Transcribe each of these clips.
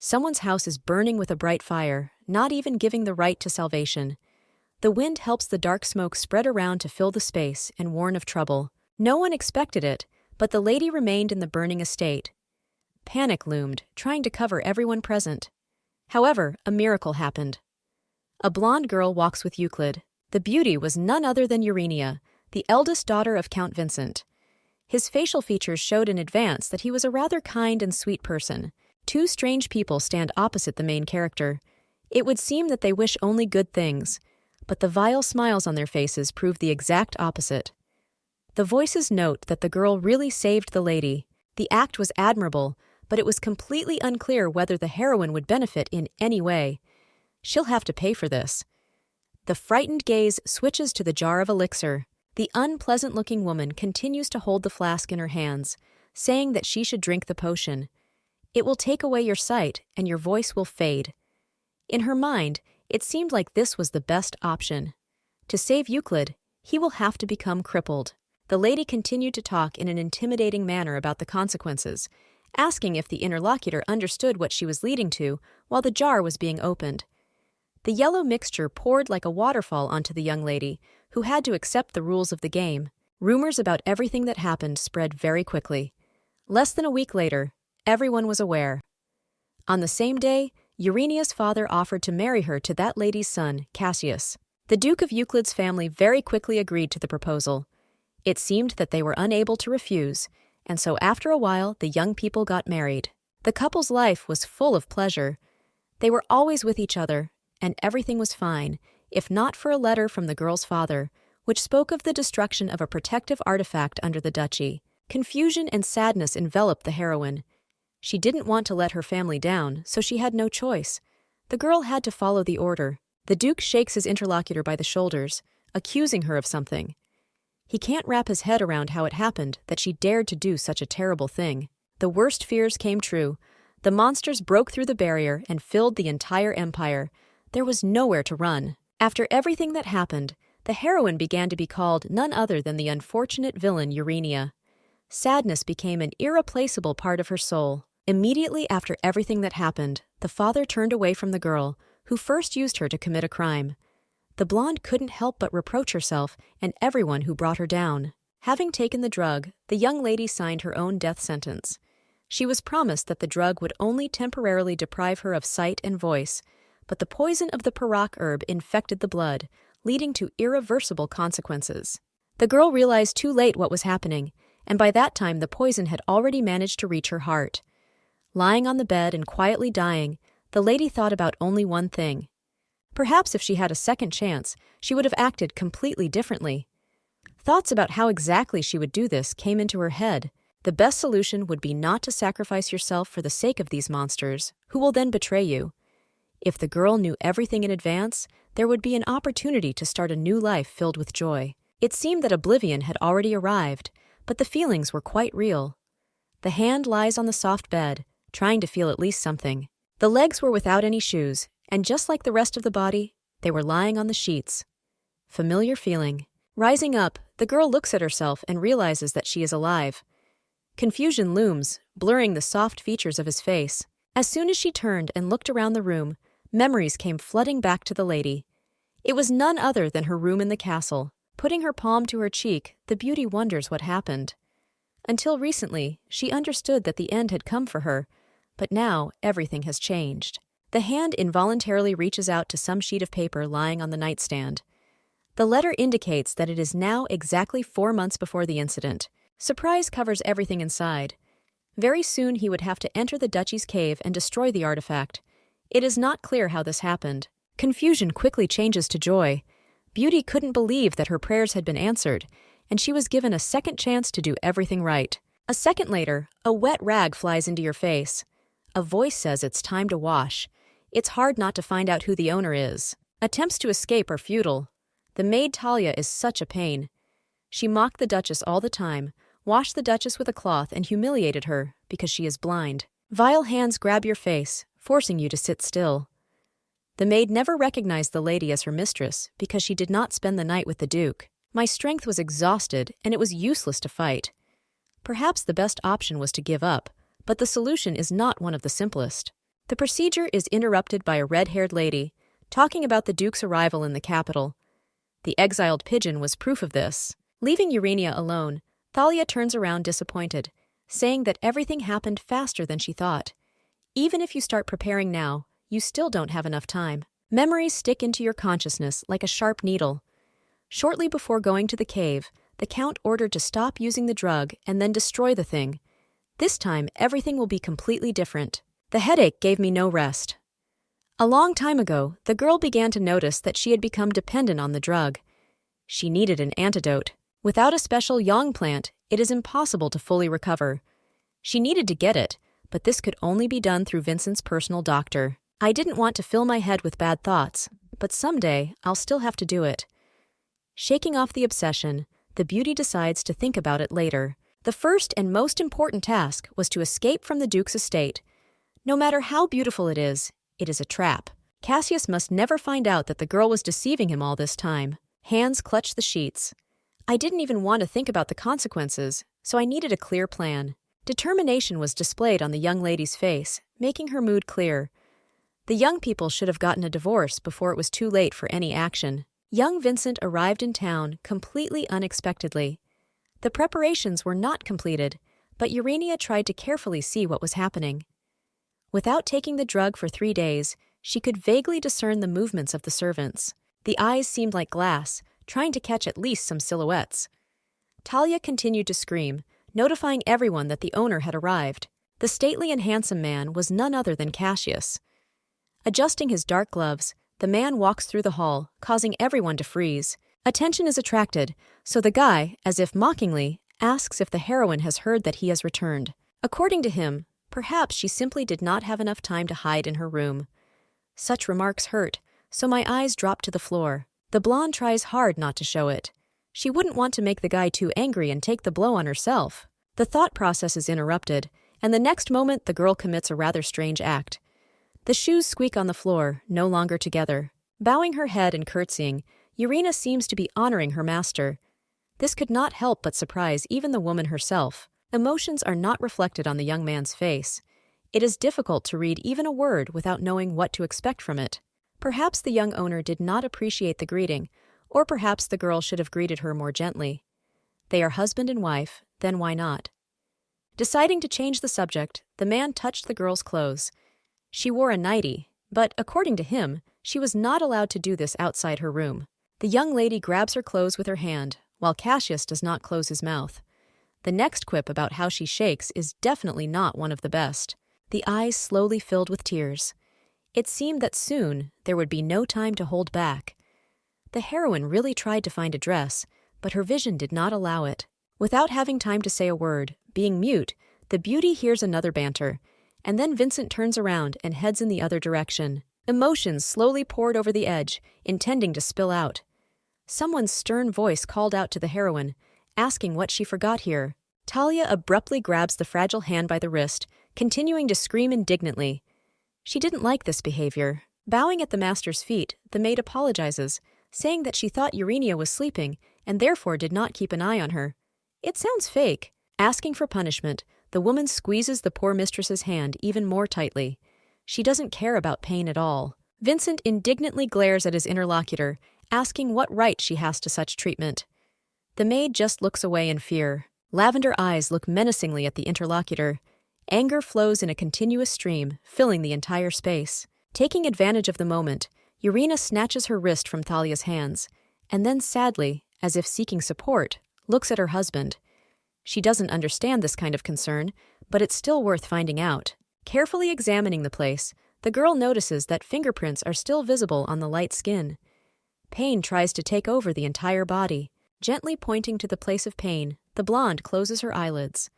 Someone's house is burning with a bright fire, not even giving the right to salvation. The wind helps the dark smoke spread around to fill the space and warn of trouble. No one expected it, but the lady remained in the burning estate. Panic loomed, trying to cover everyone present. However, a miracle happened. A blonde girl walks with Euclid. The beauty was none other than Urania, the eldest daughter of Count Vincent. His facial features showed in advance that he was a rather kind and sweet person. Two strange people stand opposite the main character. It would seem that they wish only good things, but the vile smiles on their faces prove the exact opposite. The voices note that the girl really saved the lady. The act was admirable, but it was completely unclear whether the heroine would benefit in any way. She'll have to pay for this. The frightened gaze switches to the jar of elixir. The unpleasant-looking woman continues to hold the flask in her hands, saying that she should drink the potion. It will take away your sight, and your voice will fade. In her mind, it seemed like this was the best option. To save Euclid, he will have to become crippled. The lady continued to talk in an intimidating manner about the consequences, asking if the interlocutor understood what she was leading to while the jar was being opened. The yellow mixture poured like a waterfall onto the young lady, who had to accept the rules of the game. Rumors about everything that happened spread very quickly. Less than a week later, everyone was aware. On the same day, Urania's father offered to marry her to that lady's son, Cassius. The Duke of Euclid's family very quickly agreed to the proposal. It seemed that they were unable to refuse, and so after a while the young people got married. The couple's life was full of pleasure. They were always with each other, and everything was fine, if not for a letter from the girl's father, which spoke of the destruction of a protective artifact under the duchy. Confusion and sadness enveloped the heroine. She didn't want to let her family down, so she had no choice. The girl had to follow the order. The Duke shakes his interlocutor by the shoulders, accusing her of something. He can't wrap his head around how it happened that she dared to do such a terrible thing. The worst fears came true. The monsters broke through the barrier and filled the entire empire. There was nowhere to run. After everything that happened, the heroine began to be called none other than the unfortunate villain Urania. Sadness became an irreplaceable part of her soul. Immediately after everything that happened, the father turned away from the girl, who first used her to commit a crime. The blonde couldn't help but reproach herself and everyone who brought her down. Having taken the drug, the young lady signed her own death sentence. She was promised that the drug would only temporarily deprive her of sight and voice, but the poison of the Parak herb infected the blood, leading to irreversible consequences. The girl realized too late what was happening, and by that time the poison had already managed to reach her heart. Lying on the bed and quietly dying, the lady thought about only one thing. Perhaps if she had a second chance, she would have acted completely differently. Thoughts about how exactly she would do this came into her head. The best solution would be not to sacrifice yourself for the sake of these monsters, who will then betray you. If the girl knew everything in advance, there would be an opportunity to start a new life filled with joy. It seemed that oblivion had already arrived, but the feelings were quite real. The hand lies on the soft bed, trying to feel at least something. The legs were without any shoes, and just like the rest of the body, they were lying on the sheets. Familiar feeling. Rising up, the girl looks at herself and realizes that she is alive. Confusion looms, blurring the soft features of his face. As soon as she turned and looked around the room, memories came flooding back to the lady. It was none other than her room in the castle. Putting her palm to her cheek, the beauty wonders what happened. Until recently, she understood that the end had come for her, but now everything has changed. The hand involuntarily reaches out to some sheet of paper lying on the nightstand. The letter indicates that it is now exactly 4 months before the incident. Surprise covers everything inside. Very soon he would have to enter the duchy's cave and destroy the artifact. It is not clear how this happened. Confusion quickly changes to joy. Beauty couldn't believe that her prayers had been answered, and she was given a second chance to do everything right. A second later, a wet rag flies into your face. A voice says it's time to wash. It's hard not to find out who the owner is. Attempts to escape are futile. The maid Talia is such a pain. She mocked the Duchess all the time, washed the Duchess with a cloth and humiliated her because she is blind. Vile hands grab your face, forcing you to sit still. The maid never recognized the lady as her mistress because she did not spend the night with the Duke. My strength was exhausted and it was useless to fight. Perhaps the best option was to give up, but the solution is not one of the simplest. The procedure is interrupted by a red-haired lady, talking about the Duke's arrival in the capital. The exiled pigeon was proof of this. Leaving Urania alone, Thalia turns around disappointed, saying that everything happened faster than she thought. Even if you start preparing now, you still don't have enough time. Memories stick into your consciousness like a sharp needle. Shortly before going to the cave, the Count ordered to stop using the drug and then destroy the thing. This time, everything will be completely different. The headache gave me no rest. A long time ago, the girl began to notice that she had become dependent on the drug. She needed an antidote. Without a special yang plant, it is impossible to fully recover. She needed to get it, but this could only be done through Vincent's personal doctor. I didn't want to fill my head with bad thoughts, but someday I'll still have to do it. Shaking off the obsession, the beauty decides to think about it later. The first and most important task was to escape from the Duke's estate. No matter how beautiful it is a trap. Cassius must never find out that the girl was deceiving him all this time. Hands clutched the sheets. I didn't even want to think about the consequences, so I needed a clear plan. Determination was displayed on the young lady's face, making her mood clear. The young people should have gotten a divorce before it was too late for any action. Young Vincent arrived in town completely unexpectedly. The preparations were not completed, but Urania tried to carefully see what was happening. Without taking the drug for 3 days, she could vaguely discern the movements of the servants. The eyes seemed like glass, trying to catch at least some silhouettes. Talia continued to scream, notifying everyone that the owner had arrived. The stately and handsome man was none other than Cassius. Adjusting his dark gloves, the man walks through the hall, causing everyone to freeze. Attention is attracted, so the guy, as if mockingly, asks if the heroine has heard that he has returned. According to him, perhaps she simply did not have enough time to hide in her room. Such remarks hurt, so my eyes drop to the floor. The blonde tries hard not to show it. She wouldn't want to make the guy too angry and take the blow on herself. The thought process is interrupted, and the next moment the girl commits a rather strange act. The shoes squeak on the floor, no longer together. Bowing her head and curtsying, Urania seems to be honoring her master. This could not help but surprise even the woman herself. Emotions are not reflected on the young man's face. It is difficult to read even a word without knowing what to expect from it. Perhaps the young owner did not appreciate the greeting, or perhaps the girl should have greeted her more gently. They are husband and wife, then why not? Deciding to change the subject, the man touched the girl's clothes. She wore a nightie, but according to him, she was not allowed to do this outside her room. The young lady grabs her clothes with her hand, while Cassius does not close his mouth. The next quip about how she shakes is definitely not one of the best. The eyes slowly filled with tears. It seemed that soon there would be no time to hold back. The heroine really tried to find a dress, but her vision did not allow it. Without having time to say a word, being mute, the beauty hears another banter, and then Vincent turns around and heads in the other direction. Emotions slowly poured over the edge, intending to spill out. Someone's stern voice called out to the heroine, asking what she forgot here. Talia abruptly grabs the fragile hand by the wrist, continuing to scream indignantly. She didn't like this behavior. Bowing at the master's feet, the maid apologizes, saying that she thought Urania was sleeping and therefore did not keep an eye on her. It sounds fake. Asking for punishment, the woman squeezes the poor mistress's hand even more tightly. She doesn't care about pain at all. Vincent indignantly glares at his interlocutor, asking what right she has to such treatment. The maid just looks away in fear. Lavender eyes look menacingly at the interlocutor. Anger flows in a continuous stream, filling the entire space. Taking advantage of the moment, Urania snatches her wrist from Thalia's hands, and then sadly, as if seeking support, looks at her husband. She doesn't understand this kind of concern, but it's still worth finding out. Carefully examining the place, the girl notices that fingerprints are still visible on the light skin. Pain tries to take over the entire body. Gently pointing to the place of pain, the blonde closes her eyelids.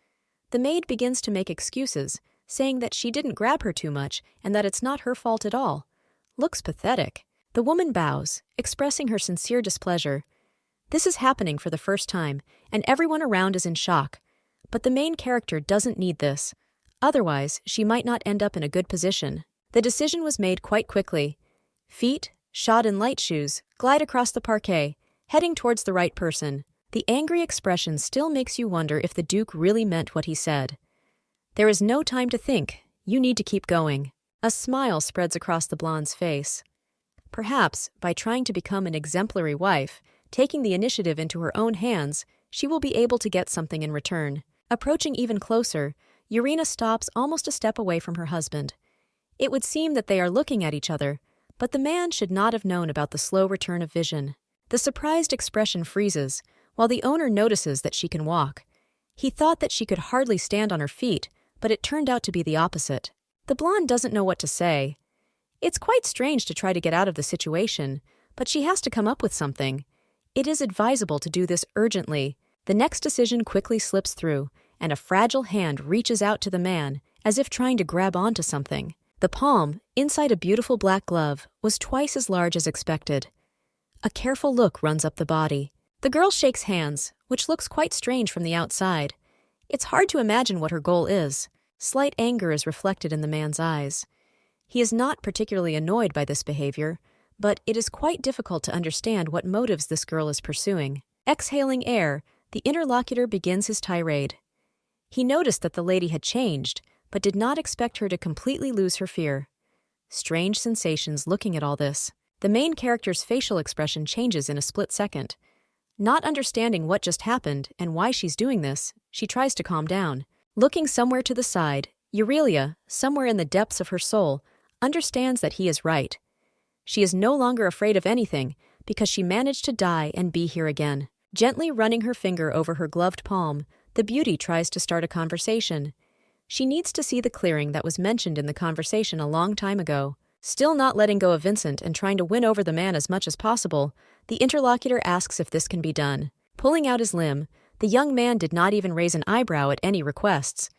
The maid begins to make excuses, saying that she didn't grab her too much and that it's not her fault at all. Looks pathetic. The woman bows, expressing her sincere displeasure. This is happening for the first time, and everyone around is in shock. But the main character doesn't need this. Otherwise, she might not end up in a good position. The decision was made quite quickly. Feet, shod in light shoes, glide across the parquet, heading towards the right person. The angry expression still makes you wonder if the Duke really meant what he said. There is no time to think. You need to keep going. A smile spreads across the blonde's face. Perhaps, by trying to become an exemplary wife, taking the initiative into her own hands, she will be able to get something in return. Approaching even closer, Urena stops almost a step away from her husband. It would seem that they are looking at each other, but the man should not have known about the slow return of vision. The surprised expression freezes, while the owner notices that she can walk. He thought that she could hardly stand on her feet, but it turned out to be the opposite. The blonde doesn't know what to say. It's quite strange to try to get out of the situation, but she has to come up with something. It is advisable to do this urgently. The next decision quickly slips through, and a fragile hand reaches out to the man, as if trying to grab onto something. The palm, inside a beautiful black glove, was twice as large as expected. A careful look runs up the body. The girl shakes hands, which looks quite strange from the outside. It's hard to imagine what her goal is. Slight anger is reflected in the man's eyes. He is not particularly annoyed by this behavior, but it is quite difficult to understand what motives this girl is pursuing. Exhaling air, the interlocutor begins his tirade. He noticed that the lady had changed, but did not expect her to completely lose her fear. Strange sensations looking at all this. The main character's facial expression changes in a split second. Not understanding what just happened and why she's doing this, she tries to calm down. Looking somewhere to the side, Aurelia, somewhere in the depths of her soul, understands that he is right. She is no longer afraid of anything because she managed to die and be here again. Gently running her finger over her gloved palm, the beauty tries to start a conversation. She needs to see the clearing that was mentioned in the conversation a long time ago. Still not letting go of Vincent and trying to win over the man as much as possible, the interlocutor asks if this can be done. Pulling out his limb, the young man did not even raise an eyebrow at any requests.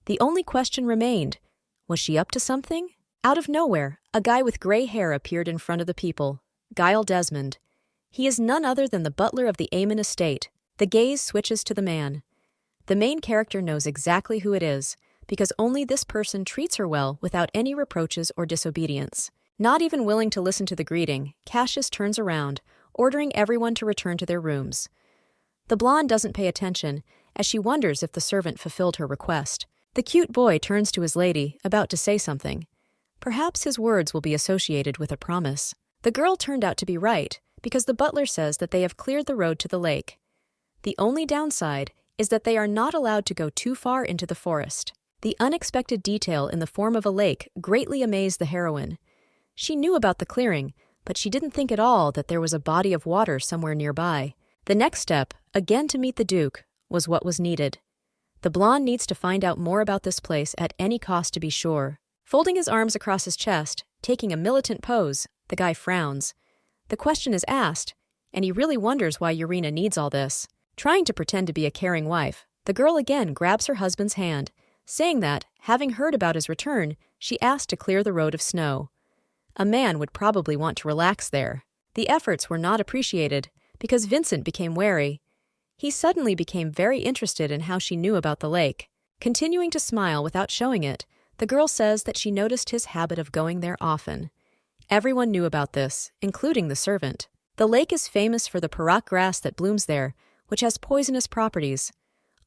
The only question remained, was she up to something? Out of nowhere, a guy with gray hair appeared in front of the people, Guile Desmond. He is none other than the butler of the Amon estate. The gaze switches to the man. The main character knows exactly who it is, because only this person treats her well without any reproaches or disobedience. Not even willing to listen to the greeting, Cassius turns around, ordering everyone to return to their rooms. The blonde doesn't pay attention, as she wonders if the servant fulfilled her request. The cute boy turns to his lady, about to say something. Perhaps his words will be associated with a promise. The girl turned out to be right, because the butler says that they have cleared the road to the lake. The only downside is that they are not allowed to go too far into the forest. The unexpected detail in the form of a lake greatly amazed the heroine. She knew about the clearing, but she didn't think at all that there was a body of water somewhere nearby. The next step, again to meet the Duke, was what was needed. The blonde needs to find out more about this place at any cost to be sure. Folding his arms across his chest, taking a militant pose, the guy frowns. The question is asked, and he really wonders why Urena needs all this. Trying to pretend to be a caring wife, the girl again grabs her husband's hand, saying that, having heard about his return, she asked to clear the road of snow. A man would probably want to relax there. The efforts were not appreciated, because Vincent became wary. He suddenly became very interested in how she knew about the lake. Continuing to smile without showing it, the girl says that she noticed his habit of going there often. Everyone knew about this, including the servant. The lake is famous for the parak grass that blooms there, which has poisonous properties.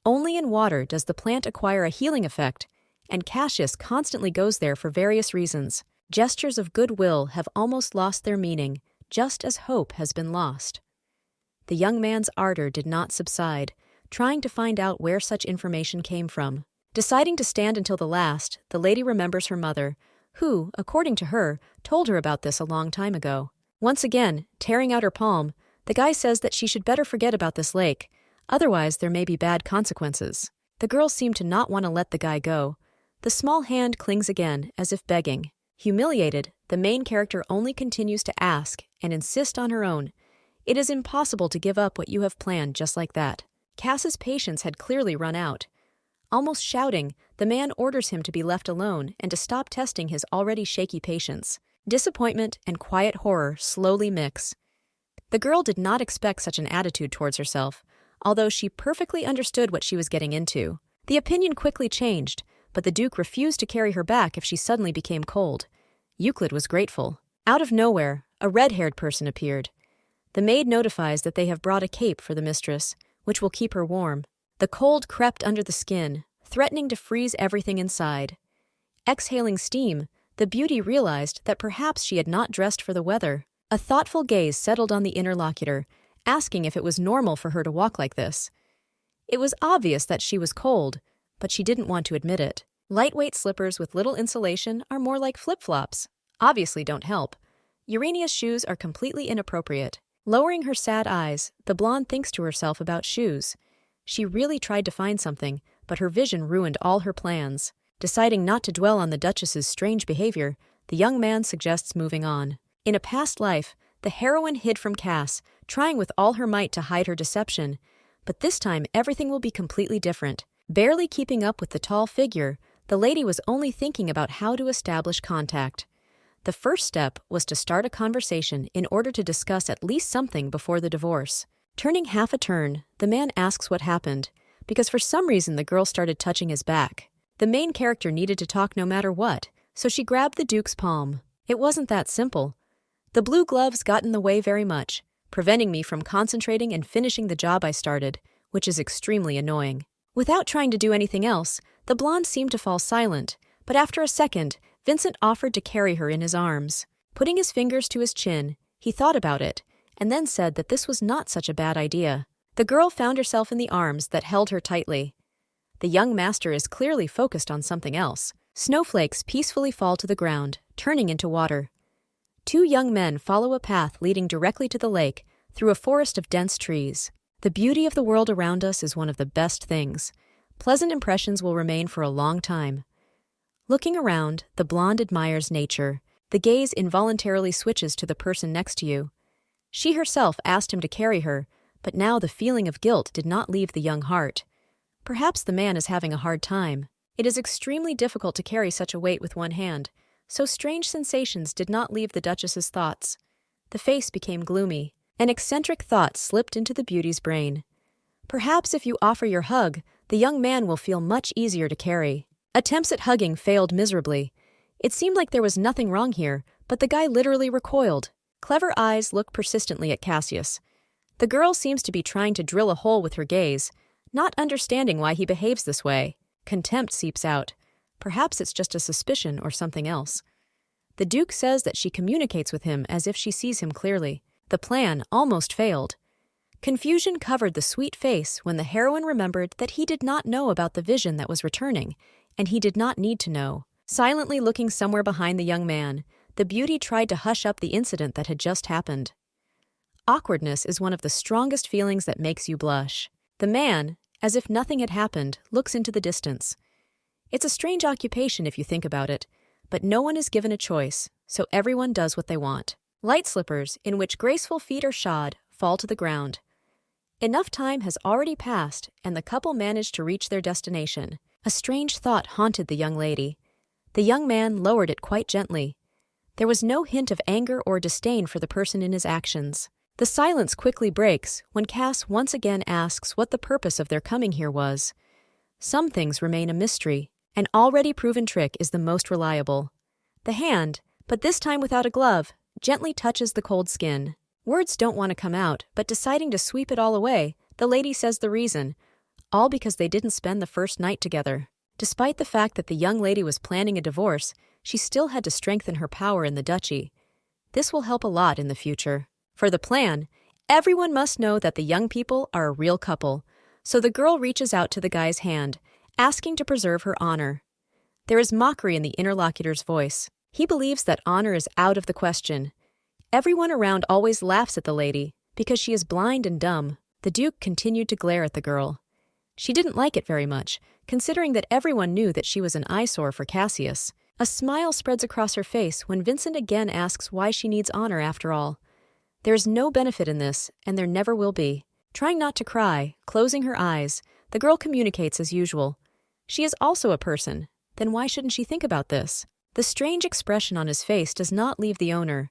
Only in water does the plant acquire a healing effect, and Cassius constantly goes there for various reasons. Gestures of goodwill have almost lost their meaning, just as hope has been lost. The young man's ardor did not subside, trying to find out where such information came from. Deciding to stand until the last, the lady remembers her mother, who, according to her, told her about this a long time ago. Once again, tearing out her palm, the guy says that she should better forget about this lake, otherwise there may be bad consequences. The girl seemed to not want to let the guy go. The small hand clings again, as if begging. Humiliated, the main character only continues to ask and insist on her own. It is impossible to give up what you have planned just like that. Cass's patience had clearly run out. Almost shouting, the man orders him to be left alone and to stop testing his already shaky patience. Disappointment and quiet horror slowly mix. The girl did not expect such an attitude towards herself, although she perfectly understood what she was getting into. The opinion quickly changed, but the Duke refused to carry her back if she suddenly became cold. Euclid was grateful. Out of nowhere, a red-haired person appeared. The maid notifies that they have brought a cape for the mistress, which will keep her warm. The cold crept under the skin, threatening to freeze everything inside. Exhaling steam, The beauty realized that perhaps she had not dressed for the weather. A thoughtful gaze settled on the interlocutor, asking if it was normal for her to walk like this. It was obvious that she was cold, but she didn't want to admit it. Lightweight slippers with little insulation are more like flip-flops. Obviously don't help. Urania's shoes are completely inappropriate. Lowering her sad eyes, the blonde thinks to herself about shoes. She really tried to find something, but her vision ruined all her plans. Deciding not to dwell on the Duchess's strange behavior, the young man suggests moving on. In a past life, the heroine hid from Cass, trying with all her might to hide her deception. But this time, everything will be completely different. Barely keeping up with the tall figure, the lady was only thinking about how to establish contact. The first step was to start a conversation in order to discuss at least something before the divorce. Turning half a turn, the man asks what happened, because for some reason the girl started touching his back. The main character needed to talk no matter what, so she grabbed the Duke's palm. It wasn't that simple. The blue gloves got in the way very much, preventing me from concentrating and finishing the job I started, which is extremely annoying. Without trying to do anything else, the blonde seemed to fall silent, but after a second, Vincent offered to carry her in his arms. Putting his fingers to his chin, he thought about it, and then said that this was not such a bad idea. The girl found herself in the arms that held her tightly. The young master is clearly focused on something else. Snowflakes peacefully fall to the ground, turning into water. Two young men follow a path leading directly to the lake through a forest of dense trees. The beauty of the world around us is one of the best things. Pleasant impressions will remain for a long time. Looking around, the blonde admires nature. The gaze involuntarily switches to the person next to you. She herself asked him to carry her, but now the feeling of guilt did not leave the young heart. Perhaps the man is having a hard time. It is extremely difficult to carry such a weight with one hand, so strange sensations did not leave the Duchess's thoughts. The face became gloomy. An eccentric thought slipped into the beauty's brain. Perhaps if you offer your hug, the young man will feel much easier to carry. Attempts at hugging failed miserably. It seemed like there was nothing wrong here, but the guy literally recoiled. Clever eyes look persistently at Cassius. The girl seems to be trying to drill a hole with her gaze, not understanding why he behaves this way. Contempt seeps out. Perhaps it's just a suspicion or something else. The Duke says that she communicates with him as if she sees him clearly. The plan almost failed. Confusion covered the sweet face when the heroine remembered that he did not know about the vision that was returning, and he did not need to know. Silently looking somewhere behind the young man, the beauty tried to hush up the incident that had just happened. Awkwardness is one of the strongest feelings that makes you blush. The man, as if nothing had happened, looks into the distance. It's a strange occupation if you think about it, but no one is given a choice, so everyone does what they want. Light slippers, in which graceful feet are shod, fall to the ground. Enough time has already passed, and the couple managed to reach their destination. A strange thought haunted the young lady. The young man lowered it quite gently. There was no hint of anger or disdain for the person in his actions. The silence quickly breaks when Cass once again asks what the purpose of their coming here was. Some things remain a mystery. An already proven trick is the most reliable. The hand, but this time without a glove, gently touches the cold skin. Words don't want to come out, but deciding to sweep it all away, the lady says the reason, all because they didn't spend the first night together. Despite the fact that the young lady was planning a divorce, she still had to strengthen her power in the duchy. This will help a lot in the future. For the plan, everyone must know that the young people are a real couple, so the girl reaches out to the guy's hand, asking to preserve her honor. There is mockery in the interlocutor's voice. He believes that honor is out of the question. Everyone around always laughs at the lady because she is blind and dumb. The Duke continued to glare at the girl. She didn't like it very much, considering that everyone knew that she was an eyesore for Cassius. A smile spreads across her face when Vincent again asks why she needs honor after all. There is no benefit in this, and there never will be. Trying not to cry, closing her eyes, the girl communicates as usual. She is also a person. Then why shouldn't she think about this? The strange expression on his face does not leave the owner.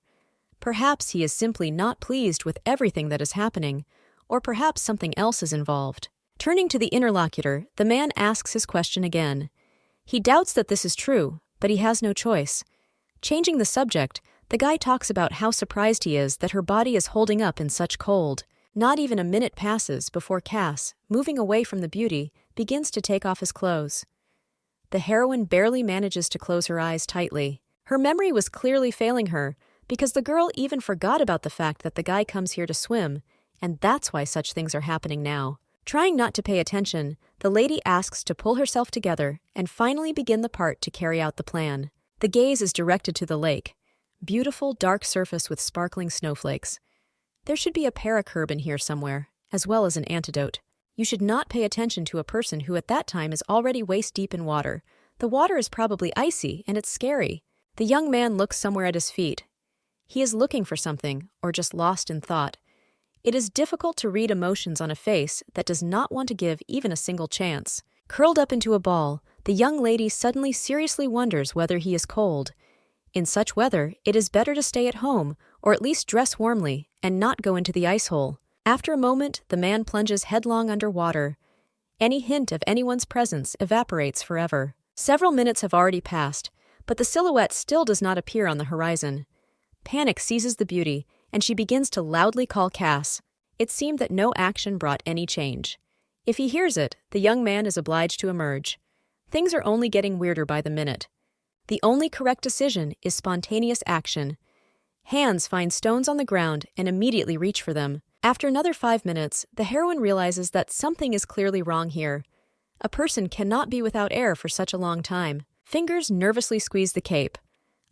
Perhaps he is simply not pleased with everything that is happening, or perhaps something else is involved. Turning to the interlocutor, the man asks his question again. He doubts that this is true, but he has no choice. Changing the subject, the guy talks about how surprised he is that her body is holding up in such cold. Not even a minute passes before Cass, moving away from the beauty, begins to take off his clothes. The heroine barely manages to close her eyes tightly. Her memory was clearly failing her, because the girl even forgot about the fact that the guy comes here to swim, and that's why such things are happening now. Trying not to pay attention, the lady asks to pull herself together and finally begin the part to carry out the plan. The gaze is directed to the lake. Beautiful, dark surface with sparkling snowflakes. There should be a paracurb in here somewhere, as well as an antidote. You should not pay attention to a person who at that time is already waist-deep in water. The water is probably icy, and it's scary. The young man looks somewhere at his feet. He is looking for something, or just lost in thought. It is difficult to read emotions on a face that does not want to give even a single chance. Curled up into a ball, the young lady suddenly seriously wonders whether he is cold. In such weather, it is better to stay at home, or at least dress warmly, and not go into the ice hole. After a moment, the man plunges headlong under water. Any hint of anyone's presence evaporates forever. Several minutes have already passed, but the silhouette still does not appear on the horizon. Panic seizes the beauty, and she begins to loudly call Cass. It seemed that no action brought any change. If he hears it, the young man is obliged to emerge. Things are only getting weirder by the minute. The only correct decision is spontaneous action. Hands find stones on the ground and immediately reach for them. After another 5 minutes, the heroine realizes that something is clearly wrong here. A person cannot be without air for such a long time. Fingers nervously squeeze the cape.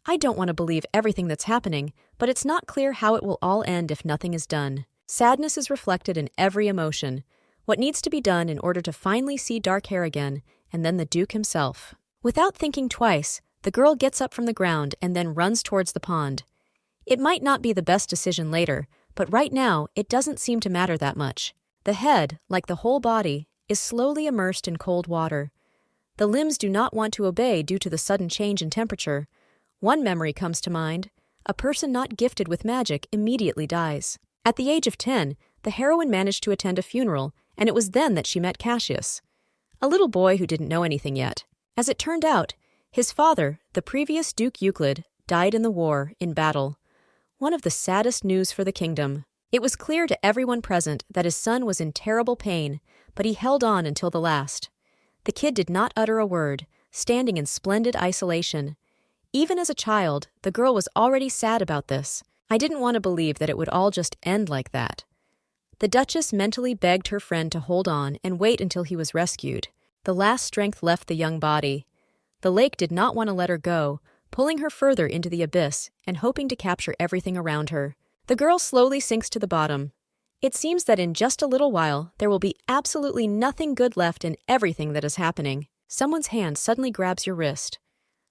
I don't want to believe everything that's happening, but it's not clear how it will all end if nothing is done. Sadness is reflected in every emotion. What needs to be done in order to finally see dark hair again, and then the Duke himself. Without thinking twice, the girl gets up from the ground and then runs towards the pond. It might not be the best decision later, but right now it doesn't seem to matter that much. The head, like the whole body, is slowly immersed in cold water. The limbs do not want to obey due to the sudden change in temperature. One memory comes to mind. A person not gifted with magic immediately dies. At the age of 10, the heroine managed to attend a funeral, and it was then that she met Cassius, a little boy who didn't know anything yet. As it turned out, his father, the previous Duke Euclid, died in the war, in battle. One of the saddest news for the kingdom. It was clear to everyone present that his son was in terrible pain, but he held on until the last. The kid did not utter a word, standing in splendid isolation. Even as a child, the girl was already sad about this. I didn't want to believe that it would all just end like that. The Duchess mentally begged her friend to hold on and wait until he was rescued. The last strength left the young body. The lake did not want to let her go, pulling her further into the abyss and hoping to capture everything around her. The girl slowly sinks to the bottom. It seems that in just a little while, there will be absolutely nothing good left in everything that is happening. Someone's hand suddenly grabs your wrist.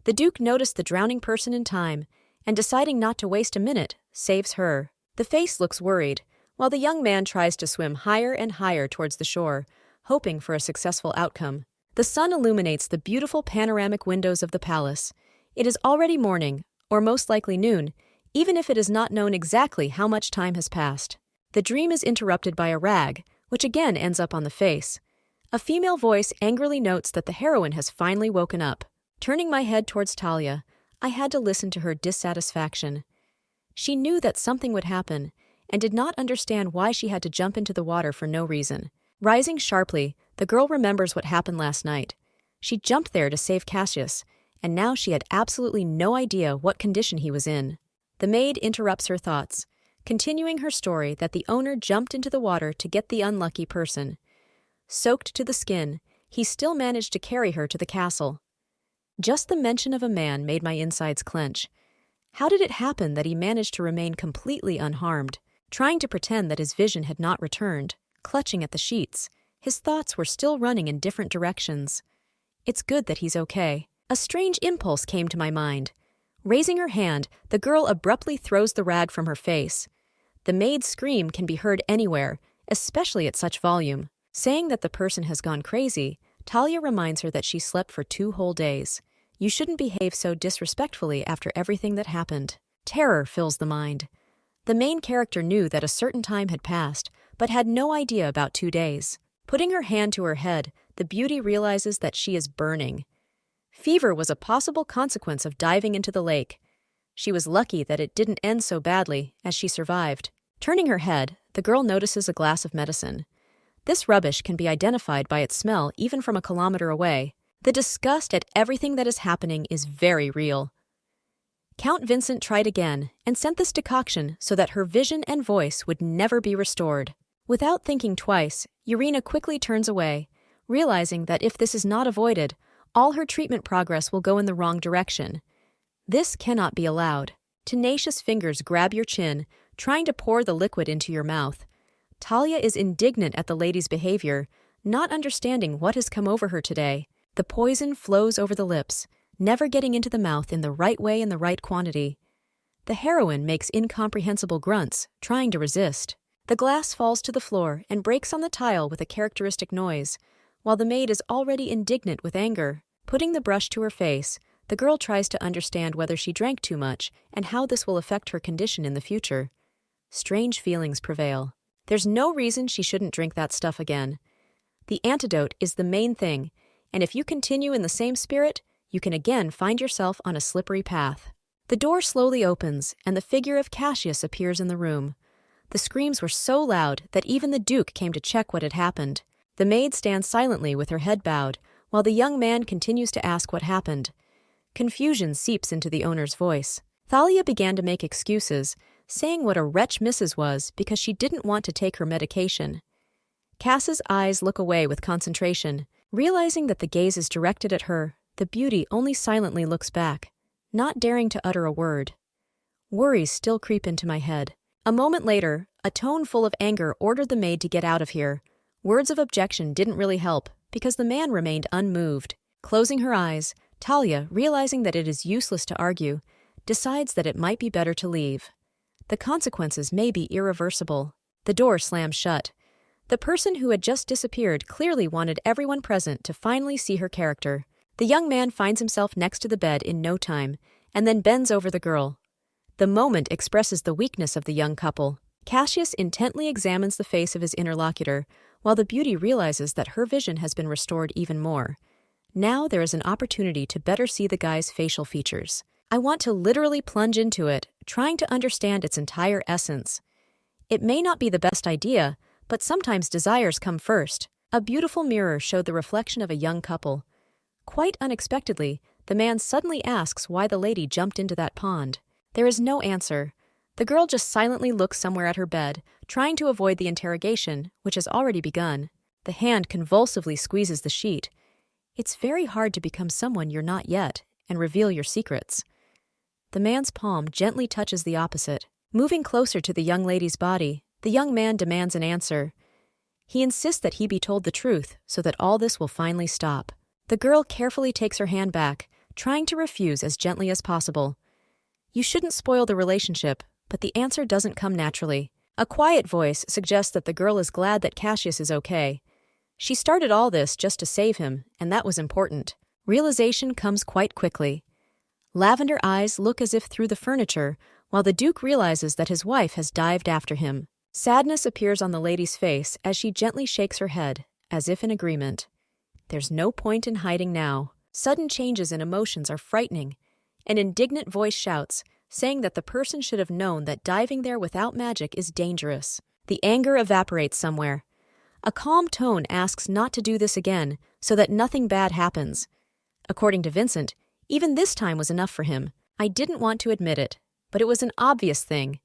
The Duke noticed the drowning person in time, and deciding not to waste a minute, saves her. The face looks worried, while the young man tries to swim higher and higher towards the shore, hoping for a successful outcome. The sun illuminates the beautiful panoramic windows of the palace. It is already morning, or most likely noon, even if it is not known exactly how much time has passed. The dream is interrupted by a rag, which again ends up on the face. A female voice angrily notes that the heroine has finally woken up. Turning my head towards Talia, I had to listen to her dissatisfaction. She knew that something would happen, and did not understand why she had to jump into the water for no reason. Rising sharply, the girl remembers what happened last night. She jumped there to save Cassius, and now she had absolutely no idea what condition he was in. The maid interrupts her thoughts, continuing her story that the owner jumped into the water to get the unlucky person. Soaked to the skin, he still managed to carry her to the castle. Just the mention of a man made my insides clench. How did it happen that he managed to remain completely unharmed? Trying to pretend that his vision had not returned, clutching at the sheets, his thoughts were still running in different directions. It's good that he's okay. A strange impulse came to my mind. Raising her hand, the girl abruptly throws the rag from her face. The maid's scream can be heard anywhere, especially at such volume. Saying that the person has gone crazy, Talia reminds her that she slept for 2 whole days. You shouldn't behave so disrespectfully after everything that happened. Terror fills the mind. The main character knew that a certain time had passed, but had no idea about 2 days. Putting her hand to her head, the beauty realizes that she is burning. Fever was a possible consequence of diving into the lake. She was lucky that it didn't end so badly, as she survived. Turning her head, the girl notices a glass of medicine. This rubbish can be identified by its smell even from a kilometer away. The disgust at everything that is happening is very real. Count Vincent tried again and sent this decoction so that her vision and voice would never be restored. Without thinking twice, Irina quickly turns away, realizing that if this is not avoided, all her treatment progress will go in the wrong direction. This cannot be allowed. Tenacious fingers grab your chin, trying to pour the liquid into your mouth. Talia is indignant at the lady's behavior, not understanding what has come over her today. The poison flows over the lips, never getting into the mouth in the right way in the right quantity. The heroine makes incomprehensible grunts, trying to resist. The glass falls to the floor and breaks on the tile with a characteristic noise, while the maid is already indignant with anger. Putting the brush to her face, the girl tries to understand whether she drank too much and how this will affect her condition in the future. Strange feelings prevail. There's no reason she shouldn't drink that stuff again. The antidote is the main thing, and if you continue in the same spirit, you can again find yourself on a slippery path. The door slowly opens, and the figure of Cassius appears in the room. The screams were so loud that even the Duke came to check what had happened. The maid stands silently with her head bowed, while the young man continues to ask what happened. Confusion seeps into the owner's voice. Thalia began to make excuses, saying what a wretch Mrs. was because she didn't want to take her medication. Cass's eyes look away with concentration. Realizing that the gaze is directed at her, the beauty only silently looks back, not daring to utter a word. Worries still creep into my head. A moment later, a tone full of anger ordered the maid to get out of here. Words of objection didn't really help, because the man remained unmoved. Closing her eyes, Talia, realizing that it is useless to argue, decides that it might be better to leave. The consequences may be irreversible. The door slams shut. The person who had just disappeared clearly wanted everyone present to finally see her character. The young man finds himself next to the bed in no time, and then bends over the girl. The moment expresses the weakness of the young couple. Cassius intently examines the face of his interlocutor, while the beauty realizes that her vision has been restored even more. Now there is an opportunity to better see the guy's facial features. I want to literally plunge into it, trying to understand its entire essence. It may not be the best idea, but sometimes desires come first. A beautiful mirror showed the reflection of a young couple. Quite unexpectedly, the man suddenly asks why the lady jumped into that pond. There is no answer. The girl just silently looks somewhere at her bed, trying to avoid the interrogation, which has already begun. The hand convulsively squeezes the sheet. It's very hard to become someone you're not yet and reveal your secrets. The man's palm gently touches the opposite. Moving closer to the young lady's body, the young man demands an answer. He insists that he be told the truth so that all this will finally stop. The girl carefully takes her hand back, trying to refuse as gently as possible. You shouldn't spoil the relationship, but the answer doesn't come naturally. A quiet voice suggests that the girl is glad that Cassius is okay. She started all this just to save him, and that was important. Realization comes quite quickly. Lavender eyes look as if through the furniture, while the Duke realizes that his wife has dived after him. Sadness appears on the lady's face as she gently shakes her head, as if in agreement. There's no point in hiding now. Sudden changes in emotions are frightening. An indignant voice shouts, saying that the person should have known that diving there without magic is dangerous. The anger evaporates somewhere. A calm tone asks not to do this again, so that nothing bad happens. According to Vincent, even this time was enough for him. I didn't want to admit it, but it was an obvious thing.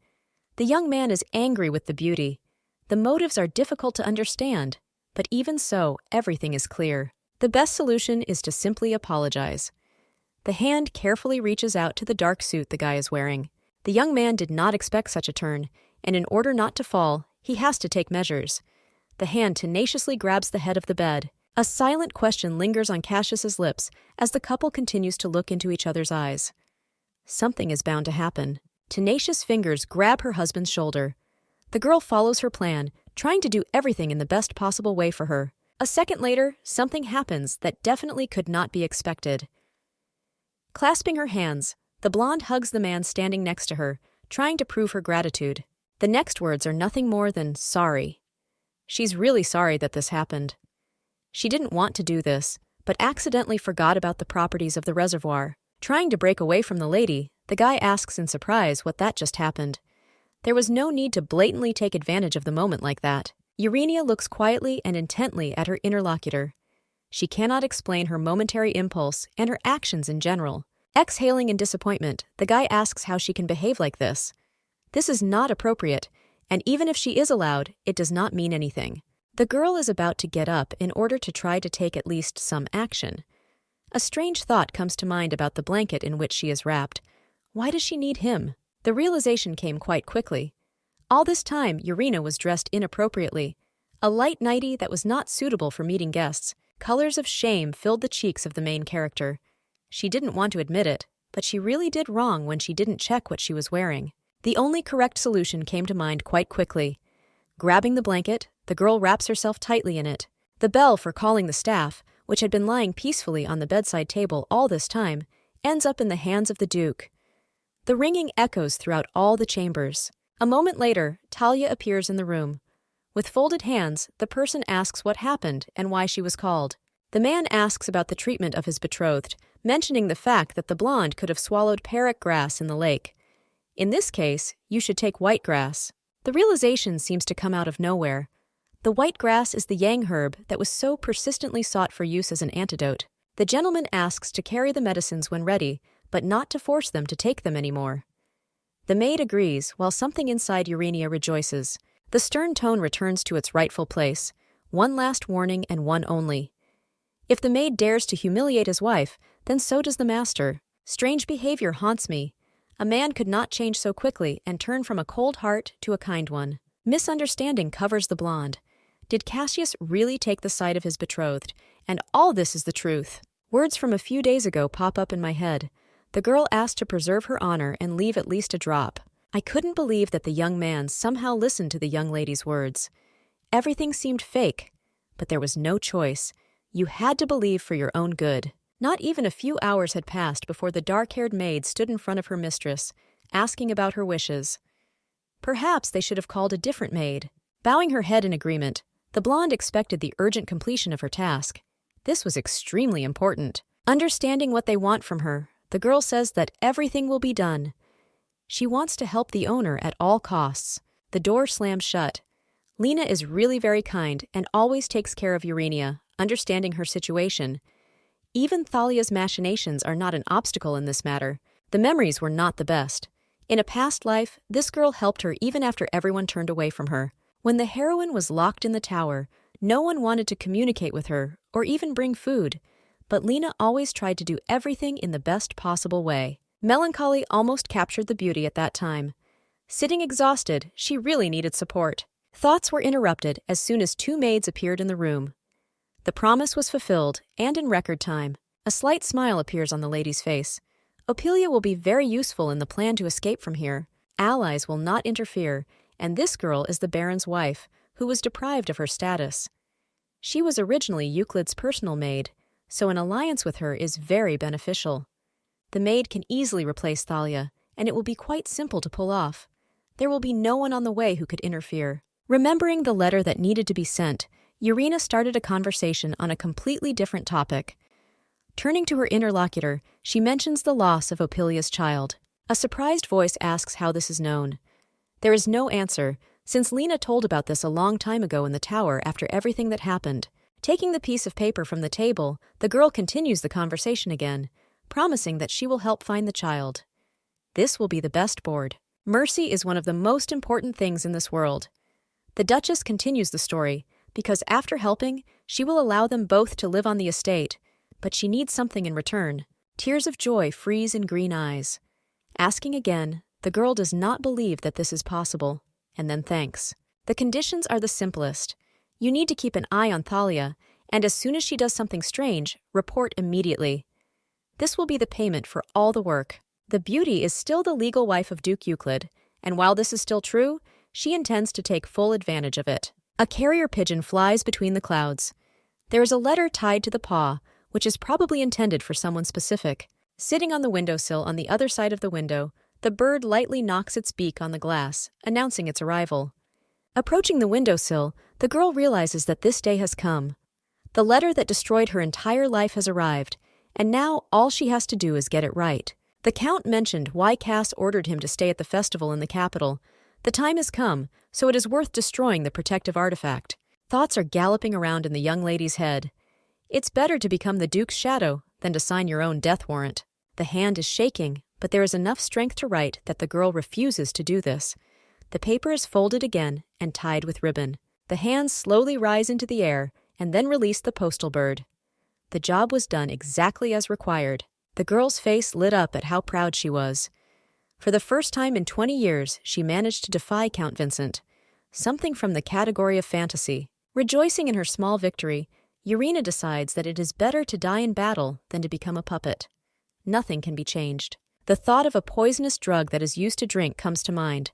The young man is angry with the beauty. The motives are difficult to understand, but even so, everything is clear. The best solution is to simply apologize. The hand carefully reaches out to the dark suit the guy is wearing. The young man did not expect such a turn, and in order not to fall, he has to take measures. The hand tenaciously grabs the head of the bed. A silent question lingers on Cassius's lips as the couple continues to look into each other's eyes. Something is bound to happen. Tenacious fingers grab her husband's shoulder. The girl follows her plan, trying to do everything in the best possible way for her. A second later, something happens that definitely could not be expected. Clasping her hands, the blonde hugs the man standing next to her, trying to prove her gratitude. The next words are nothing more than sorry. She's really sorry that this happened. She didn't want to do this, but accidentally forgot about the properties of the reservoir. Trying to break away from the lady, the guy asks in surprise what that just happened. There was no need to blatantly take advantage of the moment like that. Urania looks quietly and intently at her interlocutor. She cannot explain her momentary impulse and her actions in general. Exhaling in disappointment, the guy asks how she can behave like this. This is not appropriate, and even if she is allowed, it does not mean anything. The girl is about to get up in order to try to take at least some action. A strange thought comes to mind about the blanket in which she is wrapped. Why does she need him? The realization came quite quickly. All this time, Urena was dressed inappropriately. A light nightie that was not suitable for meeting guests. Colors of shame filled the cheeks of the main character. She didn't want to admit it, but she really did wrong when she didn't check what she was wearing. The only correct solution came to mind quite quickly. Grabbing the blanket, the girl wraps herself tightly in it. The bell for calling the staff, which had been lying peacefully on the bedside table all this time, ends up in the hands of the Duke. The ringing echoes throughout all the chambers. A moment later, Talia appears in the room. With folded hands, the person asks what happened and why she was called. The man asks about the treatment of his betrothed, mentioning the fact that the blonde could have swallowed parrot grass in the lake. In this case, you should take white grass. The realization seems to come out of nowhere. The white grass is the yang herb that was so persistently sought for use as an antidote. The gentleman asks to carry the medicines when ready, but not to force them to take them anymore. The maid agrees, while something inside Urenia rejoices. The stern tone returns to its rightful place. One last warning and one only. If the maid dares to humiliate his wife, then so does the master. Strange behavior haunts me. A man could not change so quickly and turn from a cold heart to a kind one. Misunderstanding covers the blonde. Did Cassius really take the side of his betrothed? And all this is the truth. Words from a few days ago pop up in my head. The girl asked to preserve her honor and leave at least a drop. I couldn't believe that the young man somehow listened to the young lady's words. Everything seemed fake, but there was no choice. You had to believe for your own good. Not even a few hours had passed before the dark-haired maid stood in front of her mistress, asking about her wishes. Perhaps they should have called a different maid. Bowing her head in agreement, the blonde expected the urgent completion of her task. This was extremely important. Understanding what they want from her, the girl says that everything will be done. She wants to help the owner at all costs. The door slams shut. Lena is really very kind and always takes care of Urenia, understanding her situation. Even Thalia's machinations are not an obstacle in this matter. The memories were not the best. In a past life, this girl helped her even after everyone turned away from her. When the heroine was locked in the tower, no one wanted to communicate with her or even bring food, but Lena always tried to do everything in the best possible way. Melancholy almost captured the beauty at that time. Sitting exhausted, she really needed support. Thoughts were interrupted as soon as two maids appeared in the room. The promise was fulfilled, and in record time. A slight smile appears on the lady's face. Ophelia will be very useful in the plan to escape from here. Allies will not interfere, and this girl is the Baron's wife, who was deprived of her status. She was originally Euclid's personal maid, so an alliance with her is very beneficial. The maid can easily replace Thalia, and it will be quite simple to pull off. There will be no one on the way who could interfere. Remembering the letter that needed to be sent, Urena started a conversation on a completely different topic. Turning to her interlocutor, she mentions the loss of Ophelia's child. A surprised voice asks how this is known. There is no answer, since Lena told about this a long time ago in the tower after everything that happened. Taking the piece of paper from the table, the girl continues the conversation again, promising that she will help find the child. This will be the best board. Mercy is one of the most important things in this world. The Duchess continues the story, because after helping, she will allow them both to live on the estate, but she needs something in return. Tears of joy freeze in green eyes. Asking again, the girl does not believe that this is possible, and then thanks. The conditions are the simplest. You need to keep an eye on Thalia, and as soon as she does something strange, report immediately. This will be the payment for all the work. The beauty is still the legal wife of Duke Euclid, and while this is still true, she intends to take full advantage of it. A carrier pigeon flies between the clouds. There is a letter tied to the paw, which is probably intended for someone specific. Sitting on the windowsill on the other side of the window, the bird lightly knocks its beak on the glass, announcing its arrival. Approaching the windowsill, the girl realizes that this day has come. The letter that destroyed her entire life has arrived, and now all she has to do is get it right. The Count mentioned why Cass ordered him to stay at the festival in the capital. The time has come, so it is worth destroying the protective artifact. Thoughts are galloping around in the young lady's head. It's better to become the Duke's shadow than to sign your own death warrant. The hand is shaking, but there is enough strength to write that the girl refuses to do this. The paper is folded again and tied with ribbon. The hands slowly rise into the air and then release the postal bird. The job was done exactly as required. The girl's face lit up at how proud she was. For the first time in 20 years, she managed to defy Count Vincent. Something from the category of fantasy. Rejoicing in her small victory, Urena decides that it is better to die in battle than to become a puppet. Nothing can be changed. The thought of a poisonous drug that is used to drink comes to mind.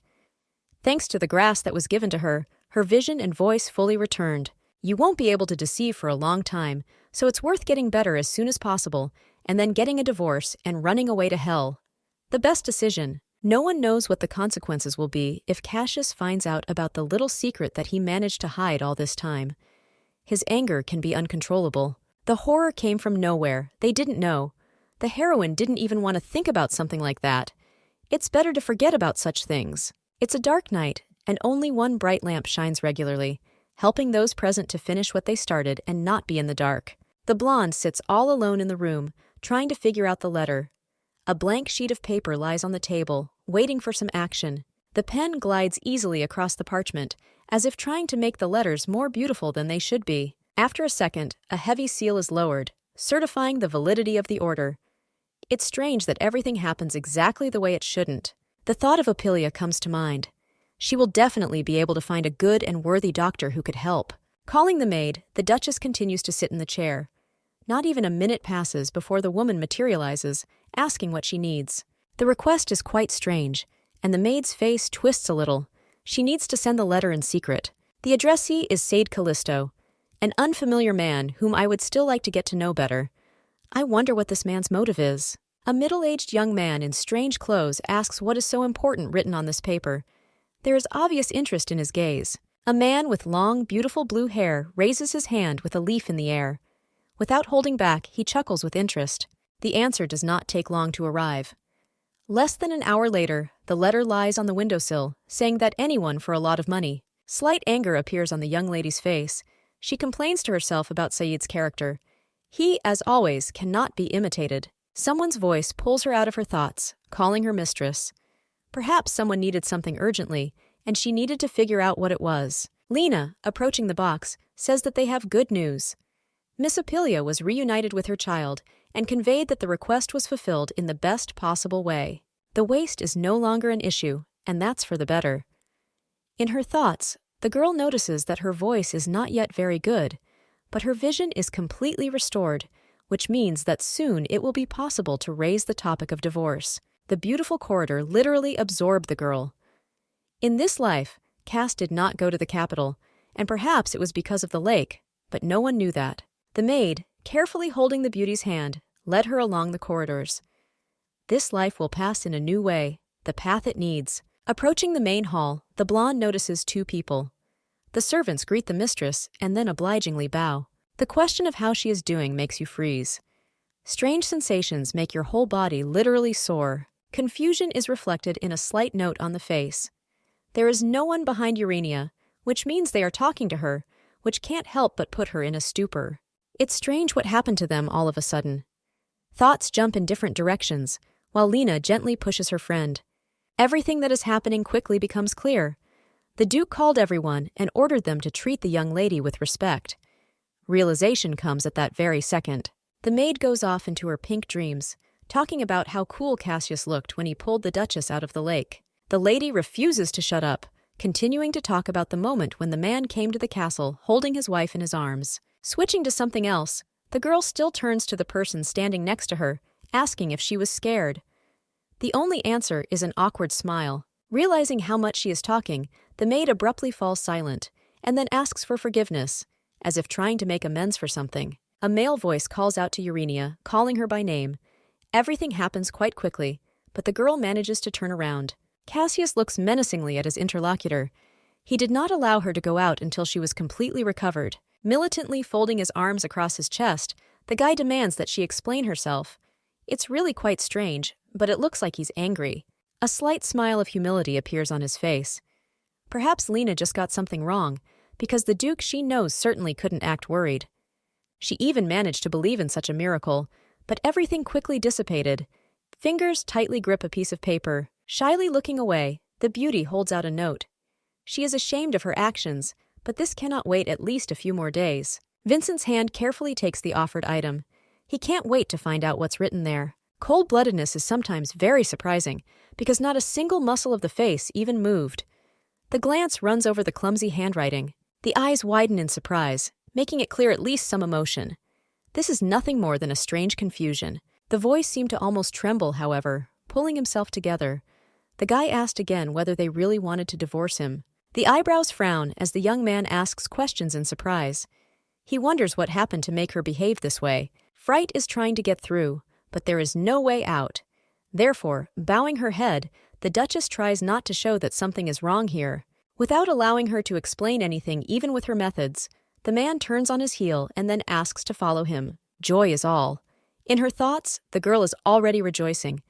Thanks to the grass that was given to her, her vision and voice fully returned. You won't be able to deceive for a long time, so it's worth getting better as soon as possible, and then getting a divorce and running away to hell. The best decision. No one knows what the consequences will be if Cassius finds out about the little secret that he managed to hide all this time. His anger can be uncontrollable. The horror came from nowhere. They didn't know. The heroine didn't even want to think about something like that. It's better to forget about such things. It's a dark night, and only one bright lamp shines regularly, helping those present to finish what they started and not be in the dark. The blonde sits all alone in the room, trying to figure out the letter. A blank sheet of paper lies on the table, waiting for some action. The pen glides easily across the parchment, as if trying to make the letters more beautiful than they should be. After a second, a heavy seal is lowered, certifying the validity of the order. It's strange that everything happens exactly the way it shouldn't. The thought of Ophelia comes to mind. She will definitely be able to find a good and worthy doctor who could help. Calling the maid, the Duchess continues to sit in the chair. Not even a minute passes before the woman materializes, asking what she needs. The request is quite strange, and the maid's face twists a little. She needs to send the letter in secret. The addressee is Sade Callisto, an unfamiliar man whom I would still like to get to know better. I wonder what this man's motive is. A middle-aged young man in strange clothes asks what is so important written on this paper. There is obvious interest in his gaze. A man with long, beautiful blue hair raises his hand with a leaf in the air. Without holding back, he chuckles with interest. The answer does not take long to arrive. Less than an hour later, the letter lies on the windowsill, saying that anyone for a lot of money. Slight anger appears on the young lady's face. She complains to herself about Saeed's character. He, as always, cannot be imitated. Someone's voice pulls her out of her thoughts, calling her mistress. Perhaps someone needed something urgently, and she needed to figure out what it was. Lena, approaching the box, says that they have good news. Miss Ophelia was reunited with her child and conveyed that the request was fulfilled in the best possible way. The waste is no longer an issue, and that's for the better. In her thoughts, the girl notices that her voice is not yet very good, but her vision is completely restored, which means that soon it will be possible to raise the topic of divorce. The beautiful corridor literally absorbed the girl. In this life, Cass did not go to the capital, and perhaps it was because of the lake, but no one knew that. The maid, carefully holding the beauty's hand, led her along the corridors. This life will pass in a new way, the path it needs. Approaching the main hall, the blonde notices two people. The servants greet the mistress and then obligingly bow. The question of how she is doing makes you freeze. Strange sensations make your whole body literally soar. Confusion is reflected in a slight note on the face. There is no one behind Urania, which means they are talking to her, which can't help but put her in a stupor. It's strange what happened to them all of a sudden. Thoughts jump in different directions, while Lena gently pushes her friend. Everything that is happening quickly becomes clear. The Duke called everyone and ordered them to treat the young lady with respect. Realization comes at that very second. The maid goes off into her pink dreams, talking about how cool Cassius looked when he pulled the Duchess out of the lake. The lady refuses to shut up, continuing to talk about the moment when the man came to the castle holding his wife in his arms. Switching to something else, the girl still turns to the person standing next to her, asking if she was scared. The only answer is an awkward smile. Realizing how much she is talking, the maid abruptly falls silent, and then asks for forgiveness, as if trying to make amends for something. A male voice calls out to Urania, calling her by name. Everything happens quite quickly, but the girl manages to turn around. Cassius looks menacingly at his interlocutor. He did not allow her to go out until she was completely recovered. Militantly folding his arms across his chest, the guy demands that she explain herself. It's really quite strange, but it looks like he's angry. A slight smile of humility appears on his face. Perhaps Lena just got something wrong, because the Duke she knows certainly couldn't act worried. She even managed to believe in such a miracle, but everything quickly dissipated, Fingers tightly grip a piece of paper. Shyly looking away, the beauty holds out a note. She is ashamed of her actions, but this cannot wait at least a few more days. Vincent's hand carefully takes the offered item. He can't wait to find out what's written there. Cold-bloodedness is sometimes very surprising, because not a single muscle of the face even moved. The glance runs over the clumsy handwriting. The eyes widen in surprise, making it clear at least some emotion. This is nothing more than a strange confusion. The voice seemed to almost tremble, however, pulling himself together. The guy asked again whether they really wanted to divorce him. The eyebrows frown as the young man asks questions in surprise. He wonders what happened to make her behave this way. Fright is trying to get through, but there is no way out. Therefore, bowing her head, the Duchess tries not to show that something is wrong here. Without allowing her to explain anything even with her methods, the man turns on his heel and then asks to follow him. Joy is all. In her thoughts, the girl is already rejoicing.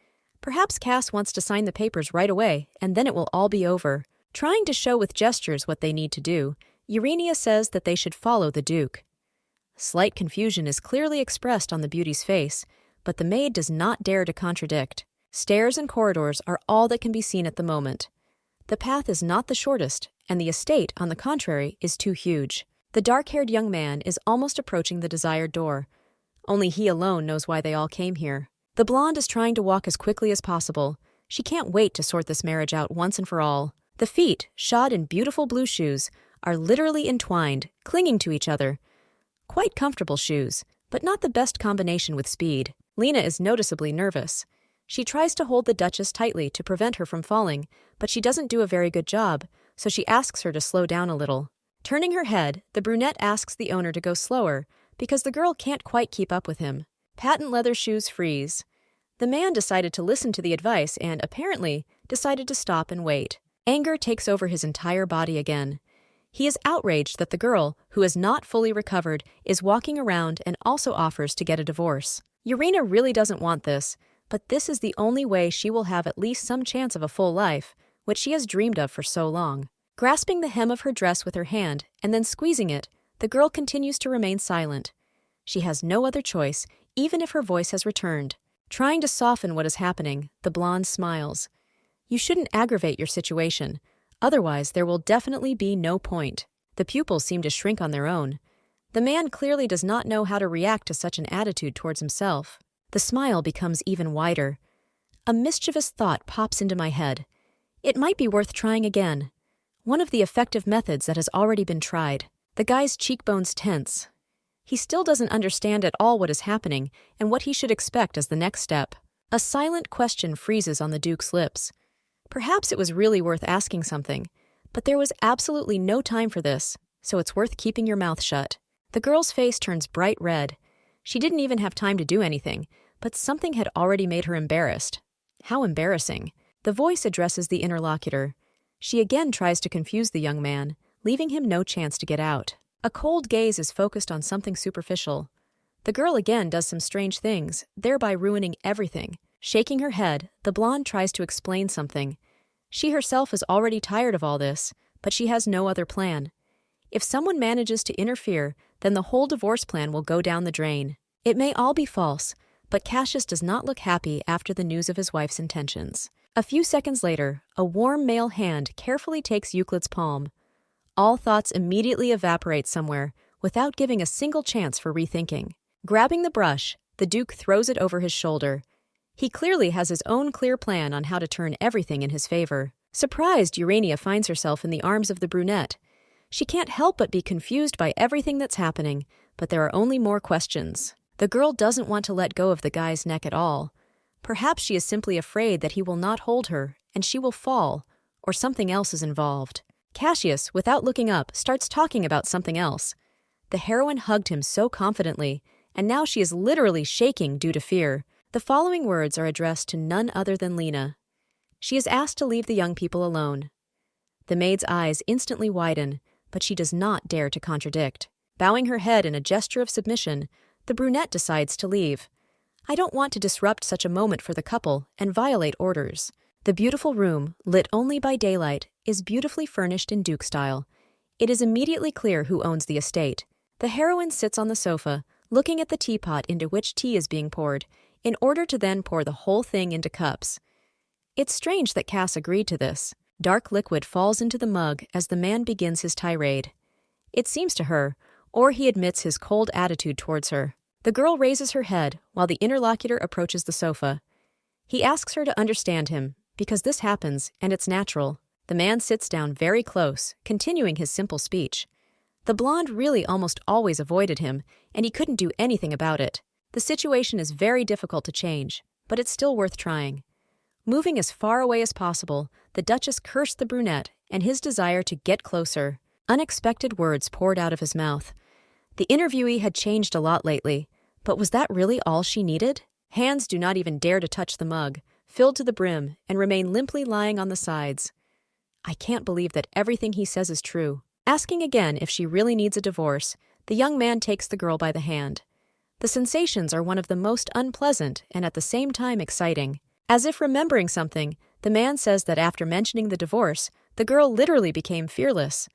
Perhaps Cass wants to sign the papers right away, and then it will all be over. Trying to show with gestures what they need to do, Urania says that they should follow the Duke. Slight confusion is clearly expressed on the beauty's face, but the maid does not dare to contradict. Stairs and corridors are all that can be seen at the moment. The path is not the shortest, and the estate, on the contrary, is too huge. The dark-haired young man is almost approaching the desired door. Only he alone knows why they all came here. The blonde is trying to walk as quickly as possible. She can't wait to sort this marriage out once and for all. The feet, shod in beautiful blue shoes, are literally entwined, clinging to each other. Quite comfortable shoes, but not the best combination with speed. Lena is noticeably nervous. She tries to hold the Duchess tightly to prevent her from falling, but she doesn't do a very good job, so she asks her to slow down a little. Turning her head, the brunette asks the owner to go slower, because the girl can't quite keep up with him. Patent leather shoes freeze. The man decided to listen to the advice and, apparently, decided to stop and wait. Anger takes over his entire body again. He is outraged that the girl, who is not fully recovered, is walking around and also offers to get a divorce. Urania really doesn't want this, but this is the only way she will have at least some chance of a full life, which she has dreamed of for so long. Grasping the hem of her dress with her hand and then squeezing it, the girl continues to remain silent. She has no other choice, even if her voice has returned. Trying to soften what is happening, the blonde smiles. You shouldn't aggravate your situation. Otherwise, there will definitely be no point. The pupils seem to shrink on their own. The man clearly does not know how to react to such an attitude towards himself. The smile becomes even wider. A mischievous thought pops into my head. It might be worth trying again. One of the effective methods that has already been tried. The guy's cheekbones tense. He still doesn't understand at all what is happening and what he should expect as the next step. A silent question freezes on the Duke's lips. Perhaps it was really worth asking something, but there was absolutely no time for this, so it's worth keeping your mouth shut. The girl's face turns bright red. She didn't even have time to do anything, but something had already made her embarrassed. How embarrassing. The voice addresses the interlocutor. She again tries to confuse the young man, leaving him no chance to get out. A cold gaze is focused on something superficial. The girl again does some strange things, thereby ruining everything. Shaking her head, the blonde tries to explain something. She herself is already tired of all this, but she has no other plan. If someone manages to interfere, then the whole divorce plan will go down the drain. It may all be false, but Cassius does not look happy after the news of his wife's intentions. A few seconds later, a warm male hand carefully takes Euclid's palm. All thoughts immediately evaporate somewhere, without giving a single chance for rethinking. Grabbing the brush, the Duke throws it over his shoulder. He clearly has his own clear plan on how to turn everything in his favor. Surprised, Urania finds herself in the arms of the brunette. She can't help but be confused by everything that's happening, but there are only more questions. The girl doesn't want to let go of the guy's neck at all. Perhaps she is simply afraid that he will not hold her, and she will fall, or something else is involved. Cassius, without looking up, starts talking about something else. The heroine hugged him so confidently, and now she is literally shaking due to fear. The following words are addressed to none other than Lena. She is asked to leave the young people alone. The maid's eyes instantly widen, but she does not dare to contradict. Bowing her head in a gesture of submission, the brunette decides to leave. I don't want to disrupt such a moment for the couple and violate orders. The beautiful room, lit only by daylight, is beautifully furnished in Duke style. It is immediately clear who owns the estate. The heroine sits on the sofa, looking at the teapot into which tea is being poured. in order to then pour the whole thing into cups. It's strange that Cass agreed to this. Dark liquid falls into the mug as the man begins his tirade. It seems to her, or he admits his cold attitude towards her. The girl raises her head while the interlocutor approaches the sofa. He asks her to understand him, because this happens, and it's natural. The man sits down very close, continuing his simple speech. The blonde really almost always avoided him, and he couldn't do anything about it. The situation is very difficult to change, but it's still worth trying. Moving as far away as possible, the Duchess cursed the brunette and his desire to get closer. Unexpected words poured out of his mouth. The interviewee had changed a lot lately, but was that really all she needed? Hands do not even dare to touch the mug, filled to the brim, and remain limply lying on the sides. I can't believe that everything he says is true. Asking again if she really needs a divorce, the young man takes the girl by the hand. The sensations are one of the most unpleasant and at the same time exciting. As if remembering something, the man says that after mentioning the divorce, the girl literally became fearless.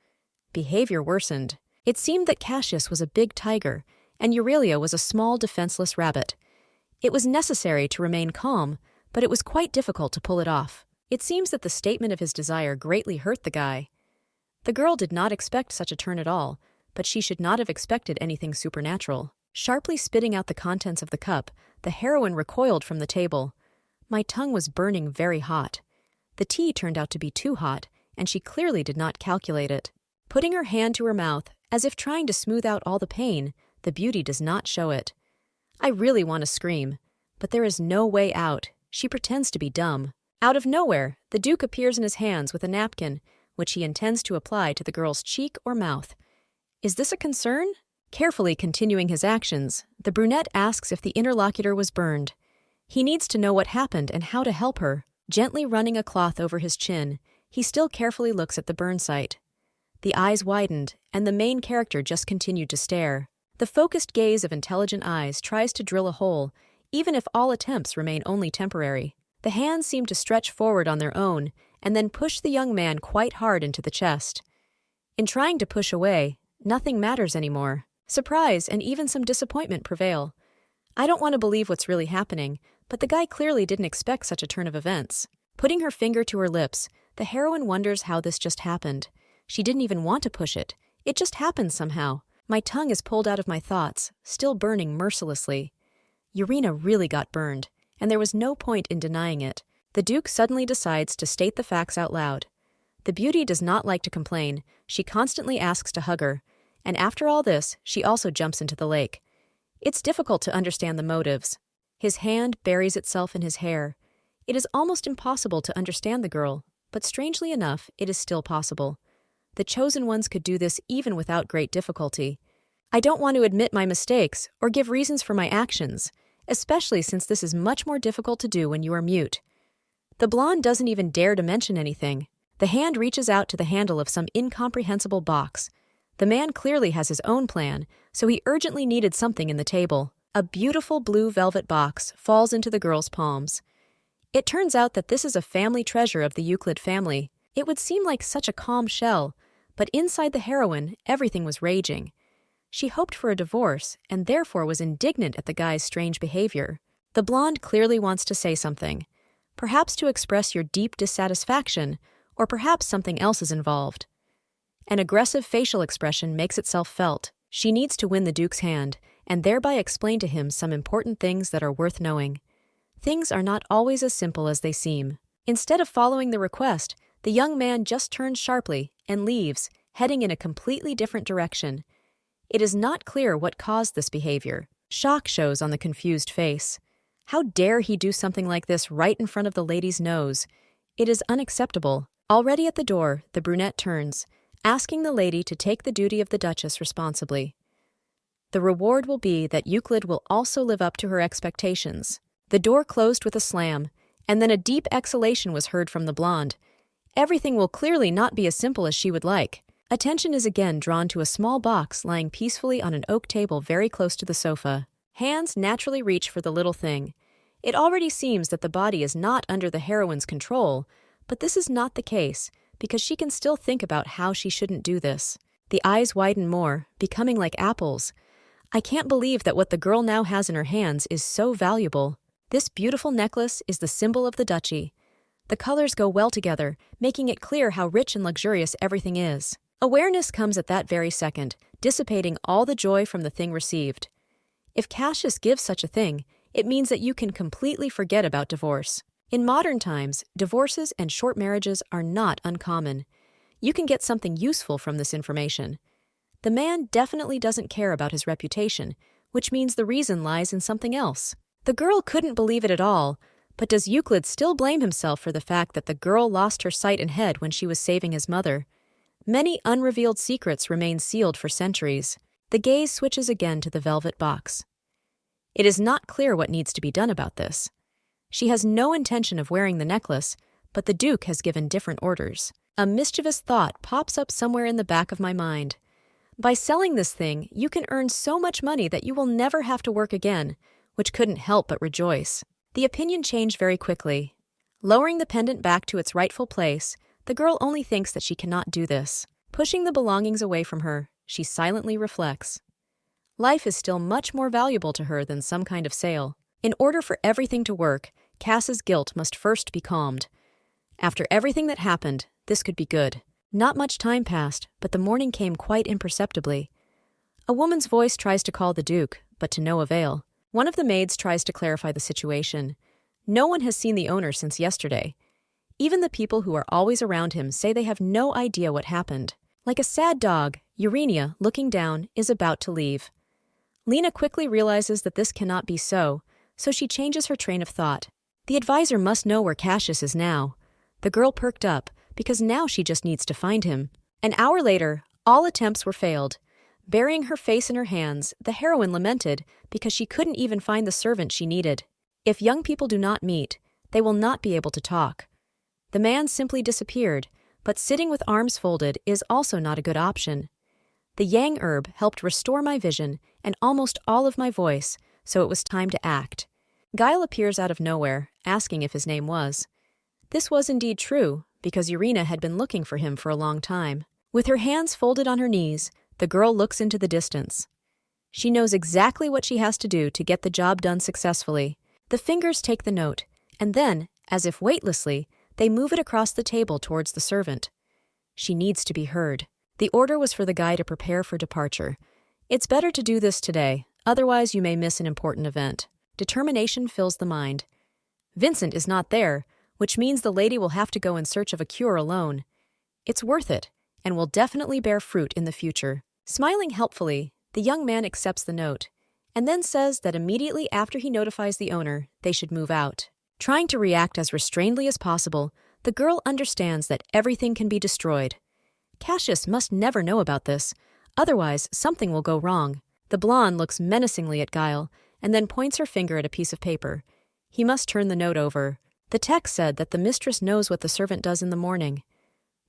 Behavior worsened. It seemed that Cassius was a big tiger, and Aurelia was a small, defenseless rabbit. It was necessary to remain calm, but it was quite difficult to pull it off. It seems that the statement of his desire greatly hurt the guy. The girl did not expect such a turn at all, but she should not have expected anything supernatural. Sharply spitting out the contents of the cup, the heroine recoiled from the table. My tongue was burning very hot. The tea turned out to be too hot, and she clearly did not calculate it. Putting her hand to her mouth, as if trying to smooth out all the pain, the beauty does not show it. I really want to scream, but there is no way out. She pretends to be dumb. Out of nowhere, the Duke appears in his hands with a napkin, which he intends to apply to the girl's cheek or mouth. Is this a concern? Carefully continuing his actions, the brunette asks if the interlocutor was burned. He needs to know what happened and how to help her. Gently running a cloth over his chin, he still carefully looks at the burn site. The eyes widened, and the main character just continued to stare. The focused gaze of intelligent eyes tries to drill a hole, even if all attempts remain only temporary. The hands seem to stretch forward on their own, and then push the young man quite hard into the chest. In trying to push away, nothing matters anymore. Surprise and even some disappointment prevail. I don't want to believe what's really happening, but the guy clearly didn't expect such a turn of events. Putting her finger to her lips, the heroine wonders how this just happened. She didn't even want to push it. It just happened somehow. My tongue is pulled out of my thoughts, still burning mercilessly. Urena really got burned, and there was no point in denying it. The Duke suddenly decides to state the facts out loud. The beauty does not like to complain. She constantly asks to hug her, and after all this, she also jumps into the lake. It's difficult to understand the motives. His hand buries itself in his hair. It is almost impossible to understand the girl, but strangely enough, it is still possible. The chosen ones could do this even without great difficulty. I don't want to admit my mistakes or give reasons for my actions, especially since this is much more difficult to do when you are mute. The blonde doesn't even dare to mention anything. The hand reaches out to the handle of some incomprehensible box. The man clearly has his own plan, so he urgently needed something in the table. A beautiful blue velvet box falls into the girl's palms. It turns out that this is a family treasure of the Euclid family. It would seem like such a calm shell, but inside the heroine, everything was raging. She hoped for a divorce, and therefore was indignant at the guy's strange behavior. The blonde clearly wants to say something, perhaps to express your deep dissatisfaction, or perhaps something else is involved. An aggressive facial expression makes itself felt. She needs to win the Duke's hand, and thereby explain to him some important things that are worth knowing. Things are not always as simple as they seem. Instead of following the request, the young man just turns sharply and leaves, heading in a completely different direction. It is not clear what caused this behavior. Shock shows on the confused face. How dare he do something like this right in front of the lady's nose? It is unacceptable. Already at the door, the brunette turns, asking the lady to take the duty of the Duchess responsibly. The reward will be that Euclid will also live up to her expectations. The door closed with a slam, and then a deep exhalation was heard from the blonde. Everything will clearly not be as simple as she would like. Attention is again drawn to a small box lying peacefully on an oak table very close to the sofa. Hands naturally reach for the little thing. It already seems that the body is not under the heroine's control, but this is not the case, because she can still think about how she shouldn't do this. The eyes widen more, becoming like apples. I can't believe that what the girl now has in her hands is so valuable. This beautiful necklace is the symbol of the duchy. The colors go well together, making it clear how rich and luxurious everything is. Awareness comes at that very second, dissipating all the joy from the thing received. If Cassius gives such a thing, it means that you can completely forget about divorce. In modern times, divorces and short marriages are not uncommon. You can get something useful from this information. The man definitely doesn't care about his reputation, which means the reason lies in something else. The girl couldn't believe it at all, but does Euclid still blame himself for the fact that the girl lost her sight and head when she was saving his mother? Many unrevealed secrets remain sealed for centuries. The gaze switches again to the velvet box. It is not clear what needs to be done about this. She has no intention of wearing the necklace, but the Duke has given different orders. A mischievous thought pops up somewhere in the back of my mind. By selling this thing, you can earn so much money that you will never have to work again, which couldn't help but rejoice. The opinion changed very quickly. Lowering the pendant back to its rightful place, the girl only thinks that she cannot do this. Pushing the belongings away from her, she silently reflects. Life is still much more valuable to her than some kind of sale. In order for everything to work, Cass's guilt must first be calmed. After everything that happened, this could be good. Not much time passed, but the morning came quite imperceptibly. A woman's voice tries to call the Duke, but to no avail. One of the maids tries to clarify the situation. No one has seen the owner since yesterday. Even the people who are always around him say they have no idea what happened. Like a sad dog, Urania, looking down, is about to leave. Lena quickly realizes that this cannot be so she changes her train of thought. The advisor must know where Cassius is now. The girl perked up, because now she just needs to find him. An hour later, all attempts were failed. Burying her face in her hands, the heroine lamented because she couldn't even find the servant she needed. If young people do not meet, they will not be able to talk. The man simply disappeared, but sitting with arms folded is also not a good option. The yang herb helped restore my vision and almost all of my voice, so it was time to act. Guile appears out of nowhere, asking if his name was. This was indeed true, because Urania had been looking for him for a long time. With her hands folded on her knees, the girl looks into the distance. She knows exactly what she has to do to get the job done successfully. The fingers take the note, and then, as if weightlessly, they move it across the table towards the servant. She needs to be heard. The order was for the guy to prepare for departure. It's better to do this today, otherwise you may miss an important event. Determination fills the mind. Vincent is not there, which means the lady will have to go in search of a cure alone. It's worth it, and will definitely bear fruit in the future. Smiling helpfully, the young man accepts the note, and then says that immediately after he notifies the owner, they should move out. Trying to react as restrainedly as possible, the girl understands that everything can be destroyed. Cassius must never know about this, otherwise something will go wrong. The blonde looks menacingly at Guile, and then points her finger at a piece of paper. He must turn the note over. The text said that the mistress knows what the servant does in the morning.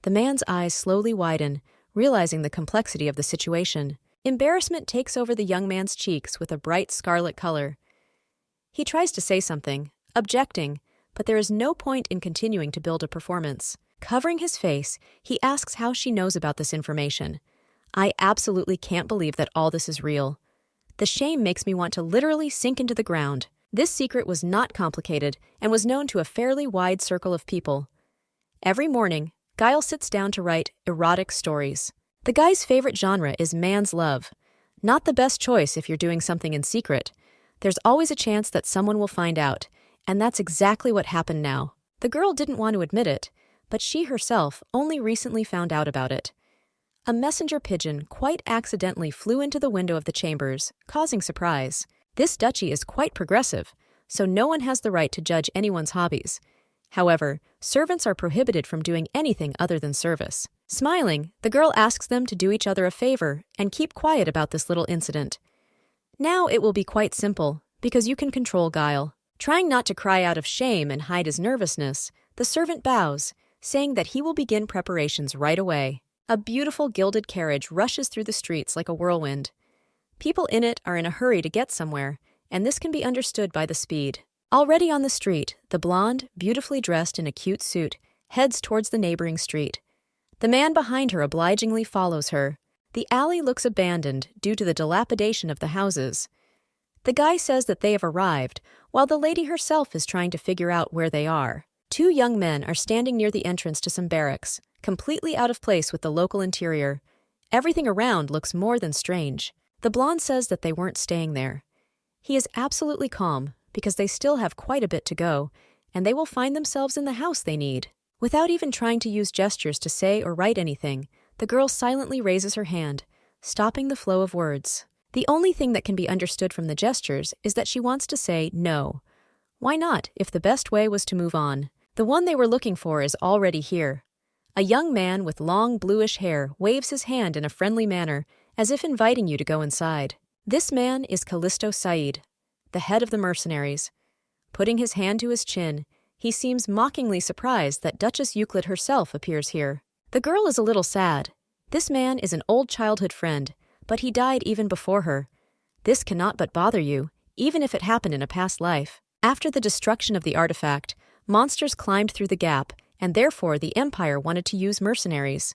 The man's eyes slowly widen, realizing the complexity of the situation. Embarrassment takes over the young man's cheeks with a bright scarlet color. He tries to say something, objecting, but there is no point in continuing to build a performance. Covering his face, he asks how she knows about this information. I absolutely can't believe that all this is real. The shame makes me want to literally sink into the ground. This secret was not complicated and was known to a fairly wide circle of people. Every morning, Guile sits down to write erotic stories. The guy's favorite genre is man's love. Not the best choice if you're doing something in secret. There's always a chance that someone will find out, and that's exactly what happened now. The girl didn't want to admit it, but she herself only recently found out about it. A messenger pigeon quite accidentally flew into the window of the chambers, causing surprise. This duchy is quite progressive, so no one has the right to judge anyone's hobbies. However, servants are prohibited from doing anything other than service. Smiling, the girl asks them to do each other a favor and keep quiet about this little incident. Now it will be quite simple, because you can control Guile. Trying not to cry out of shame and hide his nervousness, the servant bows, saying that he will begin preparations right away. A beautiful gilded carriage rushes through the streets like a whirlwind. People in it are in a hurry to get somewhere, and this can be understood by the speed. Already on the street, the blonde, beautifully dressed in a cute suit, heads towards the neighboring street. The man behind her obligingly follows her. The alley looks abandoned due to the dilapidation of the houses. The guy says that they have arrived, while the lady herself is trying to figure out where they are. Two young men are standing near the entrance to some barracks, completely out of place with the local interior. Everything around looks more than strange. The blonde says that they weren't staying there. He is absolutely calm, because they still have quite a bit to go, and they will find themselves in the house they need. Without even trying to use gestures to say or write anything, the girl silently raises her hand, stopping the flow of words. The only thing that can be understood from the gestures is that she wants to say no. Why not, if the best way was to move on? The one they were looking for is already here. A young man with long bluish hair waves his hand in a friendly manner, as if inviting you to go inside. This man is Callisto Said, the head of the mercenaries. Putting his hand to his chin, he seems mockingly surprised that Duchess Euclid herself appears here. The girl is a little sad. This man is an old childhood friend, but he died even before her. This cannot but bother you, even if it happened in a past life. After the destruction of the artifact, monsters climbed through the gap, and therefore the Empire wanted to use mercenaries.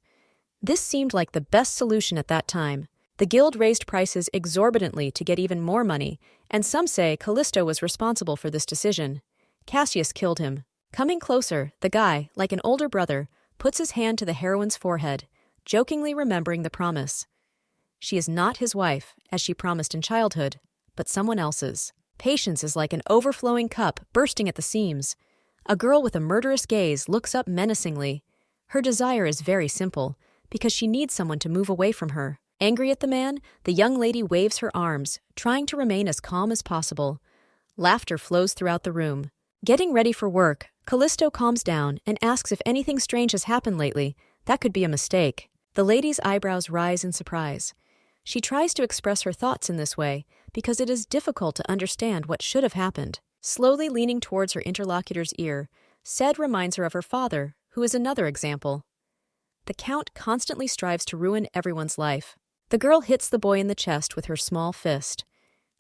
This seemed like the best solution at that time. The guild raised prices exorbitantly to get even more money, and some say Callisto was responsible for this decision. Cassius killed him. Coming closer, the guy, like an older brother, puts his hand to the heroine's forehead, jokingly remembering the promise. She is not his wife, as she promised in childhood, but someone else's. Patience is like an overflowing cup bursting at the seams. A girl with a murderous gaze looks up menacingly. Her desire is very simple, because she needs someone to move away from her. Angry at the man, the young lady waves her arms, trying to remain as calm as possible. Laughter flows throughout the room. Getting ready for work, Callisto calms down and asks if anything strange has happened lately. That could be a mistake. The lady's eyebrows rise in surprise. She tries to express her thoughts in this way because it is difficult to understand what should have happened. Slowly leaning towards her interlocutor's ear, Ced reminds her of her father, who is another example. The Count constantly strives to ruin everyone's life. The girl hits the boy in the chest with her small fist.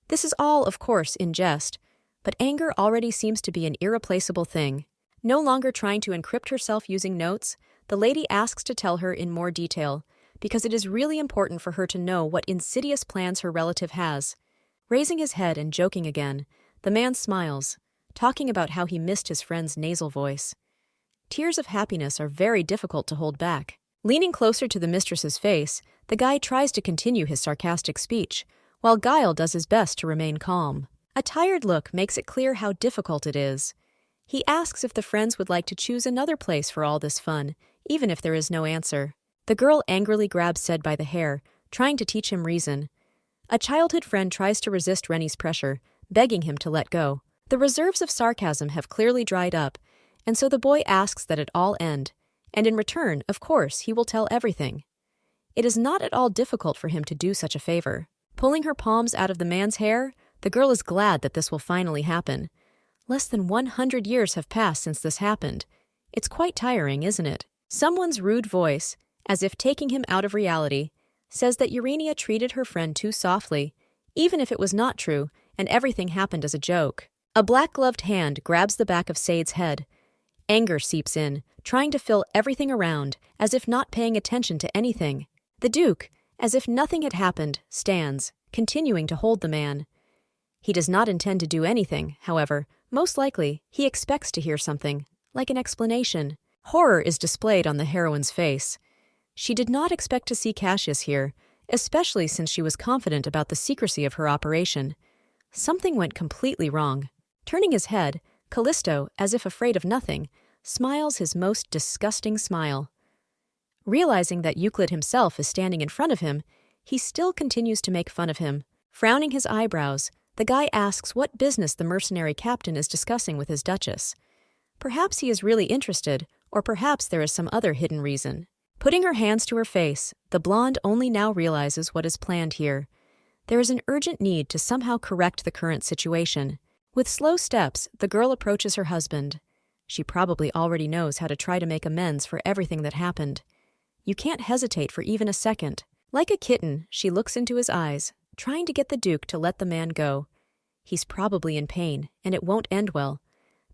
This is all, of course, in jest, but anger already seems to be an irreplaceable thing. No longer trying to encrypt herself using notes, the lady asks to tell her in more detail, because it is really important for her to know what insidious plans her relative has. Raising his head and joking again, the man smiles, talking about how he missed his friend's nasal voice. Tears of happiness are very difficult to hold back. Leaning closer to the mistress's face, the guy tries to continue his sarcastic speech, while Guile does his best to remain calm. A tired look makes it clear how difficult it is. He asks if the friends would like to choose another place for all this fun, even if there is no answer. The girl angrily grabs Ced by the hair, trying to teach him reason. A childhood friend tries to resist Rennie's pressure, begging him to let go. The reserves of sarcasm have clearly dried up, and so the boy asks that it all end, and in return, of course, he will tell everything. It is not at all difficult for him to do such a favor. Pulling her palms out of the man's hair, the girl is glad that this will finally happen. Less than 100 years have passed since this happened. It's quite tiring, isn't it? Someone's rude voice, as if taking him out of reality, says that Urania treated her friend too softly, even if it was not true, and everything happened as a joke. A black-gloved hand grabs the back of Said's head. Anger seeps in, trying to fill everything around, as if not paying attention to anything. The Duke, as if nothing had happened, stands, continuing to hold the man. He does not intend to do anything, however. Most likely, he expects to hear something, like an explanation. Horror is displayed on the heroine's face. She did not expect to see Cassius here, especially since she was confident about the secrecy of her operation. Something went completely wrong. Turning his head, Callisto, as if afraid of nothing, smiles his most disgusting smile. Realizing that Euclid himself is standing in front of him, he still continues to make fun of him. Frowning his eyebrows, the guy asks what business the mercenary captain is discussing with his duchess. Perhaps he is really interested, or perhaps there is some other hidden reason. Putting her hands to her face, the blonde only now realizes what is planned here. There is an urgent need to somehow correct the current situation. With slow steps, the girl approaches her husband. She probably already knows how to try to make amends for everything that happened. You can't hesitate for even a second. Like a kitten, she looks into his eyes, trying to get the Duke to let the man go. He's probably in pain, and it won't end well.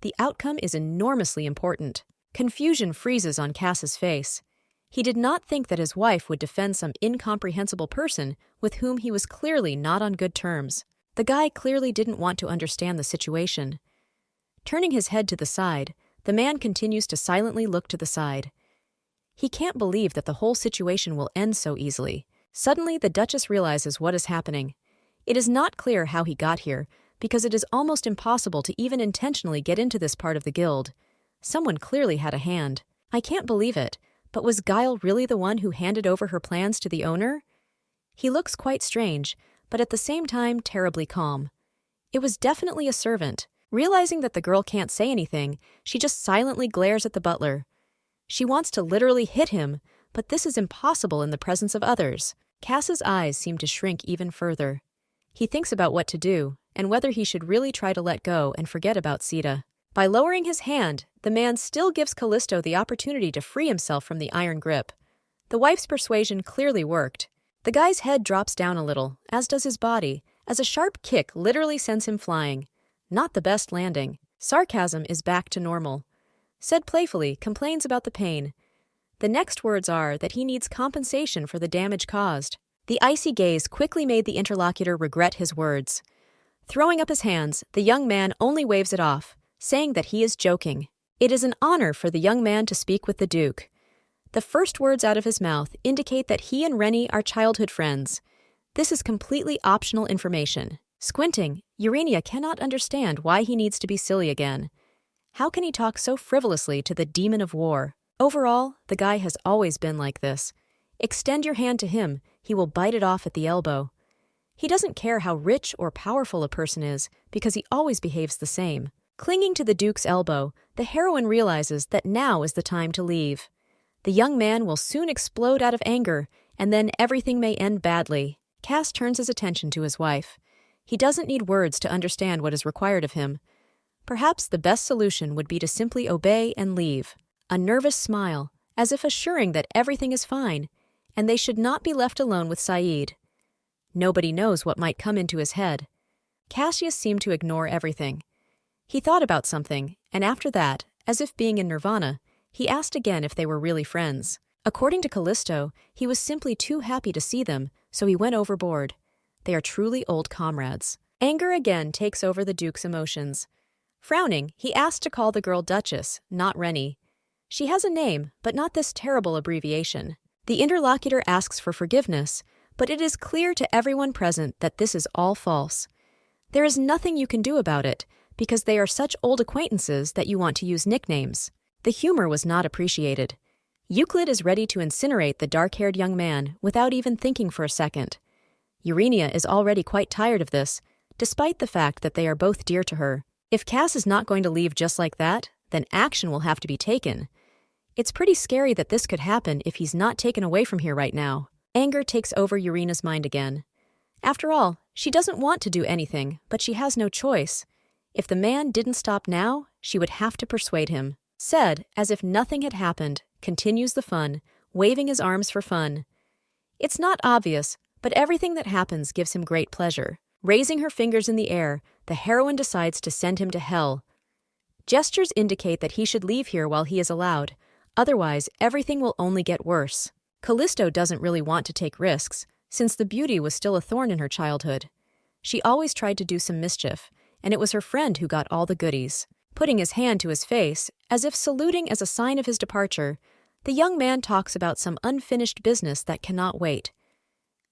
The outcome is enormously important. Confusion freezes on Cass's face. He did not think that his wife would defend some incomprehensible person with whom he was clearly not on good terms. The guy clearly didn't want to understand the situation. Turning his head to the side, the man continues to silently look to the side. He can't believe that the whole situation will end so easily. Suddenly, the Duchess realizes what is happening. It is not clear how he got here, because it is almost impossible to even intentionally get into this part of the guild. Someone clearly had a hand. I can't believe it, but was Guile really the one who handed over her plans to the owner? He looks quite strange, but at the same time terribly calm. It was definitely a servant. Realizing that the girl can't say anything, she just silently glares at the butler. She wants to literally hit him, but this is impossible in the presence of others. Cass's eyes seem to shrink even further. He thinks about what to do, and whether he should really try to let go and forget about Sita. By lowering his hand, the man still gives Callisto the opportunity to free himself from the iron grip. The wife's persuasion clearly worked. The guy's head drops down a little, as does his body, as a sharp kick literally sends him flying. Not the best landing. Sarcasm is back to normal. Said playfully, complains about the pain. The next words are that he needs compensation for the damage caused. The icy gaze quickly made the interlocutor regret his words. Throwing up his hands, the young man only waves it off, saying that he is joking. It is an honor for the young man to speak with the Duke. The first words out of his mouth indicate that he and Rennie are childhood friends. This is completely optional information. Squinting, Urania cannot understand why he needs to be silly again. How can he talk so frivolously to the demon of war? Overall, the guy has always been like this. Extend your hand to him, he will bite it off at the elbow. He doesn't care how rich or powerful a person is, because he always behaves the same. Clinging to the Duke's elbow, the heroine realizes that now is the time to leave. The young man will soon explode out of anger, and then everything may end badly. Cass turns his attention to his wife. He doesn't need words to understand what is required of him. Perhaps the best solution would be to simply obey and leave. A nervous smile, as if assuring that everything is fine, and they should not be left alone with Saeed. Nobody knows what might come into his head. Cassius seemed to ignore everything. He thought about something, and after that, as if being in nirvana, he asked again if they were really friends. According to Callisto, he was simply too happy to see them, so he went overboard. They are truly old comrades. Anger again takes over the Duke's emotions. Frowning, he asked to call the girl Duchess, not Rennie. She has a name, but not this terrible abbreviation. The interlocutor asks for forgiveness, but it is clear to everyone present that this is all false. There is nothing you can do about it, because they are such old acquaintances that you want to use nicknames. The humor was not appreciated. Euclid is ready to incinerate the dark-haired young man without even thinking for a second. Urania is already quite tired of this, despite the fact that they are both dear to her. If Cass is not going to leave just like that, then action will have to be taken. It's pretty scary that this could happen if he's not taken away from here right now. Anger takes over Urina's mind again. After all, she doesn't want to do anything, but she has no choice. If the man didn't stop now, she would have to persuade him. Said, as if nothing had happened, continues the fun, waving his arms for fun. It's not obvious, but everything that happens gives him great pleasure. Raising her fingers in the air, the heroine decides to send him to hell. Gestures indicate that he should leave here while he is allowed, otherwise everything will only get worse. Callisto doesn't really want to take risks, since the beauty was still a thorn in her childhood. She always tried to do some mischief, and it was her friend who got all the goodies. Putting his hand to his face, as if saluting as a sign of his departure, the young man talks about some unfinished business that cannot wait.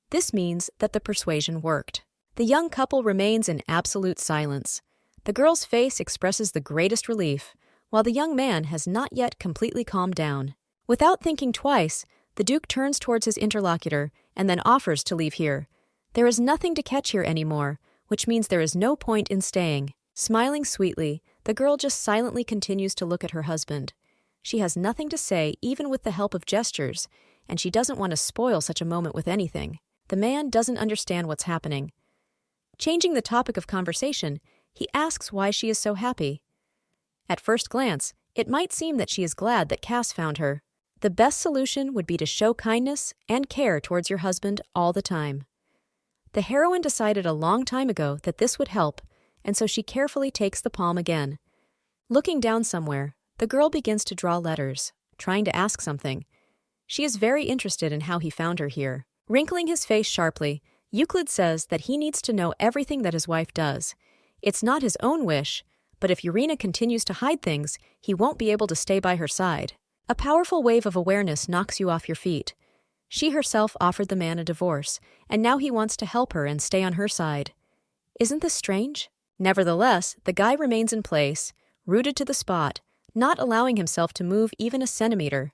This means that the persuasion worked. The young couple remains in absolute silence. The girl's face expresses the greatest relief, while the young man has not yet completely calmed down. Without thinking twice, the Duke turns towards his interlocutor and then offers to leave here. There is nothing to catch here anymore, which means there is no point in staying. Smiling sweetly, the girl just silently continues to look at her husband. She has nothing to say, even with the help of gestures, and she doesn't want to spoil such a moment with anything. The man doesn't understand what's happening. Changing the topic of conversation, he asks why she is so happy. At first glance, it might seem that she is glad that Cass found her. The best solution would be to show kindness and care towards your husband all the time. The heroine decided a long time ago that this would help, and so she carefully takes the palm again. Looking down somewhere, the girl begins to draw letters, trying to ask something. She is very interested in how he found her here. Wrinkling his face sharply, Euclid says that he needs to know everything that his wife does. It's not his own wish, but if Urena continues to hide things, he won't be able to stay by her side. A powerful wave of awareness knocks you off your feet. She herself offered the man a divorce, and now he wants to help her and stay on her side. Isn't this strange? Nevertheless, the guy remains in place, rooted to the spot, not allowing himself to move even a centimeter.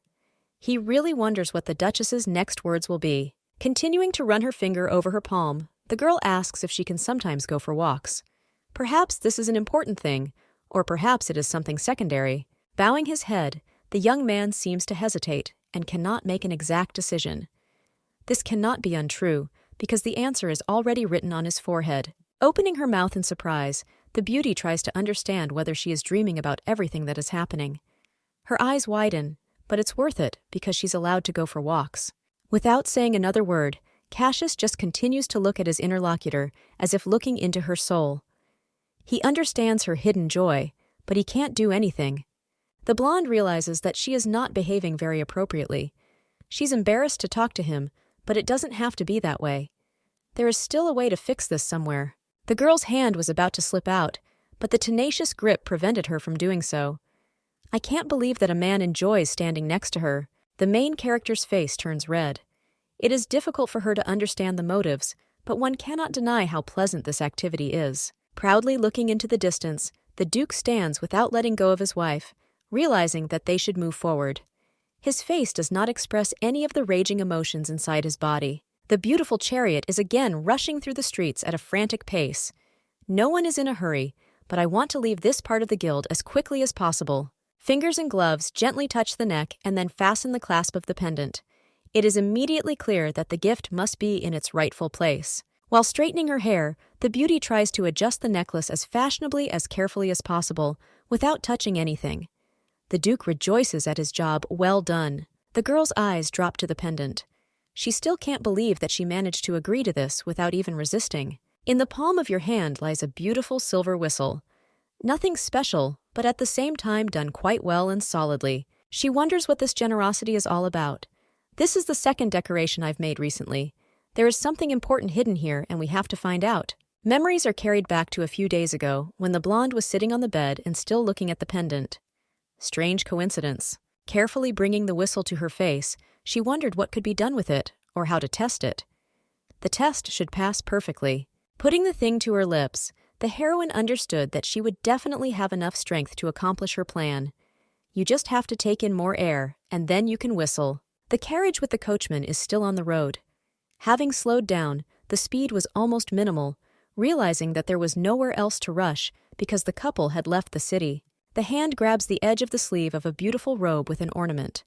He really wonders what the Duchess's next words will be. Continuing to run her finger over her palm, the girl asks if she can sometimes go for walks. Perhaps this is an important thing, or perhaps it is something secondary. Bowing his head, the young man seems to hesitate and cannot make an exact decision. This cannot be untrue, because the answer is already written on his forehead. Opening her mouth in surprise, the beauty tries to understand whether she is dreaming about everything that is happening. Her eyes widen, but it's worth it because she's allowed to go for walks. Without saying another word, Cassius just continues to look at his interlocutor as if looking into her soul. He understands her hidden joy, but he can't do anything. The blonde realizes that she is not behaving very appropriately. She's embarrassed to talk to him, but it doesn't have to be that way. There is still a way to fix this somewhere. The girl's hand was about to slip out, but the tenacious grip prevented her from doing so. I can't believe that a man enjoys standing next to her. The main character's face turns red. It is difficult for her to understand the motives, but one cannot deny how pleasant this activity is. Proudly looking into the distance, the Duke stands without letting go of his wife, realizing that they should move forward. His face does not express any of the raging emotions inside his body. The beautiful chariot is again rushing through the streets at a frantic pace. No one is in a hurry, but I want to leave this part of the guild as quickly as possible. Fingers and gloves gently touch the neck and then fasten the clasp of the pendant. It is immediately clear that the gift must be in its rightful place. While straightening her hair, the beauty tries to adjust the necklace as fashionably as carefully as possible, without touching anything. The Duke rejoices at his job well done. The girl's eyes drop to the pendant. She still can't believe that she managed to agree to this without even resisting. In the palm of your hand lies a beautiful silver whistle. Nothing special, but at the same time done quite well and solidly. She wonders what this generosity is all about. This is the second decoration I've made recently. There is something important hidden here, and we have to find out. Memories are carried back to a few days ago, when the blonde was sitting on the bed and still looking at the pendant. Strange coincidence. Carefully bringing the whistle to her face, she wondered what could be done with it, or how to test it. The test should pass perfectly. Putting the thing to her lips, the heroine understood that she would definitely have enough strength to accomplish her plan. You just have to take in more air, and then you can whistle. The carriage with the coachman is still on the road. Having slowed down, the speed was almost minimal, realizing that there was nowhere else to rush because the couple had left the city. The hand grabs the edge of the sleeve of a beautiful robe with an ornament.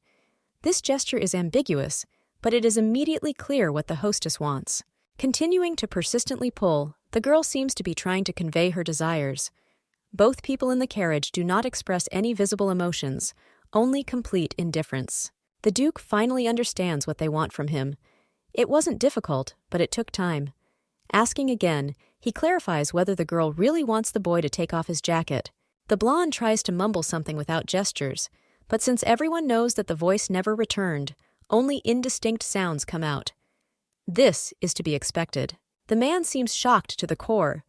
This gesture is ambiguous, but it is immediately clear what the hostess wants. Continuing to persistently pull, the girl seems to be trying to convey her desires. Both people in the carriage do not express any visible emotions, only complete indifference. The Duke finally understands what they want from him. It wasn't difficult, but it took time. Asking again, he clarifies whether the girl really wants the boy to take off his jacket. The blonde tries to mumble something without gestures, but since everyone knows that the voice never returned, only indistinct sounds come out. This is to be expected. The man seems shocked to the core.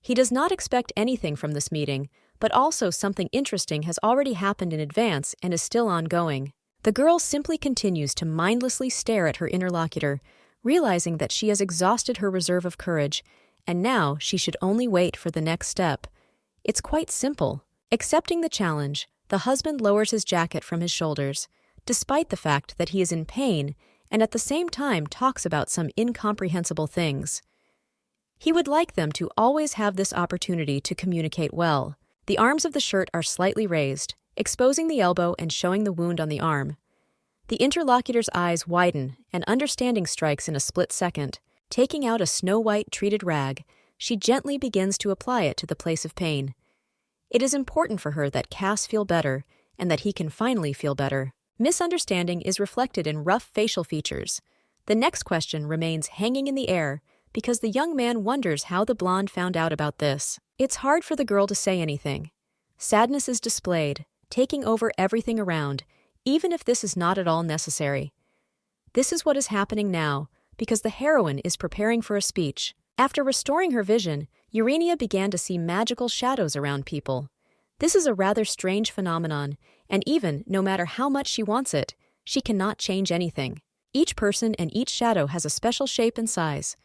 He does not expect anything from this meeting, but also something interesting has already happened in advance and is still ongoing. The girl simply continues to mindlessly stare at her interlocutor, realizing that she has exhausted her reserve of courage, and now she should only wait for the next step. It's quite simple. Accepting the challenge, the husband lowers his jacket from his shoulders, despite the fact that he is in pain, and at the same time talks about some incomprehensible things. He would like them to always have this opportunity to communicate well. The arms of the shirt are slightly raised, exposing the elbow and showing the wound on the arm. The interlocutor's eyes widen, and understanding strikes in a split second. Taking out a snow-white treated rag, she gently begins to apply it to the place of pain. It is important for her that Cass feel better, and that he can finally feel better. Misunderstanding is reflected in rough facial features. The next question remains hanging in the air, because the young man wonders how the blonde found out about this. It's hard for the girl to say anything. Sadness is displayed, taking over everything around, even if this is not at all necessary. This is what is happening now. because the heroine is preparing for a speech. After restoring her vision, Urania began to see magical shadows around people. This is a rather strange phenomenon, and even, no matter how much she wants it, she cannot change anything. Each person and each shadow has a special shape and size.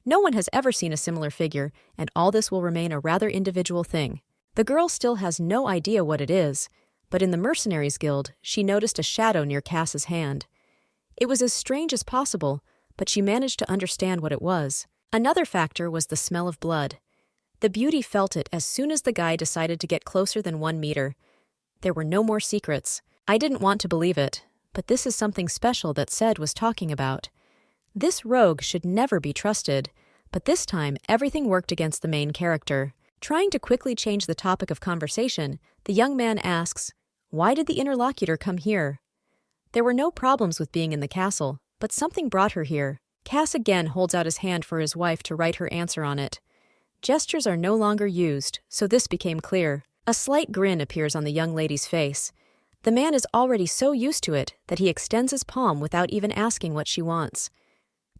No one has ever seen a similar figure, and all this will remain a rather individual thing. The girl still has no idea what it is, but in the Mercenaries Guild, she noticed a shadow near Cass's hand. It was as strange as possible, but she managed to understand what it was. Another factor was the smell of blood. The beauty felt it as soon as the guy decided to get closer than 1 meter. There were no more secrets. I didn't want to believe it, but this is something special that Ced was talking about. This rogue should never be trusted, but this time everything worked against the main character. Trying to quickly change the topic of conversation, the young man asks, "Why did the interlocutor come here?" There were no problems with being in the castle, but something brought her here. Cass again holds out his hand for his wife to write her answer on it. Gestures are no longer used, so this became clear. A slight grin appears on the young lady's face. The man is already so used to it that he extends his palm without even asking what she wants.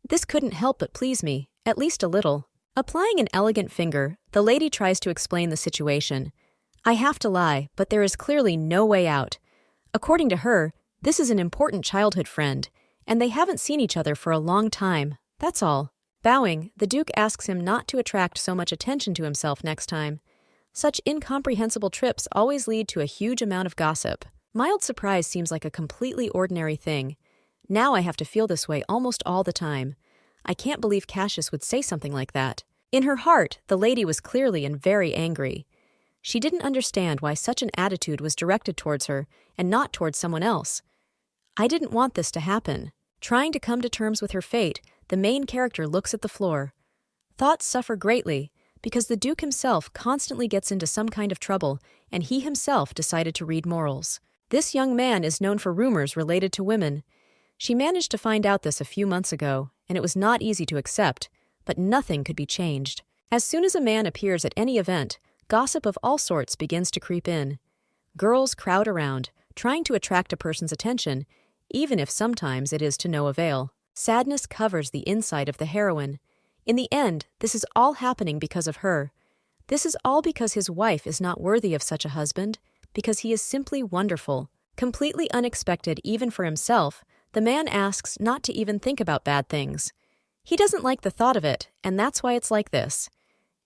This couldn't help but please me, at least a little. Applying an elegant finger, the lady tries to explain the situation. I have to lie, but there is clearly no way out. According to her, this is an important childhood friend, and they haven't seen each other for a long time, that's all. Bowing, the Duke asks him not to attract so much attention to himself next time. Such incomprehensible trips always lead to a huge amount of gossip. Mild surprise seems like a completely ordinary thing. Now I have to feel this way almost all the time. I can't believe Cassius would say something like that. In her heart, the lady was clearly and very angry. She didn't understand why such an attitude was directed towards her and not towards someone else. I didn't want this to happen. Trying to come to terms with her fate, the main character looks at the floor. Thoughts suffer greatly because the Duke himself constantly gets into some kind of trouble, and he himself decided to read morals. This young man is known for rumors related to women. She managed to find out this a few months ago, and it was not easy to accept, but nothing could be changed. As soon as a man appears at any event, gossip of all sorts begins to creep in. Girls crowd around, trying to attract a person's attention, even if sometimes it is to no avail. Sadness covers the inside of the heroine. In the end, this is all happening because of her. This is all because his wife is not worthy of such a husband, because he is simply wonderful. Completely unexpected even for himself, the man asks not to even think about bad things. He doesn't like the thought of it, and that's why it's like this.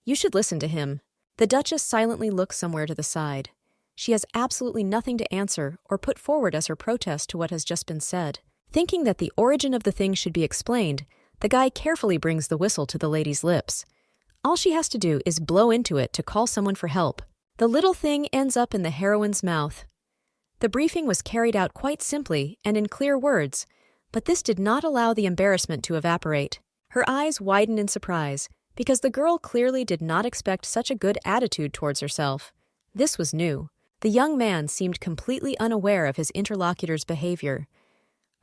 You should listen to him. The Duchess silently looks somewhere to the side. She has absolutely nothing to answer or put forward as her protest to what has just been said. Thinking that the origin of the thing should be explained, the guy carefully brings the whistle to the lady's lips. All she has to do is blow into it to call someone for help. The little thing ends up in the heroine's mouth. The briefing was carried out quite simply and in clear words, but this did not allow the embarrassment to evaporate. Her eyes widened in surprise, because the girl clearly did not expect such a good attitude towards herself. This was new. The young man seemed completely unaware of his interlocutor's behavior.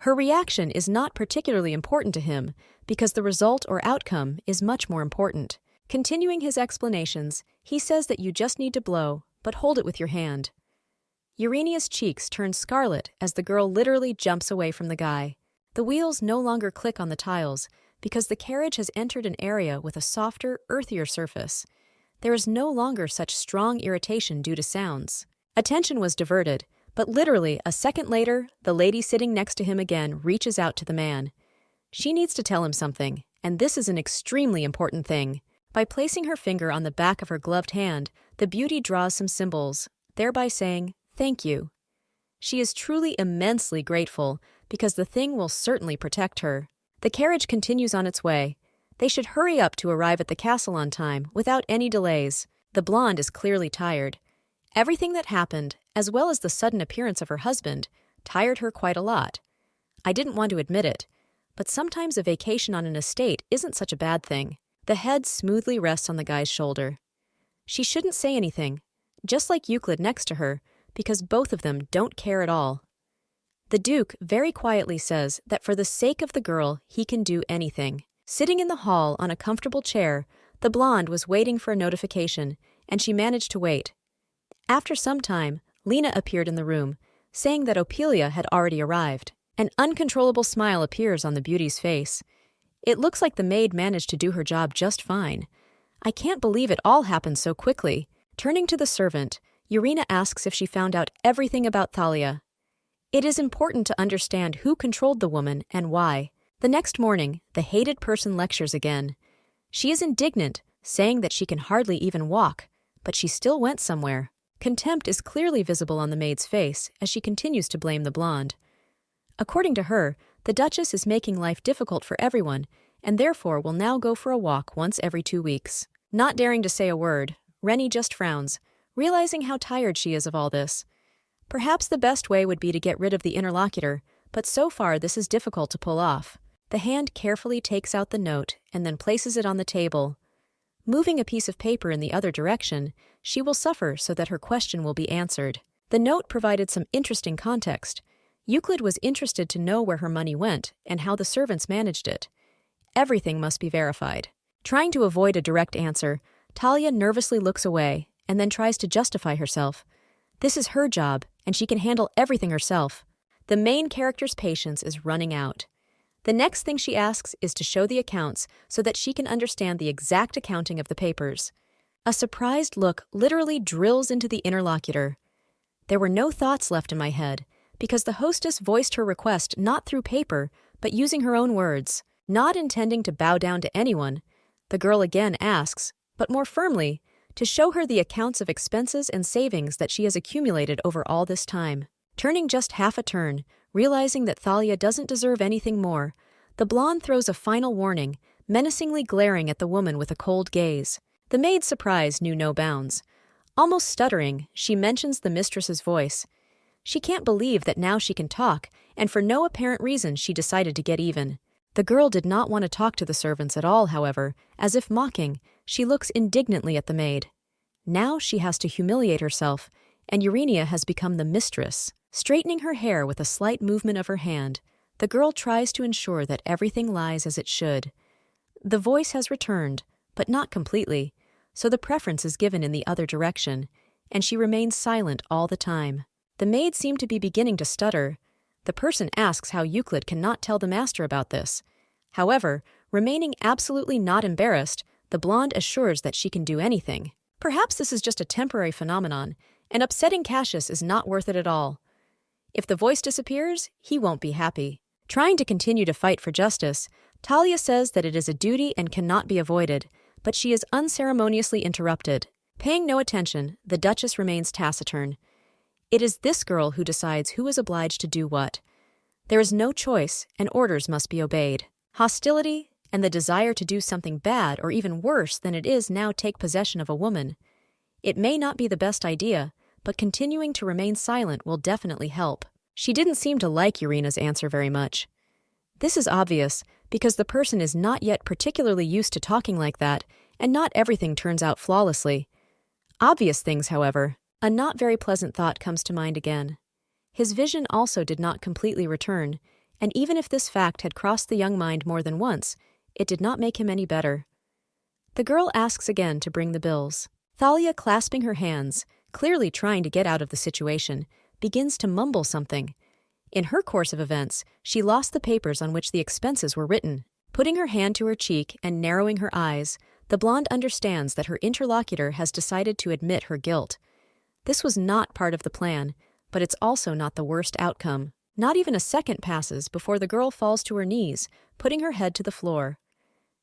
Her reaction is not particularly important to him, because the result or outcome is much more important. Continuing his explanations, he says that you just need to blow, but hold it with your hand. Urania's cheeks turn scarlet as the girl literally jumps away from the guy. The wheels no longer click on the tiles, because the carriage has entered an area with a softer, earthier surface. There is no longer such strong irritation due to sounds. Attention was diverted, but literally a second later, the lady sitting next to him again reaches out to the man. She needs to tell him something, and this is an extremely important thing. By placing her finger on the back of her gloved hand, the beauty draws some symbols, thereby saying, "Thank you." She is truly immensely grateful, because the thing will certainly protect her. The carriage continues on its way. They should hurry up to arrive at the castle on time, without any delays. The blonde is clearly tired. Everything that happened, as well as the sudden appearance of her husband, tired her quite a lot. I didn't want to admit it, but sometimes a vacation on an estate isn't such a bad thing. The head smoothly rests on the guy's shoulder. She shouldn't say anything, just like Euclid next to her, because both of them don't care at all. The Duke very quietly says that for the sake of the girl, he can do anything. Sitting in the hall on a comfortable chair, the blonde was waiting for a notification, and she managed to wait. After some time, Lena appeared in the room, saying that Ophelia had already arrived. An uncontrollable smile appears on the beauty's face. It looks like the maid managed to do her job just fine. I can't believe it all happened so quickly. Turning to the servant, Urena asks if she found out everything about Thalia. It is important to understand who controlled the woman and why. The next morning, the hated person lectures again. She is indignant, saying that she can hardly even walk, but she still went somewhere. Contempt is clearly visible on the maid's face as she continues to blame the blonde. According to her, the Duchess is making life difficult for everyone and therefore will now go for a walk once every 2 weeks. Not daring to say a word, Rennie just frowns, realizing how tired she is of all this. Perhaps the best way would be to get rid of the interlocutor, but so far this is difficult to pull off. The hand carefully takes out the note and then places it on the table. Moving a piece of paper in the other direction, she will suffer so that her question will be answered. The note provided some interesting context. Euclid was interested to know where her money went and how the servants managed it. Everything must be verified. Trying to avoid a direct answer, Thalia nervously looks away and then tries to justify herself. This is her job, and she can handle everything herself. The main character's patience is running out. The next thing she asks is to show the accounts so that she can understand the exact accounting of the papers. A surprised look literally drills into the interlocutor. There were no thoughts left in my head, because the hostess voiced her request not through paper, but using her own words. Not intending to bow down to anyone, the girl again asks, but more firmly, to show her the accounts of expenses and savings that she has accumulated over all this time. Turning just half a turn, realizing that Thalia doesn't deserve anything more, the blonde throws a final warning, menacingly glaring at the woman with a cold gaze. The maid's surprise knew no bounds. Almost stuttering, she mentions the mistress's voice. She can't believe that now she can talk, and for no apparent reason she decided to get even. The girl did not want to talk to the servants at all, however. As if mocking, she looks indignantly at the maid. Now she has to humiliate herself, and Urena has become the mistress. Straightening her hair with a slight movement of her hand, the girl tries to ensure that everything lies as it should. The voice has returned, but not completely, so the preference is given in the other direction, and she remains silent all the time. The maid seemed to be beginning to stutter. The person asks how Euclid cannot tell the master about this. However, remaining absolutely not embarrassed, the blonde assures that she can do anything. Perhaps this is just a temporary phenomenon, and upsetting Cassius is not worth it at all. If the voice disappears, he won't be happy. Trying to continue to fight for justice, Thalia says that it is a duty and cannot be avoided, but she is unceremoniously interrupted. Paying no attention, the Duchess remains taciturn. It is this girl who decides who is obliged to do what. There is no choice, and orders must be obeyed. Hostility and the desire to do something bad or even worse than it is now take possession of a woman. It may not be the best idea, but continuing to remain silent will definitely help. She didn't seem to like Urena's answer very much. This is obvious because the person is not yet particularly used to talking like that, and not everything turns out flawlessly. Obvious things, however. A not very pleasant thought comes to mind again. His vision also did not completely return, and even if this fact had crossed the young mind more than once, it did not make him any better. The girl asks again to bring the bills. Thalia, clasping her hands, clearly trying to get out of the situation, begins to mumble something. In her course of events, she lost the papers on which the expenses were written. Putting her hand to her cheek and narrowing her eyes, the blonde understands that her interlocutor has decided to admit her guilt. This was not part of the plan, but it's also not the worst outcome. Not even a second passes before the girl falls to her knees, putting her head to the floor.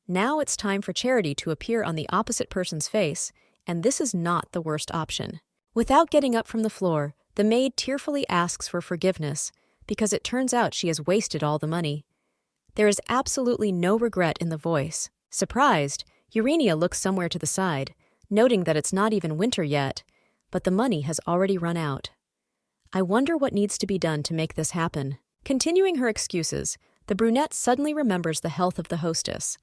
Now it's time for Charity to appear on the opposite person's face, and this is not the worst option. Without getting up from the floor, the maid tearfully asks for forgiveness, because it turns out she has wasted all the money. There is absolutely no regret in the voice. Surprised, Urena looks somewhere to the side, noting that it's not even winter yet, but the money has already run out. I wonder what needs to be done to make this happen. Continuing her excuses, the brunette suddenly remembers the health of the hostess.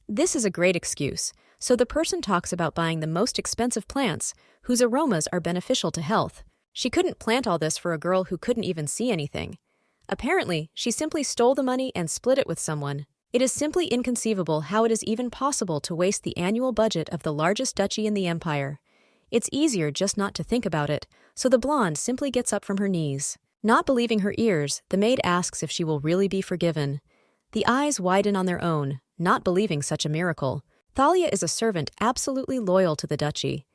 This is a great excuse, so the person talks about buying the most expensive plants, whose aromas are beneficial to health. She couldn't plant all this for a girl who couldn't even see anything. Apparently, she simply stole the money and split it with someone. It is simply inconceivable how it is even possible to waste the annual budget of the largest duchy in the empire. It's easier just not to think about it, so the blonde simply gets up from her knees. Not believing her ears, the maid asks if she will really be forgiven. The eyes widen on their own, not believing such a miracle. Thalia is a servant absolutely loyal to the duchy.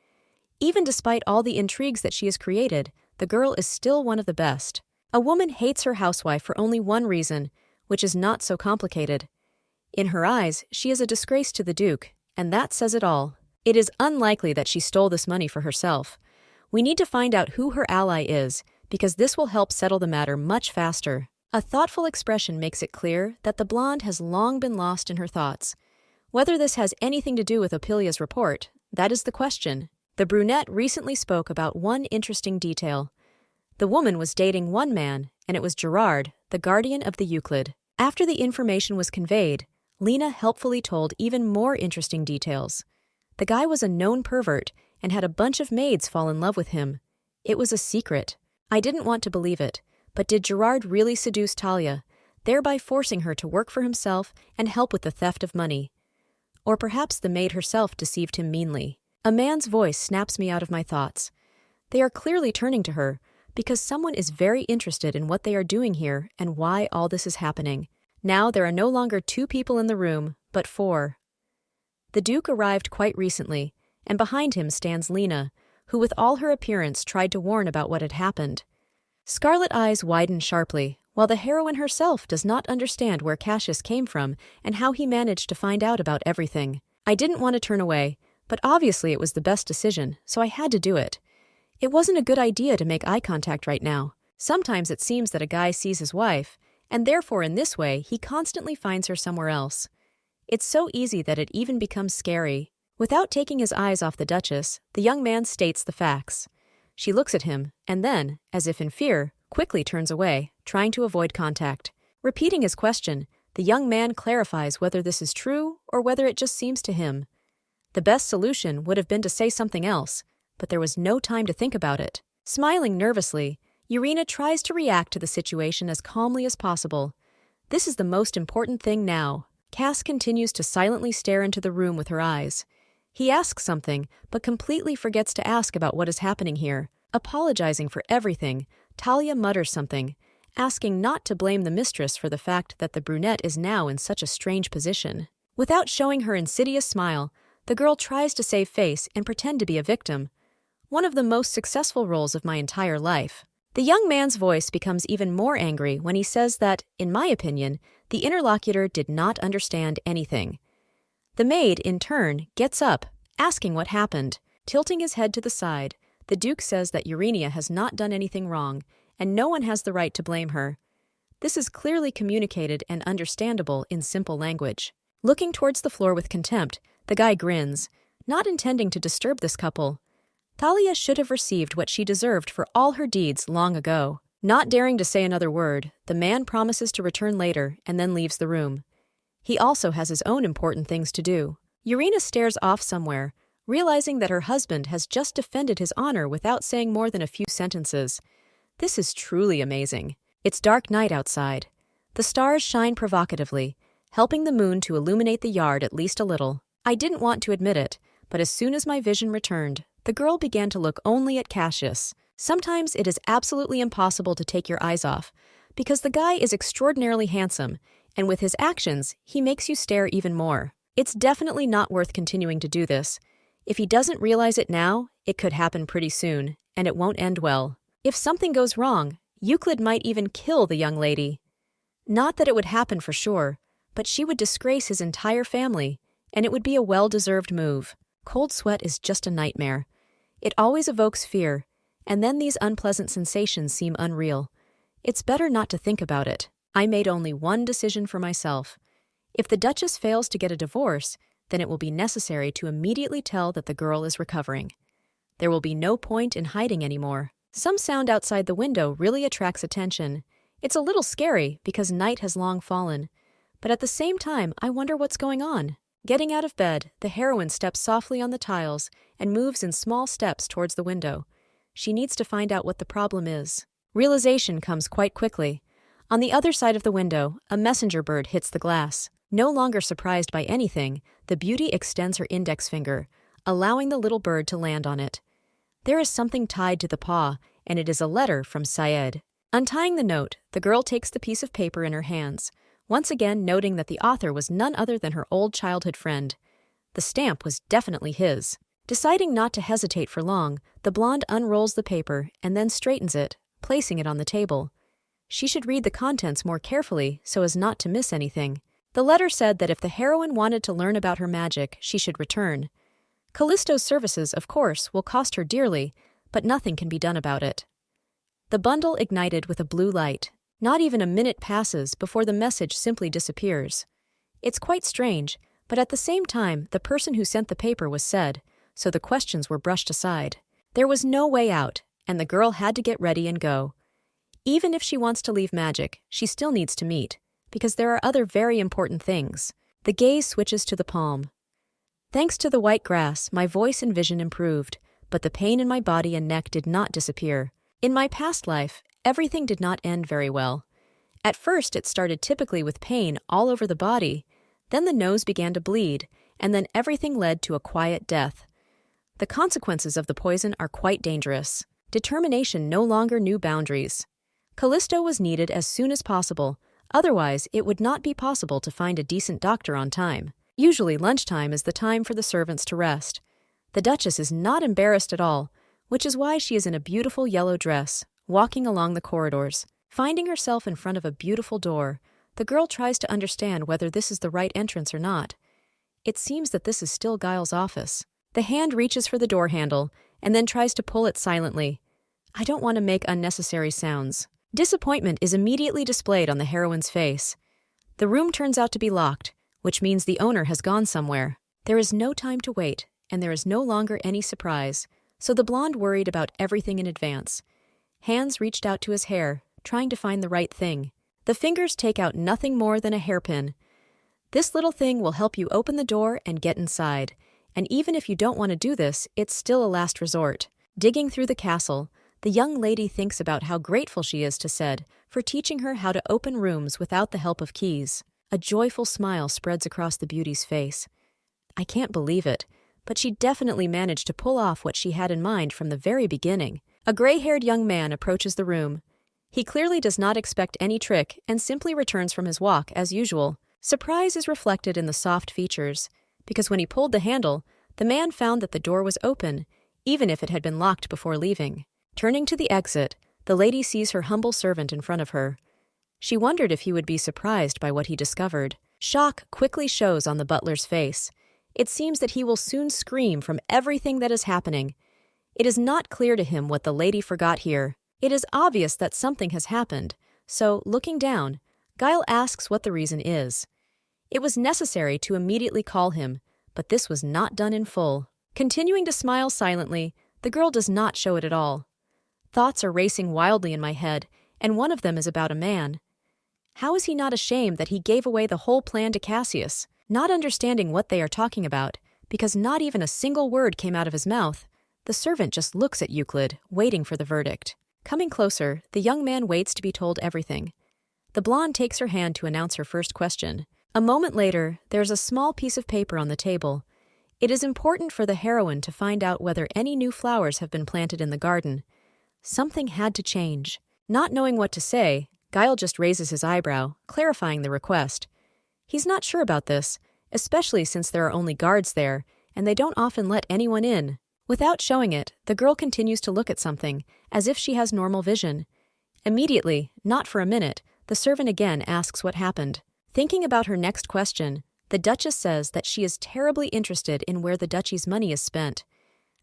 Even despite all the intrigues that she has created, the girl is still one of the best. A woman hates her housewife for only one reason, which is not so complicated. In her eyes, she is a disgrace to the Duke, and that says it all. It is unlikely that she stole this money for herself. We need to find out who her ally is, because this will help settle the matter much faster. A thoughtful expression makes it clear that the blonde has long been lost in her thoughts. Whether this has anything to do with Opilia's report, that is the question. The brunette recently spoke about one interesting detail. The woman was dating one man, and it was Gerard, the guardian of the Euclid. After the information was conveyed, Lena helpfully told even more interesting details. The guy was a known pervert and had a bunch of maids fall in love with him. It was a secret. I didn't want to believe it, but did Gerard really seduce Talia, thereby forcing her to work for himself and help with the theft of money? Or perhaps the maid herself deceived him meanly. A man's voice snaps me out of my thoughts. They are clearly turning to her, because someone is very interested in what they are doing here and why all this is happening. Now there are no longer 2 people in the room, but 4. The Duke arrived quite recently, and behind him stands Lena, who with all her appearance tried to warn about what had happened. Scarlet eyes widen sharply, while the heroine herself does not understand where Cassius came from and how he managed to find out about everything. I didn't want to turn away, but obviously it was the best decision, so I had to do it. It wasn't a good idea to make eye contact right now. Sometimes it seems that a guy sees his wife, and therefore in this way he constantly finds her somewhere else. It's so easy that it even becomes scary. Without taking his eyes off the Duchess, the young man states the facts. She looks at him, and then, as if in fear, quickly turns away, trying to avoid contact. Repeating his question, the young man clarifies whether this is true or whether it just seems to him. The best solution would have been to say something else, but there was no time to think about it. Smiling nervously, Irina tries to react to the situation as calmly as possible. This is the most important thing now. Cass continues to silently stare into the room with her eyes. He asks something, but completely forgets to ask about what is happening here. Apologizing for everything, Talia mutters something, asking not to blame the mistress for the fact that the brunette is now in such a strange position. Without showing her insidious smile, the girl tries to save face and pretend to be a victim. One of the most successful roles of my entire life. The young man's voice becomes even more angry when he says that, in my opinion, the interlocutor did not understand anything. The maid, in turn, gets up, asking what happened. Tilting his head to the side, the Duke says that Urania has not done anything wrong, and no one has the right to blame her. This is clearly communicated and understandable in simple language. Looking towards the floor with contempt, the guy grins, not intending to disturb this couple. Thalia should have received what she deserved for all her deeds long ago. Not daring to say another word, the man promises to return later and then leaves the room. He also has his own important things to do. Urina stares off somewhere, realizing that her husband has just defended his honor without saying more than a few sentences. This is truly amazing. It's dark night outside. The stars shine provocatively, helping the moon to illuminate the yard at least a little. I didn't want to admit it, but as soon as my vision returned, the girl began to look only at Cassius. Sometimes it is absolutely impossible to take your eyes off, because the guy is extraordinarily handsome, and with his actions, he makes you stare even more. It's definitely not worth continuing to do this. If he doesn't realize it now, it could happen pretty soon, and it won't end well. If something goes wrong, Euclid might even kill the young lady. Not that it would happen for sure, but she would disgrace his entire family, and it would be a well-deserved move. Cold sweat is just a nightmare. It always evokes fear, and then these unpleasant sensations seem unreal. It's better not to think about it. I made only one decision for myself. If the Duchess fails to get a divorce, then it will be necessary to immediately tell that the girl is recovering. There will be no point in hiding anymore. Some sound outside the window really attracts attention. It's a little scary because night has long fallen, but at the same time I wonder what's going on. Getting out of bed, the heroine steps softly on the tiles and moves in small steps towards the window. She needs to find out what the problem is. Realization comes quite quickly. On the other side of the window, a messenger bird hits the glass. No longer surprised by anything, the beauty extends her index finger, allowing the little bird to land on it. There is something tied to the paw, and it is a letter from Syed. Untying the note, the girl takes the piece of paper in her hands. once again noting that the author was none other than her old childhood friend. The stamp was definitely his. Deciding not to hesitate for long, the blonde unrolls the paper and then straightens it, placing it on the table. She should read the contents more carefully so as not to miss anything. The letter said that if the heroine wanted to learn about her magic, she should return. Callisto's services, of course, will cost her dearly, but nothing can be done about it. The bundle ignited with a blue light. Not even a minute passes before the message simply disappears. It's quite strange, but at the same time, the person who sent the paper was said, so the questions were brushed aside. There was no way out, and the girl had to get ready and go. Even if she wants to leave magic, she still needs to meet, because there are other very important things. The gaze switches to the palm. Thanks to the white grass, my voice and vision improved, but the pain in my body and neck did not disappear. In my past life, everything did not end very well. At first, it started typically with pain all over the body, then the nose began to bleed, and then everything led to a quiet death. The consequences of the poison are quite dangerous. Determination no longer knew boundaries. Callisto was needed as soon as possible, otherwise it would not be possible to find a decent doctor on time. Usually lunchtime is the time for the servants to rest. The Duchess is not embarrassed at all, which is why she is in a beautiful yellow dress, walking along the corridors. Finding herself in front of a beautiful door, the girl tries to understand whether this is the right entrance or not. It seems that this is still Giles' office. The hand reaches for the door handle, and then tries to pull it silently. I don't want to make unnecessary sounds. Disappointment is immediately displayed on the heroine's face. The room turns out to be locked, which means the owner has gone somewhere. There is no time to wait, and there is no longer any surprise, so the blonde worried about everything in advance. Hands reached out to his hair, trying to find the right thing. The fingers take out nothing more than a hairpin. This little thing will help you open the door and get inside, and even if you don't want to do this, it's still a last resort. Digging through the castle, the young lady thinks about how grateful she is to Ced for teaching her how to open rooms without the help of keys. A joyful smile spreads across the beauty's face. I can't believe it, but she definitely managed to pull off what she had in mind from the very beginning. A gray-haired young man approaches the room. He clearly does not expect any trick and simply returns from his walk as usual. Surprise is reflected in the soft features, because when he pulled the handle, the man found that the door was open, even if it had been locked before leaving. Turning to the exit, the lady sees her humble servant in front of her. She wondered if he would be surprised by what he discovered. Shock quickly shows on the butler's face. It seems that he will soon scream from everything that is happening. It is not clear to him what the lady forgot here. It is obvious that something has happened, so, looking down, Guile asks what the reason is. It was necessary to immediately call him, but this was not done in full. Continuing to smile silently, the girl does not show it at all. Thoughts are racing wildly in my head, and one of them is about a man. How is he not ashamed that he gave away the whole plan to Cassius? Not understanding what they are talking about, because not even a single word came out of his mouth, the servant just looks at Euclid, waiting for the verdict. Coming closer, the young man waits to be told everything. The blonde takes her hand to announce her first question. A moment later, there's a small piece of paper on the table. It is important for the heroine to find out whether any new flowers have been planted in the garden. Something had to change. Not knowing what to say, Guile just raises his eyebrow, clarifying the request. He's not sure about this, especially since there are only guards there, and they don't often let anyone in. Without showing it, the girl continues to look at something, as if she has normal vision. Immediately, not for a minute, the servant again asks what happened. Thinking about her next question, the Duchess says that she is terribly interested in where the duchy's money is spent.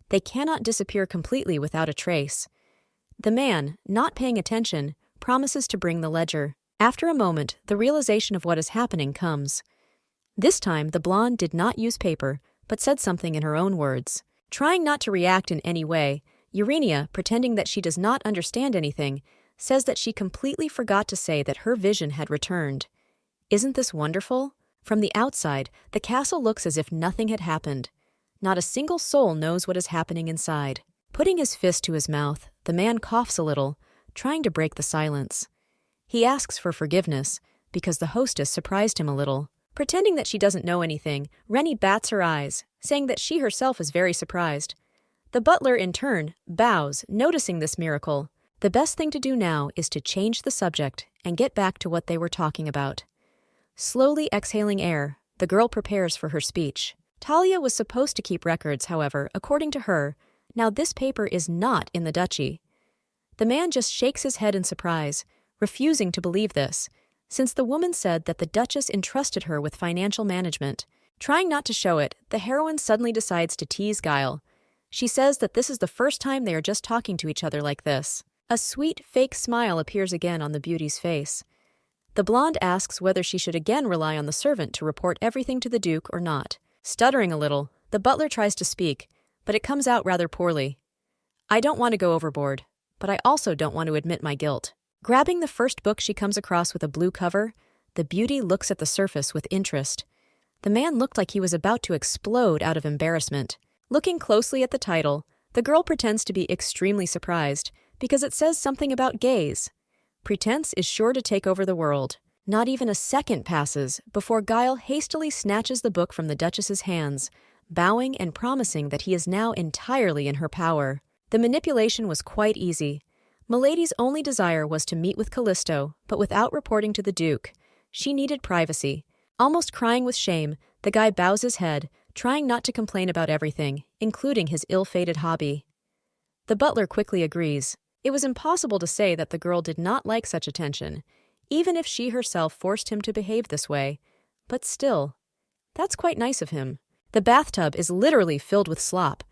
They cannot disappear completely without a trace. The man, not paying attention, promises to bring the ledger. After a moment, the realization of what is happening comes. This time, the blonde did not use paper, but said something in her own words. Trying not to react in any way, Urania, pretending that she does not understand anything, says that she completely forgot to say that her vision had returned. Isn't this wonderful? From the outside, the castle looks as if nothing had happened. Not a single soul knows what is happening inside. Putting his fist to his mouth, the man coughs a little, trying to break the silence. He asks for forgiveness, because the hostess surprised him a little. Pretending that she doesn't know anything, Rennie bats her eyes, saying that she herself is very surprised. The butler, in turn, bows, noticing this miracle. The best thing to do now is to change the subject and get back to what they were talking about. Slowly exhaling air, the girl prepares for her speech. Talia was supposed to keep records, however, according to her. Now this paper is not in the duchy. The man just shakes his head in surprise, refusing to believe this, since the woman said that the Duchess entrusted her with financial management. Trying not to show it, the heroine suddenly decides to tease Guile. She says that this is the first time they are just talking to each other like this. A sweet, fake smile appears again on the beauty's face. The blonde asks whether she should again rely on the servant to report everything to the Duke or not. Stuttering a little, the butler tries to speak, but it comes out rather poorly. I don't want to go overboard, but I also don't want to admit my guilt. Grabbing the first book she comes across with a blue cover, the beauty looks at the surface with interest. The man looked like he was about to explode out of embarrassment. Looking closely at the title, the girl pretends to be extremely surprised because it says something about gays. Pretense is sure to take over the world. Not even a second passes before Guile hastily snatches the book from the Duchess's hands, bowing and promising that he is now entirely in her power. The manipulation was quite easy. Milady's only desire was to meet with Callisto, but without reporting to the Duke. She needed privacy. Almost crying with shame, the guy bows his head, trying not to complain about everything, including his ill-fated hobby. The butler quickly agrees. It was impossible to say that the girl did not like such attention, even if she herself forced him to behave this way. But still, that's quite nice of him. The bathtub is literally filled with slop.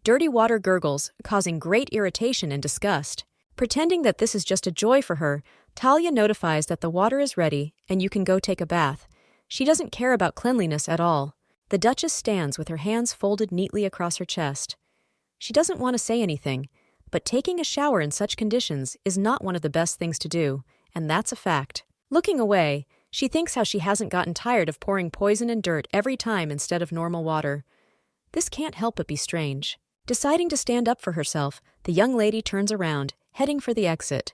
Dirty water gurgles, causing great irritation and disgust. Pretending that this is just a joy for her, Talia notifies that the water is ready and you can go take a bath. She doesn't care about cleanliness at all. The Duchess stands with her hands folded neatly across her chest. She doesn't want to say anything, but taking a shower in such conditions is not one of the best things to do, and that's a fact. Looking away, she thinks how she hasn't gotten tired of pouring poison and dirt every time instead of normal water. This can't help but be strange. Deciding to stand up for herself, the young lady turns around, heading for the exit.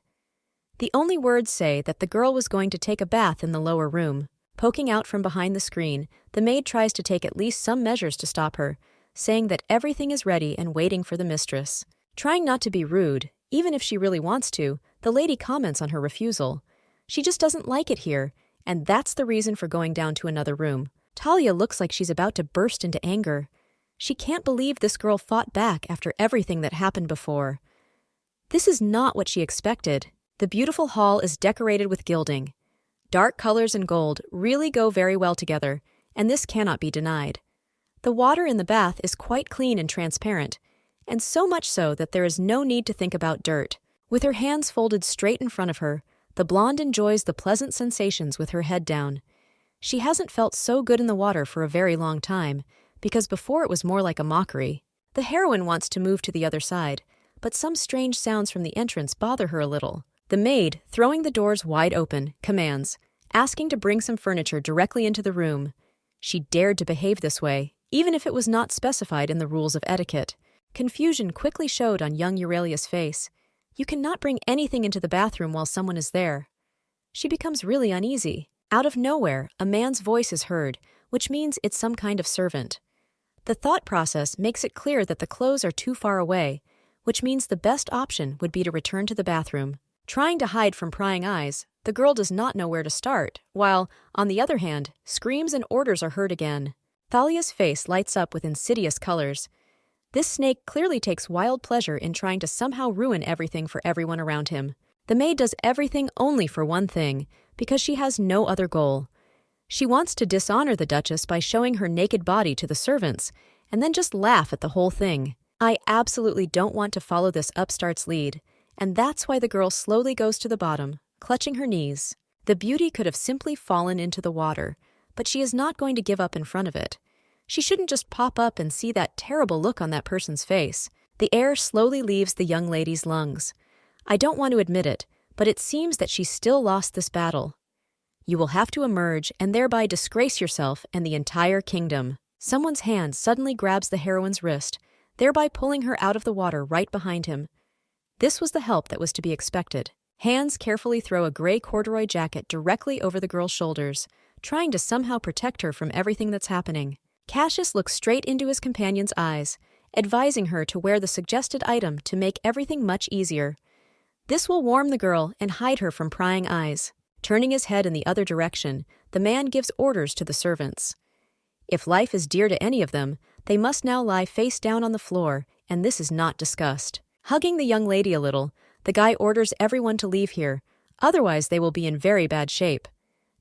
The only words say that the girl was going to take a bath in the lower room. Poking out from behind the screen, the maid tries to take at least some measures to stop her, saying that everything is ready and waiting for the mistress. Trying not to be rude, even if she really wants to, the lady comments on her refusal. She just doesn't like it here, and that's the reason for going down to another room. Talia looks like she's about to burst into anger. She can't believe this girl fought back after everything that happened before. This is not what she expected. The beautiful hall is decorated with gilding. Dark colors and gold really go very well together, and this cannot be denied. The water in the bath is quite clean and transparent, and so much so that there is no need to think about dirt. With her hands folded straight in front of her, the blonde enjoys the pleasant sensations with her head down. She hasn't felt so good in the water for a very long time, because before it was more like a mockery. The heroine wants to move to the other side, but some strange sounds from the entrance bother her a little. The maid, throwing the doors wide open, commands, asking to bring some furniture directly into the room. She dared to behave this way, even if it was not specified in the rules of etiquette. Confusion quickly showed on young Euralia's face. You cannot bring anything into the bathroom while someone is there. She becomes really uneasy. Out of nowhere, a man's voice is heard, which means it's some kind of servant. The thought process makes it clear that the clothes are too far away, which means the best option would be to return to the bathroom. Trying to hide from prying eyes, the girl does not know where to start, while, on the other hand, screams and orders are heard again. Thalia's face lights up with insidious colors. This snake clearly takes wild pleasure in trying to somehow ruin everything for everyone around him. The maid does everything only for one thing, because she has no other goal. She wants to dishonor the Duchess by showing her naked body to the servants, and then just laugh at the whole thing. I absolutely don't want to follow this upstart's lead, and that's why the girl slowly goes to the bottom, clutching her knees. The beauty could have simply fallen into the water, but she is not going to give up in front of it. She shouldn't just pop up and see that terrible look on that person's face. The air slowly leaves the young lady's lungs. I don't want to admit it, but it seems that she still lost this battle. You will have to emerge and thereby disgrace yourself and the entire kingdom. Someone's hand suddenly grabs the heroine's wrist, thereby pulling her out of the water right behind him. This was the help that was to be expected. Hands carefully throw a gray corduroy jacket directly over the girl's shoulders, trying to somehow protect her from everything that's happening. Cassius looks straight into his companion's eyes, advising her to wear the suggested item to make everything much easier. This will warm the girl and hide her from prying eyes. Turning his head in the other direction, the man gives orders to the servants. If life is dear to any of them, they must now lie face down on the floor, and this is not discussed. Hugging the young lady a little, the guy orders everyone to leave here, otherwise they will be in very bad shape.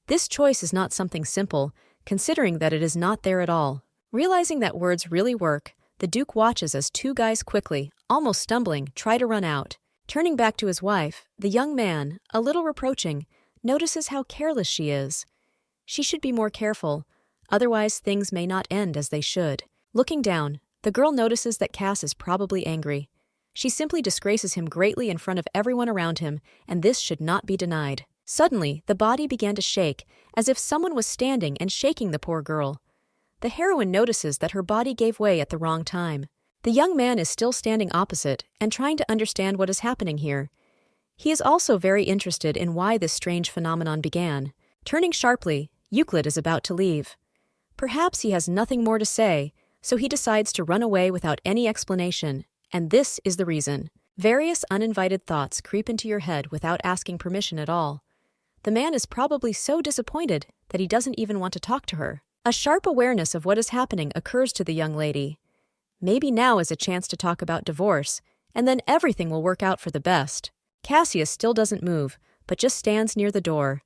This choice is not something simple, considering that it is not there at all. Realizing that words really work, the Duke watches as two guys quickly, almost stumbling, try to run out. Turning back to his wife, the young man, a little reproaching, notices how careless she is. She should be more careful, otherwise things may not end as they should. Looking down, the girl notices that Cass is probably angry. She simply disgraces him greatly in front of everyone around him, and this should not be denied. Suddenly, the body began to shake, as if someone was standing and shaking the poor girl. The heroine notices that her body gave way at the wrong time. The young man is still standing opposite and trying to understand what is happening here. He is also very interested in why this strange phenomenon began. Turning sharply, Euclid is about to leave. Perhaps he has nothing more to say, so he decides to run away without any explanation, and this is the reason. Various uninvited thoughts creep into your head without asking permission at all. The man is probably so disappointed that he doesn't even want to talk to her. A sharp awareness of what is happening occurs to the young lady. Maybe now is a chance to talk about divorce, and then everything will work out for the best. Cassius still doesn't move, but just stands near the door.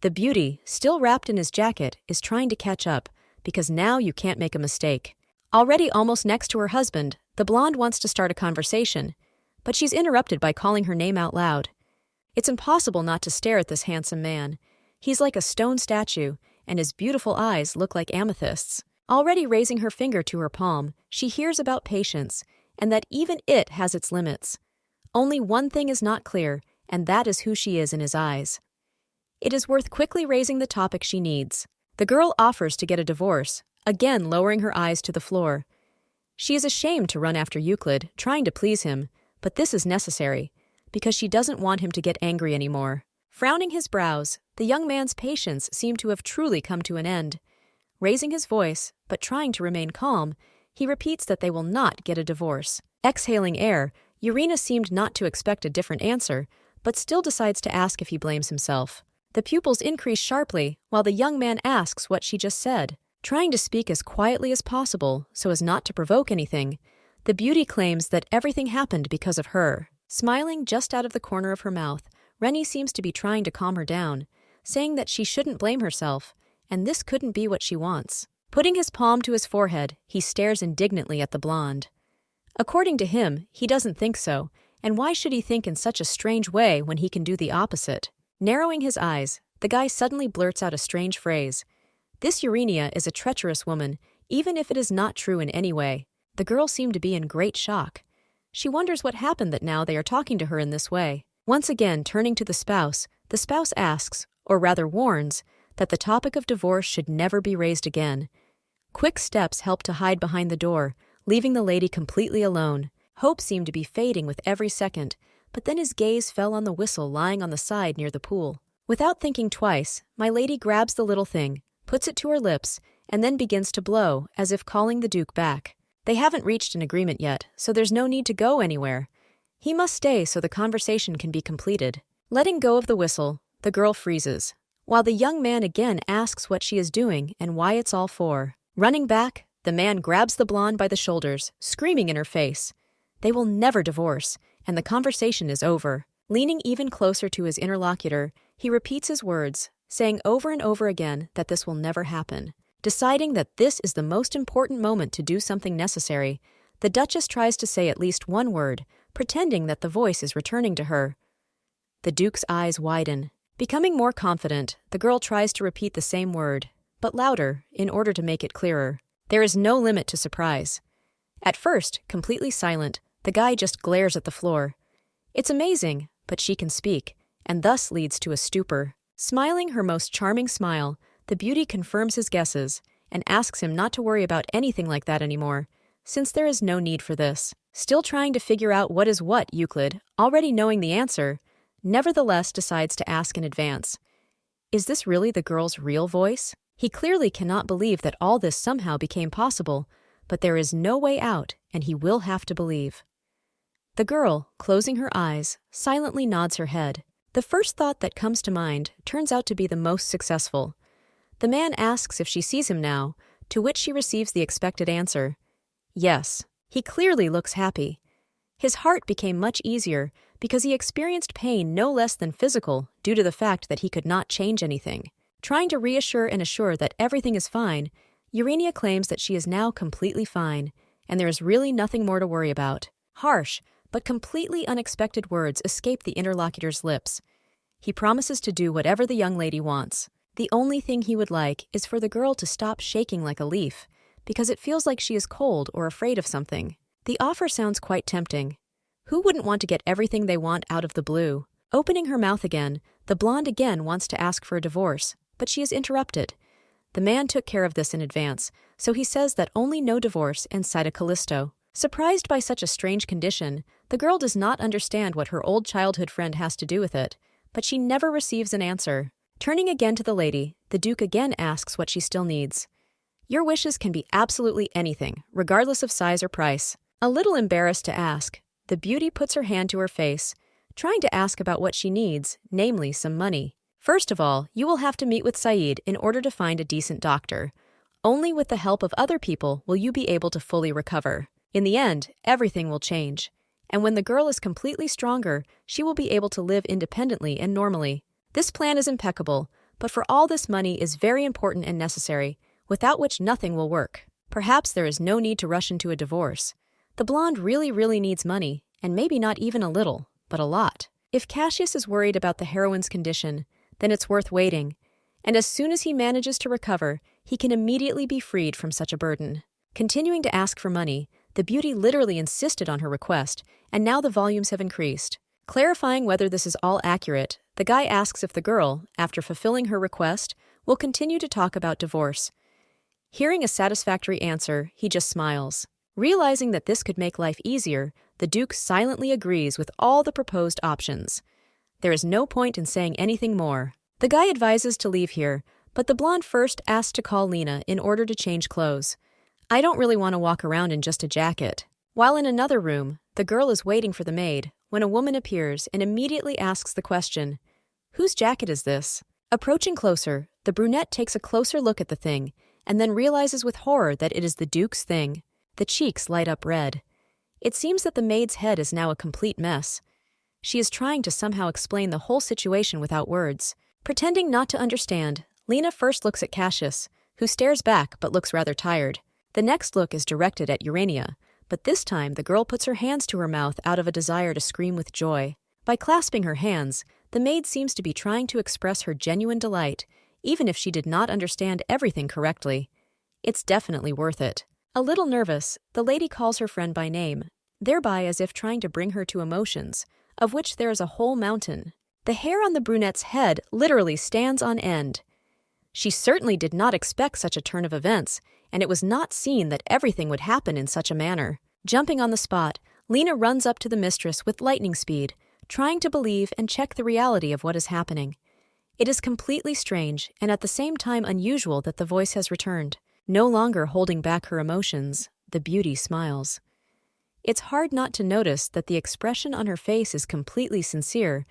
The beauty, still wrapped in his jacket, is trying to catch up, because now you can't make a mistake. Already almost next to her husband, the blonde wants to start a conversation, but she's interrupted by calling her name out loud. It's impossible not to stare at this handsome man. He's like a stone statue, and his beautiful eyes look like amethysts. Already raising her finger to her palm, she hears about patience, and that even it has its limits. Only one thing is not clear, and that is who she is in his eyes. It is worth quickly raising the topic she needs. The girl offers to get a divorce, again lowering her eyes to the floor. She is ashamed to run after Euclid, trying to please him, but this is necessary, because she doesn't want him to get angry anymore. Frowning his brows, the young man's patience seemed to have truly come to an end. Raising his voice, but trying to remain calm, he repeats that they will not get a divorce. Exhaling air, Urena seemed not to expect a different answer, but still decides to ask if he blames himself. The pupils increase sharply, while the young man asks what she just said. Trying to speak as quietly as possible, so as not to provoke anything, the beauty claims that everything happened because of her. Smiling just out of the corner of her mouth, Rennie seems to be trying to calm her down, saying that she shouldn't blame herself, and this couldn't be what she wants. Putting his palm to his forehead, he stares indignantly at the blonde. According to him, he doesn't think so, and why should he think in such a strange way when he can do the opposite? Narrowing his eyes, the guy suddenly blurts out a strange phrase. This Urenia is a treacherous woman, even if it is not true in any way. The girl seemed to be in great shock. She wonders what happened that now they are talking to her in this way. Once again turning to the spouse asks, or rather warns, that the topic of divorce should never be raised again. Quick steps help to hide behind the door, leaving the lady completely alone. Hope seemed to be fading with every second, but then his gaze fell on the whistle lying on the side near the pool. Without thinking twice, my lady grabs the little thing, puts it to her lips, and then begins to blow, as if calling the Duke back. They haven't reached an agreement yet, so there's no need to go anywhere. He must stay so the conversation can be completed. Letting go of the whistle, the girl freezes, while the young man again asks what she is doing and why it's all for. Running back, the man grabs the blonde by the shoulders, screaming in her face. They will never divorce, and the conversation is over. Leaning even closer to his interlocutor, he repeats his words, saying over and over again that this will never happen. Deciding that this is the most important moment to do something necessary, the Duchess tries to say at least one word, pretending that the voice is returning to her. The Duke's eyes widen. Becoming more confident, the girl tries to repeat the same word, but louder, in order to make it clearer. There is no limit to surprise. At first, completely silent, the guy just glares at the floor. It's amazing, but she can speak, and thus leads to a stupor. Smiling her most charming smile, the beauty confirms his guesses and asks him not to worry about anything like that anymore, since there is no need for this. Still trying to figure out what is what, Euclid, already knowing the answer, nevertheless decides to ask in advance. Is this really the girl's real voice? He clearly cannot believe that all this somehow became possible, but there is no way out, and he will have to believe. The girl, closing her eyes, silently nods her head. The first thought that comes to mind turns out to be the most successful. The man asks if she sees him now, to which she receives the expected answer. Yes. He clearly looks happy. His heart became much easier because he experienced pain no less than physical due to the fact that he could not change anything. Trying to reassure and assure that everything is fine, Urania claims that she is now completely fine, and there is really nothing more to worry about. Harsh, but completely unexpected words escape the interlocutor's lips. He promises to do whatever the young lady wants. The only thing he would like is for the girl to stop shaking like a leaf, because it feels like she is cold or afraid of something. The offer sounds quite tempting. Who wouldn't want to get everything they want out of the blue? Opening her mouth again, the blonde again wants to ask for a divorce, but she is interrupted. The man took care of this in advance, so he says that only no divorce and cita Callisto. Surprised by such a strange condition, the girl does not understand what her old childhood friend has to do with it, but she never receives an answer. Turning again to the lady, the Duke again asks what she still needs. Your wishes can be absolutely anything, regardless of size or price. A little embarrassed to ask, the beauty puts her hand to her face, trying to ask about what she needs, namely some money. First of all, you will have to meet with Saeed in order to find a decent doctor. Only with the help of other people will you be able to fully recover. In the end, everything will change. And when the girl is completely stronger, she will be able to live independently and normally. This plan is impeccable, but for all this money is very important and necessary, without which nothing will work. Perhaps there is no need to rush into a divorce. The blonde really needs money, and maybe not even a little, but a lot. If Cassius is worried about the heroine's condition, then it's worth waiting, and as soon as he manages to recover, he can immediately be freed from such a burden. Continuing to ask for money, the beauty literally insisted on her request, and now the volumes have increased. Clarifying whether this is all accurate, the guy asks if the girl, after fulfilling her request, will continue to talk about divorce. Hearing a satisfactory answer, he just smiles. Realizing that this could make life easier, the Duke silently agrees with all the proposed options. There is no point in saying anything more. The guy advises to leave here, but the blonde first asks to call Lena in order to change clothes. I don't really want to walk around in just a jacket. While in another room, the girl is waiting for the maid when a woman appears and immediately asks the question, "Whose jacket is this?" Approaching closer, the brunette takes a closer look at the thing and then realizes with horror that it is the Duke's thing. The cheeks light up red. It seems that the maid's head is now a complete mess. She is trying to somehow explain the whole situation without words. Pretending not to understand, Lena first looks at Cassius, who stares back but looks rather tired. The next look is directed at Urania, but this time the girl puts her hands to her mouth out of a desire to scream with joy. By clasping her hands, the maid seems to be trying to express her genuine delight, even if she did not understand everything correctly. It's definitely worth it. A little nervous, the lady calls her friend by name, thereby as if trying to bring her to emotions, of which there is a whole mountain. The hair on the brunette's head literally stands on end. She certainly did not expect such a turn of events, and it was not seen that everything would happen in such a manner. Jumping on the spot, Lena runs up to the mistress with lightning speed, trying to believe and check the reality of what is happening. It is completely strange and at the same time unusual that the voice has returned. No longer holding back her emotions, the beauty smiles. It's hard not to notice that the expression on her face is completely sincere,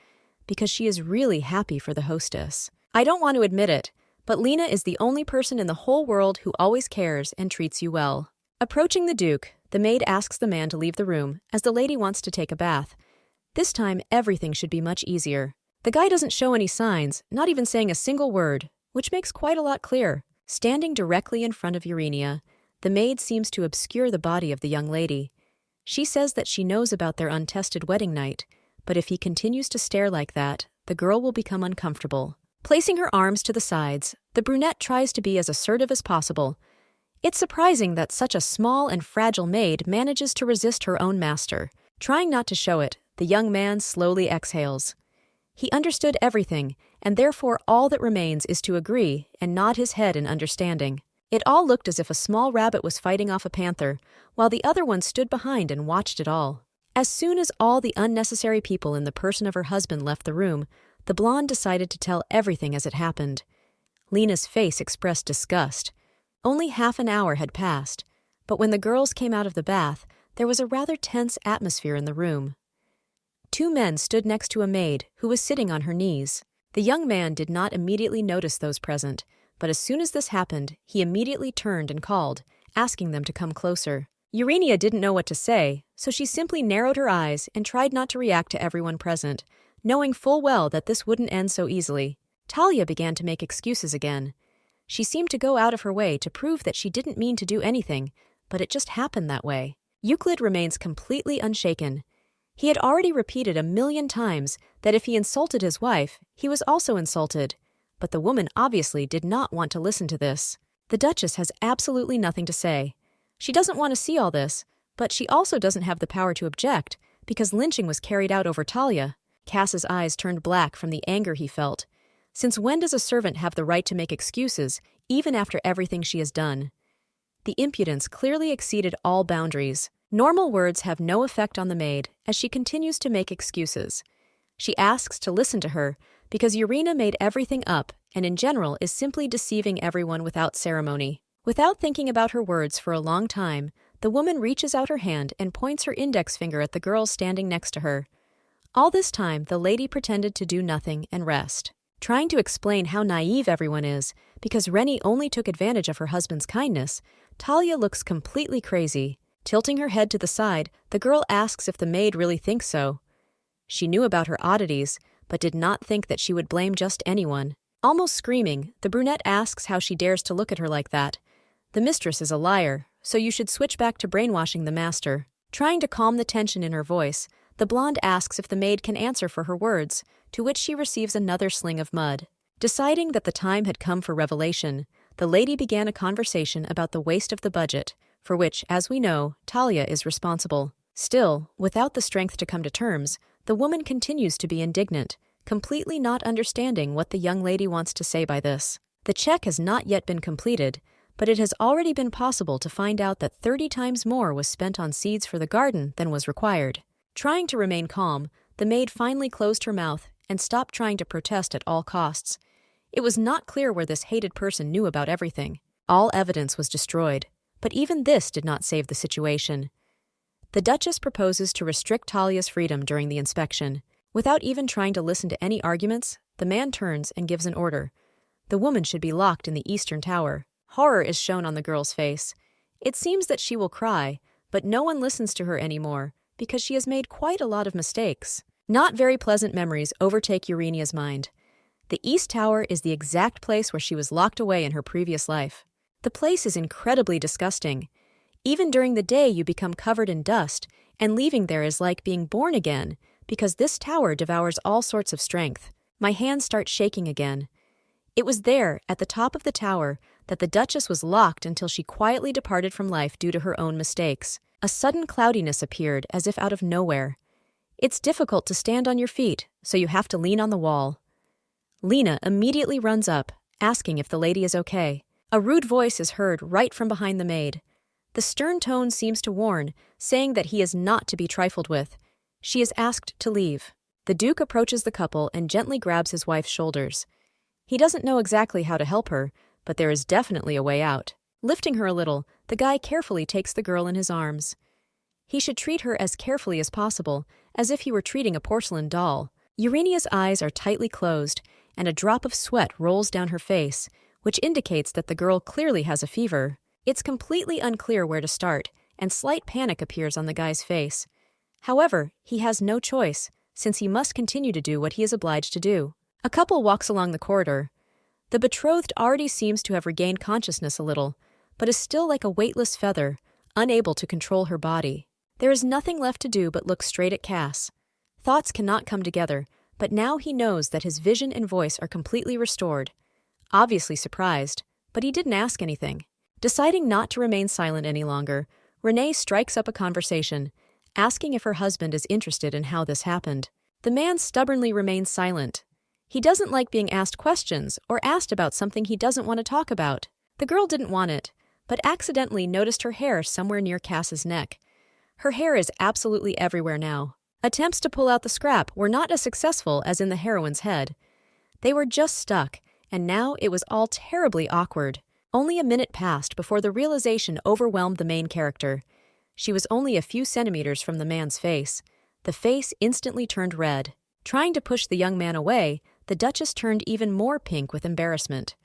because she is really happy for the hostess. I don't want to admit it, but Lena is the only person in the whole world who always cares and treats you well. Approaching the Duke, the maid asks the man to leave the room, as the lady wants to take a bath. This time, everything should be much easier. The guy doesn't show any signs, not even saying a single word, which makes quite a lot clear. Standing directly in front of Urania, the maid seems to obscure the body of the young lady. She says that she knows about their untested wedding night, but if he continues to stare like that, the girl will become uncomfortable. Placing her arms to the sides, the brunette tries to be as assertive as possible. It's surprising that such a small and fragile maid manages to resist her own master. Trying not to show it, the young man slowly exhales. He understood everything, and therefore all that remains is to agree and nod his head in understanding. It all looked as if a small rabbit was fighting off a panther, while the other one stood behind and watched it all. As soon as all the unnecessary people in the person of her husband left the room, the blonde decided to tell everything as it happened. Lena's face expressed disgust. Only half an hour had passed, but when the girls came out of the bath, there was a rather tense atmosphere in the room. Two men stood next to a maid who was sitting on her knees. The young man did not immediately notice those present, but as soon as this happened, he immediately turned and called, asking them to come closer. Urania didn't know what to say, so she simply narrowed her eyes and tried not to react to everyone present, knowing full well that this wouldn't end so easily. Talia began to make excuses again. She seemed to go out of her way to prove that she didn't mean to do anything, but it just happened that way. Euclid remains completely unshaken. He had already repeated 1,000,000 times that if he insulted his wife, he was also insulted, but the woman obviously did not want to listen to this. The Duchess has absolutely nothing to say. She doesn't want to see all this, but she also doesn't have the power to object, because lynching was carried out over Talia. Cass's eyes turned black from the anger he felt. Since when does a servant have the right to make excuses, even after everything she has done? The impudence clearly exceeded all boundaries. Normal words have no effect on the maid, as she continues to make excuses. She asks to listen to her, because Urania made everything up, and in general is simply deceiving everyone without ceremony. Without thinking about her words for a long time, the woman reaches out her hand and points her index finger at the girl standing next to her. All this time, the lady pretended to do nothing and rest, trying to explain how naive everyone is, because Rennie only took advantage of her husband's kindness. Talia looks completely crazy. Tilting her head to the side, the girl asks if the maid really thinks so. She knew about her oddities, but did not think that she would blame just anyone. Almost screaming, the brunette asks how she dares to look at her like that. The mistress is a liar, so you should switch back to brainwashing the master. Trying to calm the tension in her voice, the blonde asks if the maid can answer for her words, to which she receives another sling of mud. Deciding that the time had come for revelation, the lady began a conversation about the waste of the budget, for which, as we know, Talia is responsible. Still, without the strength to come to terms, the woman continues to be indignant, completely not understanding what the young lady wants to say by this. The check has not yet been completed, but it has already been possible to find out that 30 times more was spent on seeds for the garden than was required. Trying to remain calm, the maid finally closed her mouth and stopped trying to protest at all costs. It was not clear where this hated person knew about everything. All evidence was destroyed, but even this did not save the situation. The Duchess proposes to restrict Talia's freedom during the inspection. Without even trying to listen to any arguments, the man turns and gives an order. The woman should be locked in the eastern tower. Horror is shown on the girl's face. It seems that she will cry, but no one listens to her anymore, because she has made quite a lot of mistakes. Not very pleasant memories overtake Urania's mind. The East Tower is the exact place where she was locked away in her previous life. The place is incredibly disgusting. Even during the day you become covered in dust, and leaving there is like being born again, because this tower devours all sorts of strength. My hands start shaking again. It was there, at the top of the tower, that the Duchess was locked until she quietly departed from life due to her own mistakes. A sudden cloudiness appeared as if out of nowhere. It's difficult to stand on your feet, so you have to lean on the wall. Lena immediately runs up, asking if the lady is okay. A rude voice is heard right from behind the maid. The stern tone seems to warn, saying that he is not to be trifled with. She is asked to leave. The Duke approaches the couple and gently grabs his wife's shoulders. He doesn't know exactly how to help her, but there is definitely a way out. Lifting her a little, the guy carefully takes the girl in his arms. He should treat her as carefully as possible, as if he were treating a porcelain doll. Urania's eyes are tightly closed, and a drop of sweat rolls down her face, which indicates that the girl clearly has a fever. It's completely unclear where to start, and slight panic appears on the guy's face. However, he has no choice, since he must continue to do what he is obliged to do. A couple walks along the corridor. The betrothed already seems to have regained consciousness a little, but is still like a weightless feather, unable to control her body. There is nothing left to do but look straight at Cass. Thoughts cannot come together, but now he knows that his vision and voice are completely restored. Obviously surprised, but he didn't ask anything. Deciding not to remain silent any longer, Renee strikes up a conversation, asking if her husband is interested in how this happened. The man stubbornly remains silent. He doesn't like being asked questions or asked about something he doesn't want to talk about. The girl didn't want it, but accidentally noticed her hair somewhere near Cass's neck. Her hair is absolutely everywhere now. Attempts to pull out the scrap were not as successful as in the heroine's head. They were just stuck, and now it was all terribly awkward. Only a minute passed before the realization overwhelmed the main character. She was only a few centimeters from the man's face. The face instantly turned red. Trying to push the young man away, the Duchess turned even more pink with embarrassment.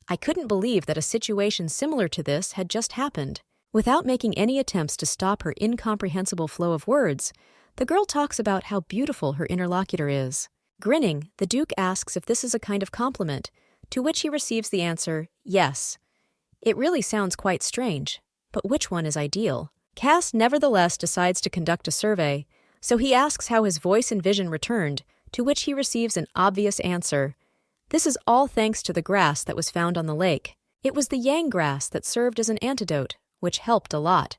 I couldn't believe that a situation similar to this had just happened. Without making any attempts to stop her incomprehensible flow of words, the girl talks about how beautiful her interlocutor is. Grinning, the Duke asks if this is a kind of compliment, to which he receives the answer, yes. It really sounds quite strange, but which one is ideal? Cass nevertheless decides to conduct a survey, so he asks how his voice and vision returned, to which he receives an obvious answer. This is all thanks to the grass that was found on the lake. It was the yang grass that served as an antidote, which helped a lot.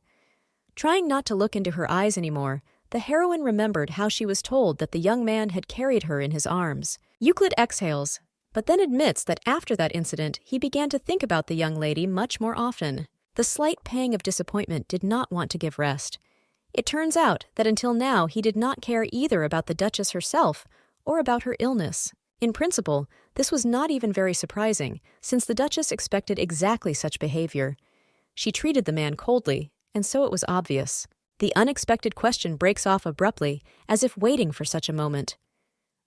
Trying not to look into her eyes anymore, the heroine remembered how she was told that the young man had carried her in his arms. Euclid exhales, but then admits that after that incident he began to think about the young lady much more often. The slight pang of disappointment did not want to give rest. It turns out that until now he did not care either about the Duchess herself or about her illness. In principle, this was not even very surprising, since the Duchess expected exactly such behavior. She treated the man coldly, and so it was obvious. The unexpected question breaks off abruptly, as if waiting for such a moment.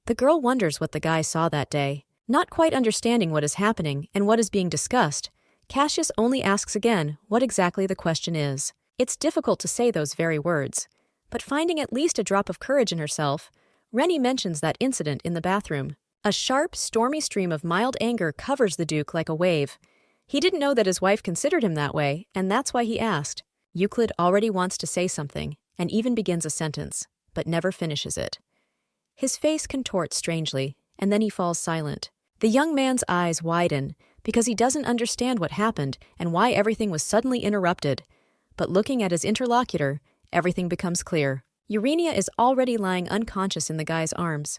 The girl wonders what the guy saw that day. Not quite understanding what is happening and what is being discussed, Cassius only asks again what exactly the question is. It's difficult to say those very words, but finding at least a drop of courage in herself, Rennie mentions that incident in the bathroom. A sharp, stormy stream of mild anger covers the Duke like a wave. He didn't know that his wife considered him that way, and that's why he asked. Euclid already wants to say something, and even begins a sentence, but never finishes it. His face contorts strangely, and then he falls silent. The young man's eyes widen, because he doesn't understand what happened and why everything was suddenly interrupted. But looking at his interlocutor, everything becomes clear. Urania is already lying unconscious in the guy's arms.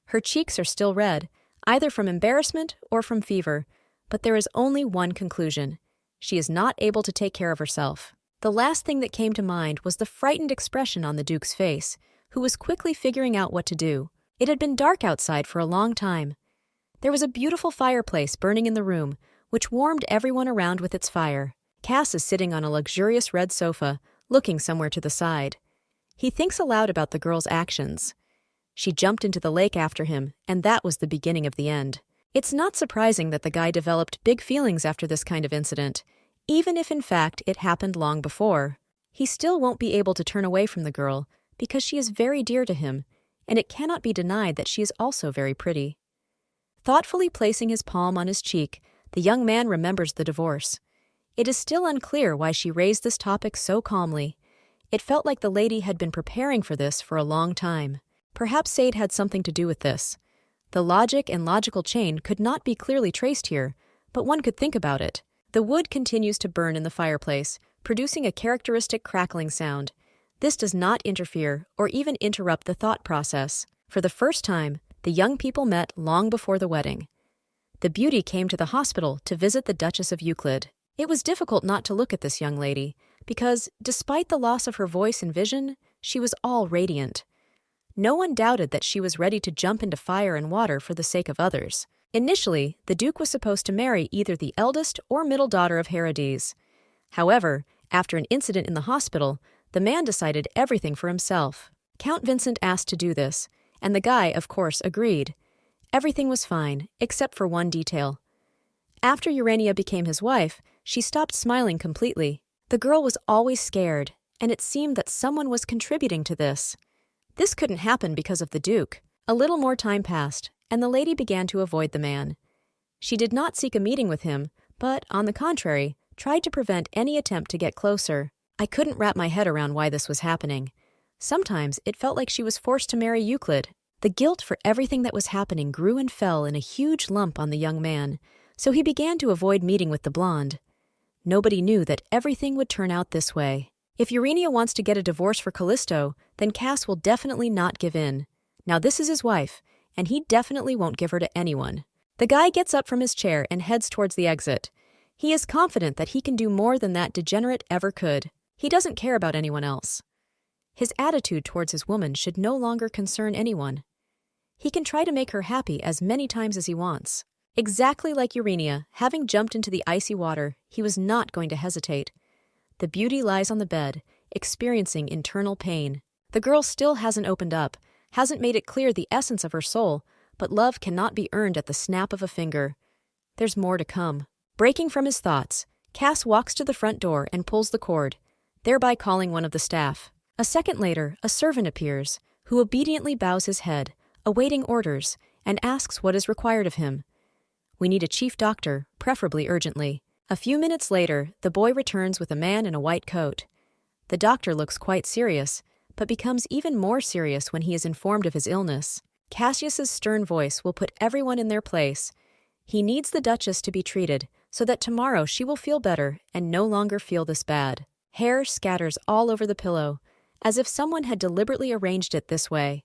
Her cheeks are still red, either from embarrassment or from fever, but there is only one conclusion. She is not able to take care of herself. The last thing that came to mind was the frightened expression on the Duke's face, who was quickly figuring out what to do. It had been dark outside for a long time. There was a beautiful fireplace burning in the room, which warmed everyone around with its fire. Cass is sitting on a luxurious red sofa, looking somewhere to the side. He thinks aloud about the girl's actions. She jumped into the lake after him, and that was the beginning of the end. It's not surprising that the guy developed big feelings after this kind of incident, even if in fact it happened long before. He still won't be able to turn away from the girl, because she is very dear to him, and it cannot be denied that she is also very pretty. Thoughtfully placing his palm on his cheek, the young man remembers the divorce. It is still unclear why she raised this topic so calmly. It felt like the lady had been preparing for this for a long time. Perhaps Sade had something to do with this. The logic and logical chain could not be clearly traced here, but one could think about it. The wood continues to burn in the fireplace, producing a characteristic crackling sound. This does not interfere or even interrupt the thought process. For the first time, the young people met long before the wedding. The beauty came to the hospital to visit the Duchess of Euclid. It was difficult not to look at this young lady, because, despite the loss of her voice and vision, she was all radiant. No one doubted that she was ready to jump into fire and water for the sake of others. Initially, the Duke was supposed to marry either the eldest or middle daughter of Herodias. However, after an incident in the hospital, the man decided everything for himself. Count Vincent asked to do this, and the guy, of course, agreed. Everything was fine, except for one detail. After Urania became his wife, she stopped smiling completely. The girl was always scared, and it seemed that someone was contributing to this. This couldn't happen because of the Duke. A little more time passed, and the lady began to avoid the man. She did not seek a meeting with him, but, on the contrary, tried to prevent any attempt to get closer. I couldn't wrap my head around why this was happening. Sometimes it felt like she was forced to marry Euclid. The guilt for everything that was happening grew and fell in a huge lump on the young man, so he began to avoid meeting with the blonde. Nobody knew that everything would turn out this way. If Urania wants to get a divorce for Callisto, then Cass will definitely not give in. Now this is his wife, and he definitely won't give her to anyone. The guy gets up from his chair and heads towards the exit. He is confident that he can do more than that degenerate ever could. He doesn't care about anyone else. His attitude towards his woman should no longer concern anyone. He can try to make her happy as many times as he wants. Exactly like Urania, having jumped into the icy water, he was not going to hesitate. The beauty lies on the bed, experiencing internal pain. The girl still hasn't opened up, hasn't made it clear the essence of her soul, but love cannot be earned at the snap of a finger. There's more to come. Breaking from his thoughts, Cass walks to the front door and pulls the cord, thereby calling one of the staff. A second later, a servant appears, who obediently bows his head, awaiting orders, and asks what is required of him. We need a chief doctor, preferably urgently. A few minutes later, the boy returns with a man in a white coat. The doctor looks quite serious, but becomes even more serious when he is informed of his illness. Cassius's stern voice will put everyone in their place. He needs the Duchess to be treated so that tomorrow she will feel better and no longer feel this bad. Hair scatters all over the pillow, as if someone had deliberately arranged it this way.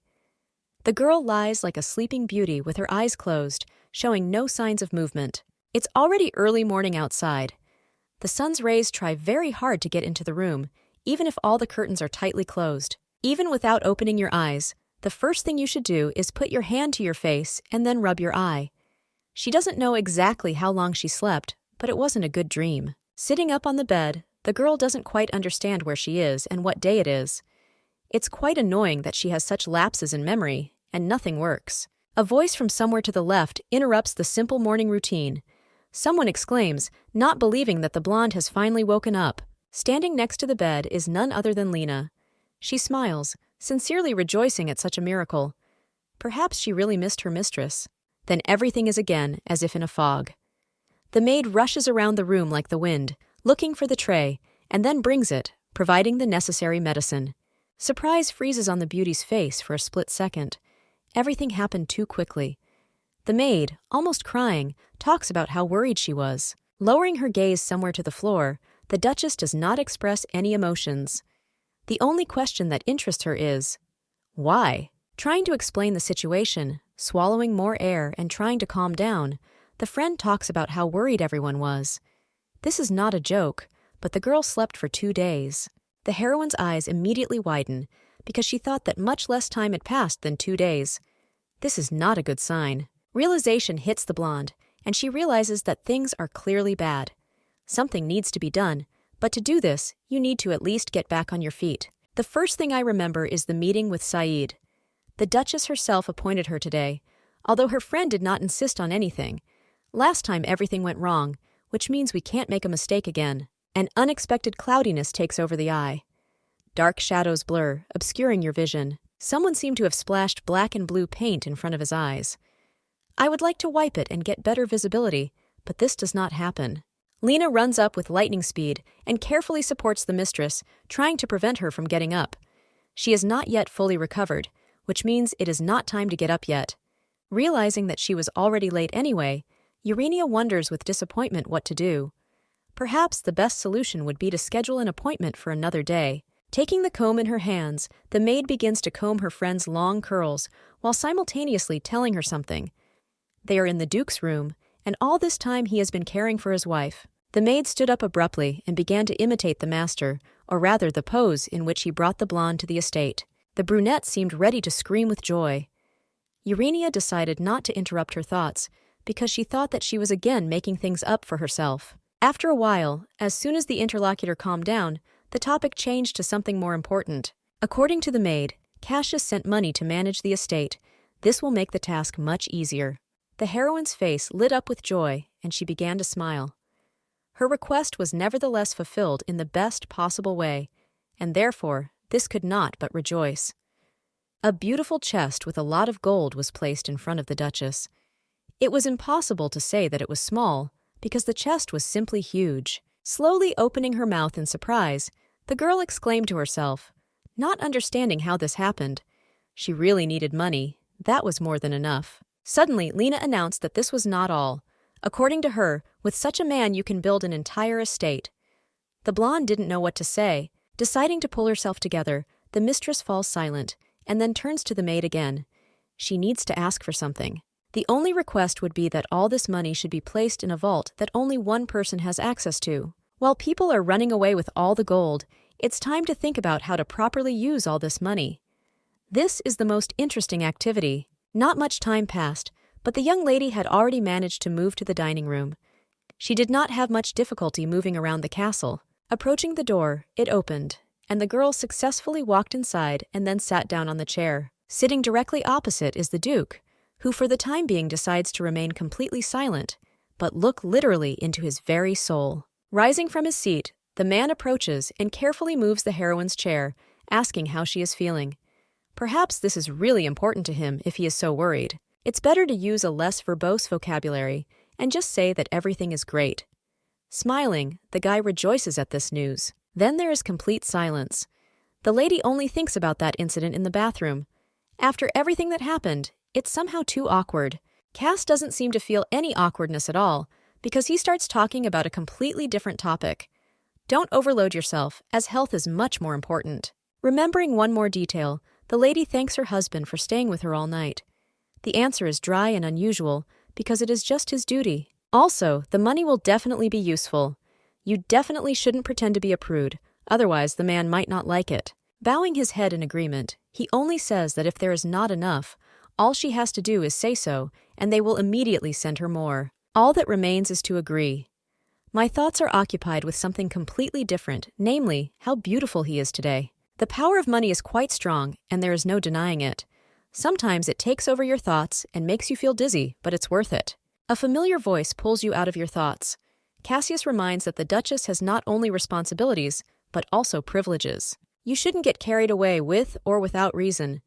The girl lies like a sleeping beauty with her eyes closed, showing no signs of movement. It's already early morning outside. The sun's rays try very hard to get into the room, even if all the curtains are tightly closed. Even without opening your eyes, the first thing you should do is put your hand to your face and then rub your eye. She doesn't know exactly how long she slept, but it wasn't a good dream. Sitting up on the bed, the girl doesn't quite understand where she is and what day it is. It's quite annoying that she has such lapses in memory, and nothing works. A voice from somewhere to the left interrupts the simple morning routine. Someone exclaims, not believing that the blonde has finally woken up. Standing next to the bed is none other than Lena. She smiles, sincerely rejoicing at such a miracle. Perhaps she really missed her mistress. Then everything is again as if in a fog. The maid rushes around the room like the wind, looking for the tray, and then brings it, providing the necessary medicine. Surprise freezes on the beauty's face for a split second. Everything happened too quickly. The maid, almost crying, talks about how worried she was. Lowering her gaze somewhere to the floor, the Duchess does not express any emotions. The only question that interests her is, why? Trying to explain the situation, swallowing more air and trying to calm down, the friend talks about how worried everyone was. This is not a joke, but the girl slept for 2 days. The heroine's eyes immediately widen, because she thought that much less time had passed than 2 days. This is not a good sign. Realization hits the blonde, and she realizes that things are clearly bad. Something needs to be done, but to do this, you need to at least get back on your feet. The first thing I remember is the meeting with Saeed. The Duchess herself appointed her today, although her friend did not insist on anything. Last time everything went wrong, which means we can't make a mistake again. An unexpected cloudiness takes over the eye. Dark shadows blur, obscuring your vision. Someone seemed to have splashed black and blue paint in front of his eyes. I would like to wipe it and get better visibility, but this does not happen. Lena runs up with lightning speed and carefully supports the mistress, trying to prevent her from getting up. She is not yet fully recovered, which means it is not time to get up yet. Realizing that she was already late anyway, Urania wonders with disappointment what to do. Perhaps the best solution would be to schedule an appointment for another day. Taking the comb in her hands, the maid begins to comb her friend's long curls while simultaneously telling her something. They are in the Duke's room, and all this time he has been caring for his wife. The maid stood up abruptly and began to imitate the master, or rather the pose in which he brought the blonde to the estate. The brunette seemed ready to scream with joy. Urania decided not to interrupt her thoughts, because she thought that she was again making things up for herself. After a while, as soon as the interlocutor calmed down, the topic changed to something more important. According to the maid, Cassius sent money to manage the estate. This will make the task much easier. The heroine's face lit up with joy, and she began to smile. Her request was nevertheless fulfilled in the best possible way, and therefore this could not but rejoice. A beautiful chest with a lot of gold was placed in front of the Duchess. It was impossible to say that it was small, because the chest was simply huge. Slowly opening her mouth in surprise, the girl exclaimed to herself, not understanding how this happened. She really needed money. That was more than enough. Suddenly, Lena announced that this was not all. According to her, with such a man you can build an entire estate. The blonde didn't know what to say. Deciding to pull herself together, the mistress falls silent, and then turns to the maid again. She needs to ask for something. The only request would be that all this money should be placed in a vault that only one person has access to. While people are running away with all the gold, it's time to think about how to properly use all this money. This is the most interesting activity. Not much time passed, but the young lady had already managed to move to the dining room. She did not have much difficulty moving around the castle. Approaching the door, it opened, and the girl successfully walked inside and then sat down on the chair. Sitting directly opposite is the Duke, who for the time being decides to remain completely silent, but look literally into his very soul. Rising from his seat, the man approaches and carefully moves the heroine's chair, asking how she is feeling. Perhaps this is really important to him if he is so worried. It's better to use a less verbose vocabulary and just say that everything is great. Smiling, the guy rejoices at this news. Then there is complete silence. The lady only thinks about that incident in the bathroom. After everything that happened, it's somehow too awkward. Cass doesn't seem to feel any awkwardness at all, because he starts talking about a completely different topic. Don't overload yourself, as health is much more important. Remembering one more detail, the lady thanks her husband for staying with her all night. The answer is dry and unusual, because it is just his duty. Also, the money will definitely be useful. You definitely shouldn't pretend to be a prude, otherwise the man might not like it. Bowing his head in agreement, he only says that if there is not enough, all she has to do is say so, and they will immediately send her more. All that remains is to agree. My thoughts are occupied with something completely different, namely, how beautiful he is today. The power of money is quite strong, and there is no denying it. Sometimes it takes over your thoughts and makes you feel dizzy, but it's worth it. A familiar voice pulls you out of your thoughts. Cassius reminds that the Duchess has not only responsibilities, but also privileges. You shouldn't get carried away with or without reason.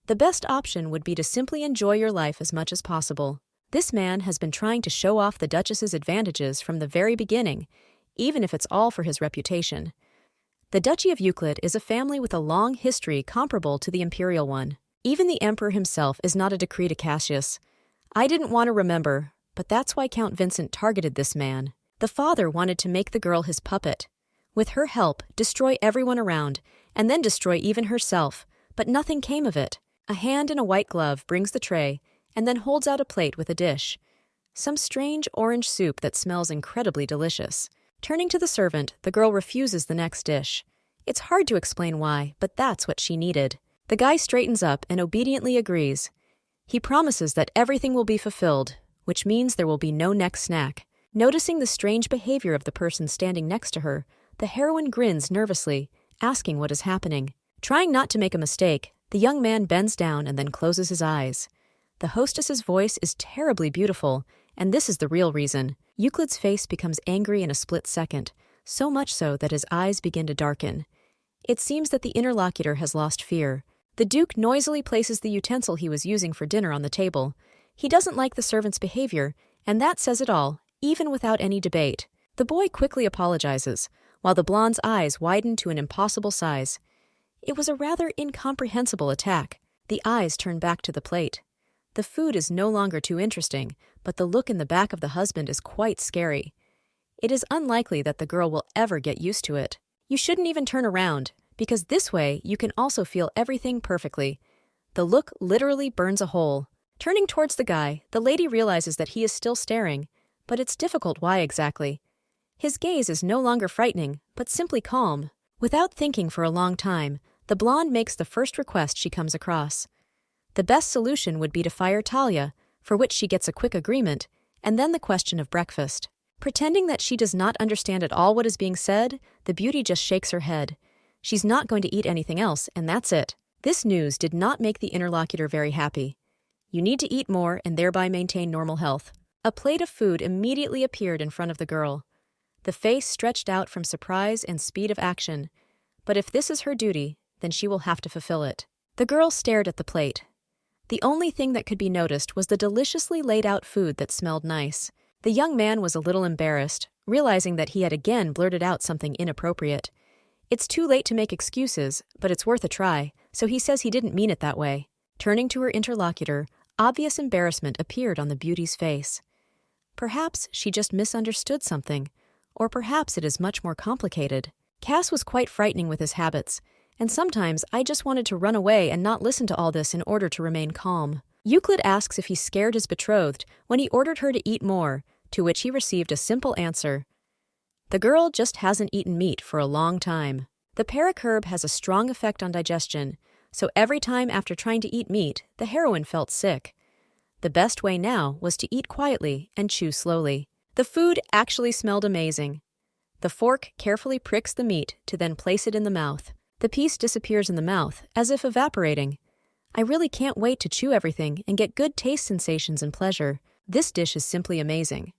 The best option would be to simply enjoy your life as much as possible. This man has been trying to show off the Duchess's advantages from the very beginning, even if it's all for his reputation. The Duchy of Euclid is a family with a long history comparable to the imperial one. Even the emperor himself is not a decree to Cassius. I didn't want to remember, but that's why Count Vincent targeted this man. The father wanted to make the girl his puppet. With her help, destroy everyone around, and then destroy even herself, but nothing came of it. A hand in a white glove brings the tray, and then holds out a plate with a dish. Some strange orange soup that smells incredibly delicious. Turning to the servant, the girl refuses the next dish. It's hard to explain why, but that's what she needed. The guy straightens up and obediently agrees. He promises that everything will be fulfilled, which means there will be no next snack. Noticing the strange behavior of the person standing next to her, the heroine grins nervously, asking what is happening. Trying not to make a mistake, the young man bends down and then closes his eyes. The hostess's voice is terribly beautiful, and this is the real reason. Euclid's face becomes angry in a split second, so much so that his eyes begin to darken. It seems that the interlocutor has lost fear. The Duke noisily places the utensil he was using for dinner on the table. He doesn't like the servant's behavior, and that says it all, even without any debate. The boy quickly apologizes, while the blonde's eyes widen to an impossible size. It was a rather incomprehensible attack. The eyes turn back to the plate. The food is no longer too interesting, but the look in the back of the husband is quite scary. It is unlikely that the girl will ever get used to it. You shouldn't even turn around, because this way you can also feel everything perfectly. The look literally burns a hole. Turning towards the guy, the lady realizes that he is still staring, but it's difficult why exactly. His gaze is no longer frightening, but simply calm. Without thinking for a long time, the blonde makes the first request she comes across. The best solution would be to fire Talia, for which she gets a quick agreement, and then the question of breakfast. Pretending that she does not understand at all what is being said, the beauty just shakes her head. She's not going to eat anything else, and that's it. This news did not make the interlocutor very happy. You need to eat more and thereby maintain normal health. A plate of food immediately appeared in front of the girl. The face stretched out from surprise and speed of action. But if this is her duty, then she will have to fulfill it. The girl stared at the plate. The only thing that could be noticed was the deliciously laid out food that smelled nice. The young man was a little embarrassed, realizing that he had again blurted out something inappropriate. It's too late to make excuses, but it's worth a try, so he says he didn't mean it that way. Turning to her interlocutor, obvious embarrassment appeared on the beauty's face. Perhaps she just misunderstood something, or perhaps it is much more complicated. Cass was quite frightening with his habits, and sometimes I just wanted to run away and not listen to all this in order to remain calm. Euclid asks if he scared his betrothed when he ordered her to eat more, to which he received a simple answer. The girl just hasn't eaten meat for a long time. The paracarb has a strong effect on digestion, so every time after trying to eat meat, the heroine felt sick. The best way now was to eat quietly and chew slowly. The food actually smelled amazing. The fork carefully pricks the meat to then place it in the mouth. The piece disappears in the mouth, as if evaporating. I really can't wait to chew everything and get good taste sensations and pleasure. This dish is simply amazing.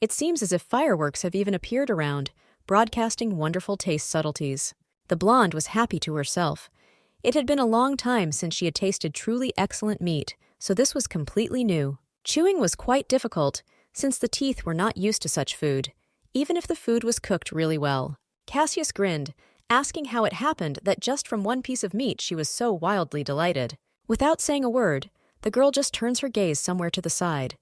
It seems as if fireworks have even appeared around, broadcasting wonderful taste subtleties. The blonde was happy to herself. It had been a long time since she had tasted truly excellent meat, so this was completely new. Chewing was quite difficult, since the teeth were not used to such food, even if the food was cooked really well. Cassius grinned, asking how it happened that just from one piece of meat she was so wildly delighted. Without saying a word, the girl just turns her gaze somewhere to the side.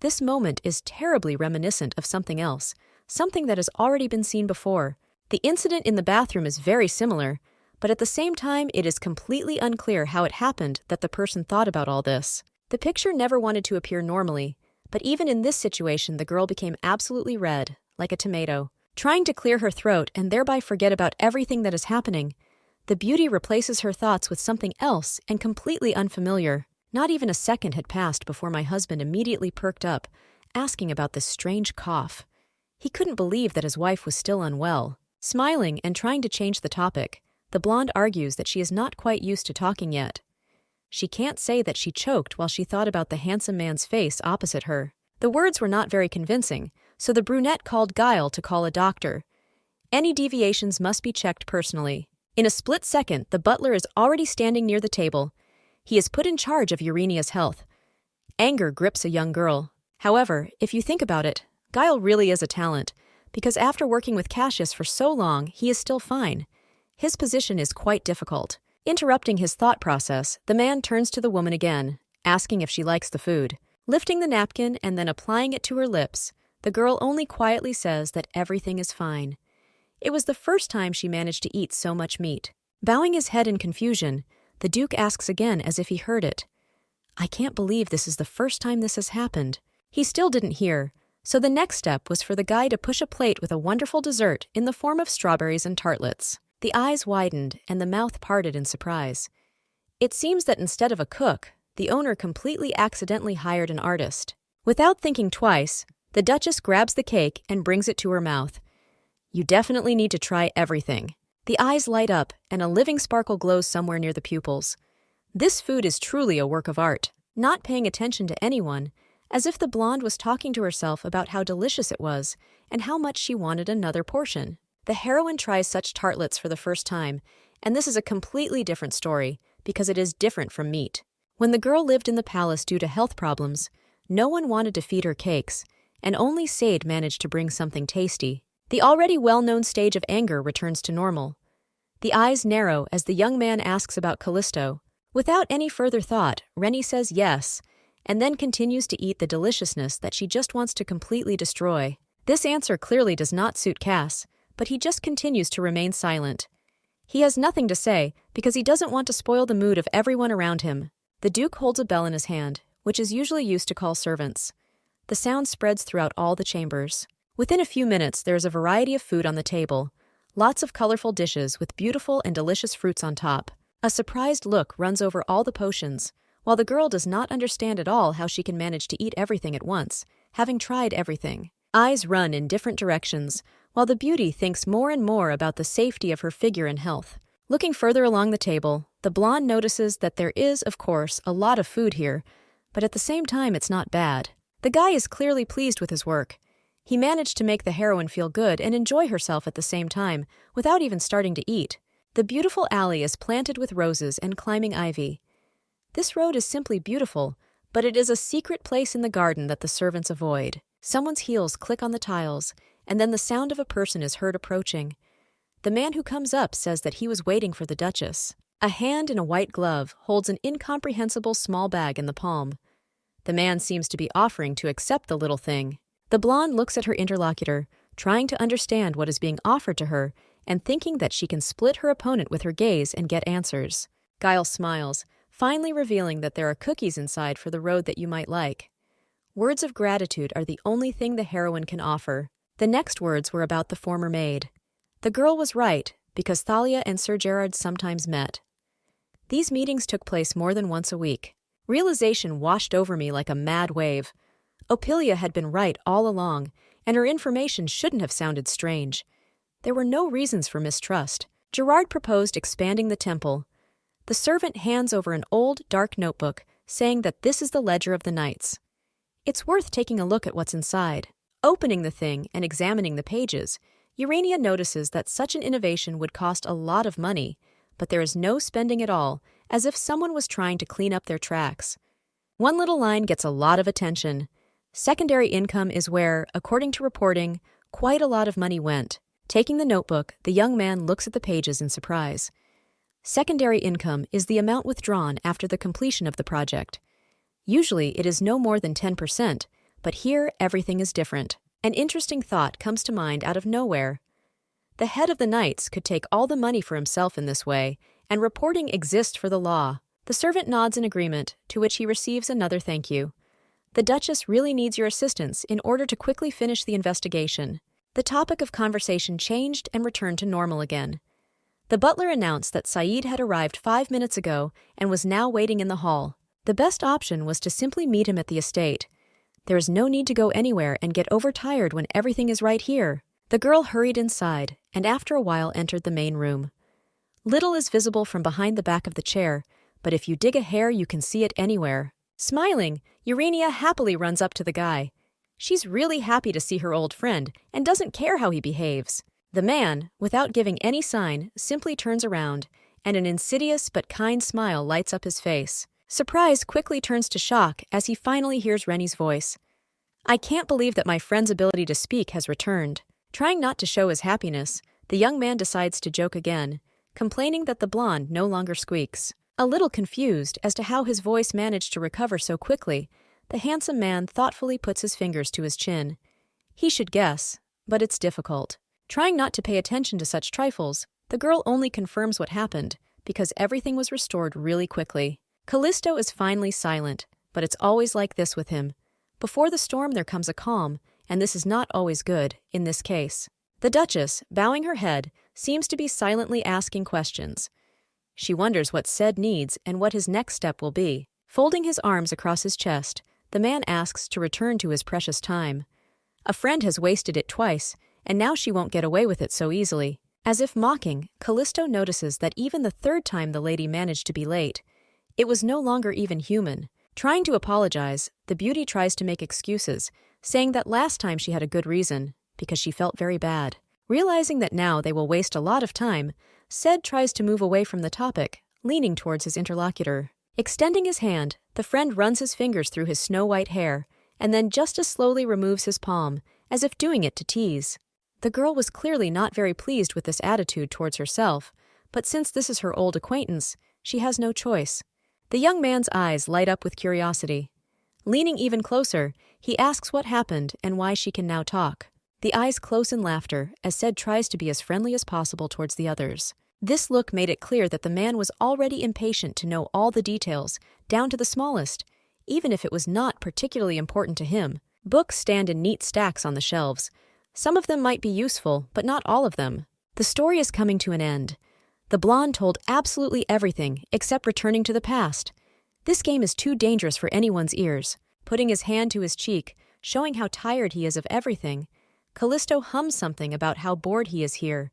This moment is terribly reminiscent of something else, something that has already been seen before. The incident in the bathroom is very similar, but at the same time it is completely unclear how it happened that the person thought about all this. The picture never wanted to appear normally, but even in this situation the girl became absolutely red, like a tomato. Trying to clear her throat and thereby forget about everything that is happening, the beauty replaces her thoughts with something else and completely unfamiliar. Not even a second had passed before my husband immediately perked up, asking about this strange cough. He couldn't believe that his wife was still unwell. Smiling and trying to change the topic, the blonde argues that she is not quite used to talking yet. She can't say that she choked while she thought about the handsome man's face opposite her. The words were not very convincing, so the brunette called Guile to call a doctor. Any deviations must be checked personally. In a split second, the butler is already standing near the table. He is put in charge of Urania's health. Anger grips a young girl. However, if you think about it, Guile really is a talent, because after working with Cassius for so long, he is still fine. His position is quite difficult. Interrupting his thought process, the man turns to the woman again, asking if she likes the food. Lifting the napkin and then applying it to her lips, the girl only quietly says that everything is fine. It was the first time she managed to eat so much meat. Bowing his head in confusion, the Duke asks again as if he heard it. I can't believe this is the first time this has happened. He still didn't hear, so the next step was for the guy to push a plate with a wonderful dessert in the form of strawberries and tartlets. The eyes widened and the mouth parted in surprise. It seems that instead of a cook, the owner completely accidentally hired an artist. Without thinking twice, the Duchess grabs the cake and brings it to her mouth. You definitely need to try everything. The eyes light up and a living sparkle glows somewhere near the pupils. This food is truly a work of art. Not paying attention to anyone, as if the blonde was talking to herself about how delicious it was and how much she wanted another portion. The heroine tries such tartlets for the first time, and this is a completely different story because it is different from meat. When the girl lived in the palace due to health problems, no one wanted to feed her cakes, and only Sade managed to bring something tasty. The already well-known stage of anger returns to normal. The eyes narrow as the young man asks about Callisto. Without any further thought, Rennie says yes, and then continues to eat the deliciousness that she just wants to completely destroy. This answer clearly does not suit Cass, but he just continues to remain silent. He has nothing to say because he doesn't want to spoil the mood of everyone around him. The Duke holds a bell in his hand, which is usually used to call servants. The sound spreads throughout all the chambers. Within a few minutes, there is a variety of food on the table. Lots of colorful dishes with beautiful and delicious fruits on top. A surprised look runs over all the potions, while the girl does not understand at all how she can manage to eat everything at once, having tried everything. Eyes run in different directions, while the beauty thinks more and more about the safety of her figure and health. Looking further along the table, the blonde notices that there is, of course, a lot of food here, but at the same time it's not bad. The guy is clearly pleased with his work. He managed to make the heroine feel good and enjoy herself at the same time, without even starting to eat. The beautiful alley is planted with roses and climbing ivy. This road is simply beautiful, but it is a secret place in the garden that the servants avoid. Someone's heels click on the tiles, and then the sound of a person is heard approaching. The man who comes up says that he was waiting for the Duchess. A hand in a white glove holds an incomprehensible small bag in the palm. The man seems to be offering to accept the little thing. The blonde looks at her interlocutor, trying to understand what is being offered to her and thinking that she can split her opponent with her gaze and get answers. Guile smiles, finally revealing that there are cookies inside for the road that you might like. Words of gratitude are the only thing the heroine can offer. The next words were about the former maid. The girl was right, because Thalia and Sir Gerard sometimes met. These meetings took place more than once a week. Realization washed over me like a mad wave. Ophelia had been right all along, and her information shouldn't have sounded strange. There were no reasons for mistrust. Gerard proposed expanding the temple. The servant hands over an old, dark notebook, saying that this is the ledger of the knights. It's worth taking a look at what's inside. Opening the thing and examining the pages, Urania notices that such an innovation would cost a lot of money, but there is no spending at all, as if someone was trying to clean up their tracks. One little line gets a lot of attention. Secondary income is where, according to reporting, quite a lot of money went. Taking the notebook, the young man looks at the pages in surprise. Secondary income is the amount withdrawn after the completion of the project. Usually it is no more than 10%, but here everything is different. An interesting thought comes to mind out of nowhere. The head of the Knights could take all the money for himself in this way, and reporting exists for the law. The servant nods in agreement, to which he receives another thank you. The Duchess really needs your assistance in order to quickly finish the investigation. The topic of conversation changed and returned to normal again. The butler announced that Saeed had arrived 5 minutes ago and was now waiting in the hall. The best option was to simply meet him at the estate. There is no need to go anywhere and get overtired when everything is right here. The girl hurried inside, and after a while entered the main room. Little is visible from behind the back of the chair, but if you dig a hair you can see it anywhere. Smiling, Urania happily runs up to the guy. She's really happy to see her old friend and doesn't care how he behaves. The man, without giving any sign, simply turns around, and an insidious but kind smile lights up his face. Surprise quickly turns to shock as he finally hears Rennie's voice. I can't believe that my friend's ability to speak has returned. Trying not to show his happiness, the young man decides to joke again, complaining that the blonde no longer squeaks. A little confused as to how his voice managed to recover so quickly, the handsome man thoughtfully puts his fingers to his chin. He should guess, but it's difficult. Trying not to pay attention to such trifles, the girl only confirms what happened, because everything was restored really quickly. Callisto is finally silent, but it's always like this with him. Before the storm there comes a calm, and this is not always good, in this case. The Duchess, bowing her head, seems to be silently asking questions. She wonders what Ced needs and what his next step will be. Folding his arms across his chest, the man asks to return to his precious time. A friend has wasted it twice, and now she won't get away with it so easily. As if mocking, Callisto notices that even the third time the lady managed to be late. It was no longer even human. Trying to apologize, the beauty tries to make excuses, saying that last time she had a good reason, because she felt very bad. Realizing that now they will waste a lot of time, Ced tries to move away from the topic, leaning towards his interlocutor. Extending his hand, the friend runs his fingers through his snow-white hair, and then just as slowly removes his palm, as if doing it to tease. The girl was clearly not very pleased with this attitude towards herself, but since this is her old acquaintance, she has no choice. The young man's eyes light up with curiosity. Leaning even closer, he asks what happened and why she can now talk. The eyes close in laughter as Ced tries to be as friendly as possible towards the others. This look made it clear that the man was already impatient to know all the details, down to the smallest, even if it was not particularly important to him. Books stand in neat stacks on the shelves. Some of them might be useful, but not all of them. The story is coming to an end. The blonde told absolutely everything except returning to the past. This game is too dangerous for anyone's ears. Putting his hand to his cheek, showing how tired he is of everything, Callisto hums something about how bored he is here.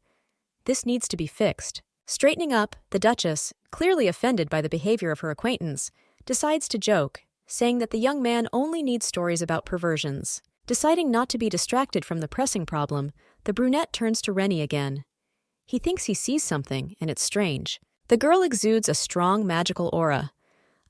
This needs to be fixed. Straightening up, the Duchess, clearly offended by the behavior of her acquaintance, decides to joke, saying that the young man only needs stories about perversions. Deciding not to be distracted from the pressing problem, the brunette turns to Rennie again. He thinks he sees something, and it's strange. The girl exudes a strong magical aura.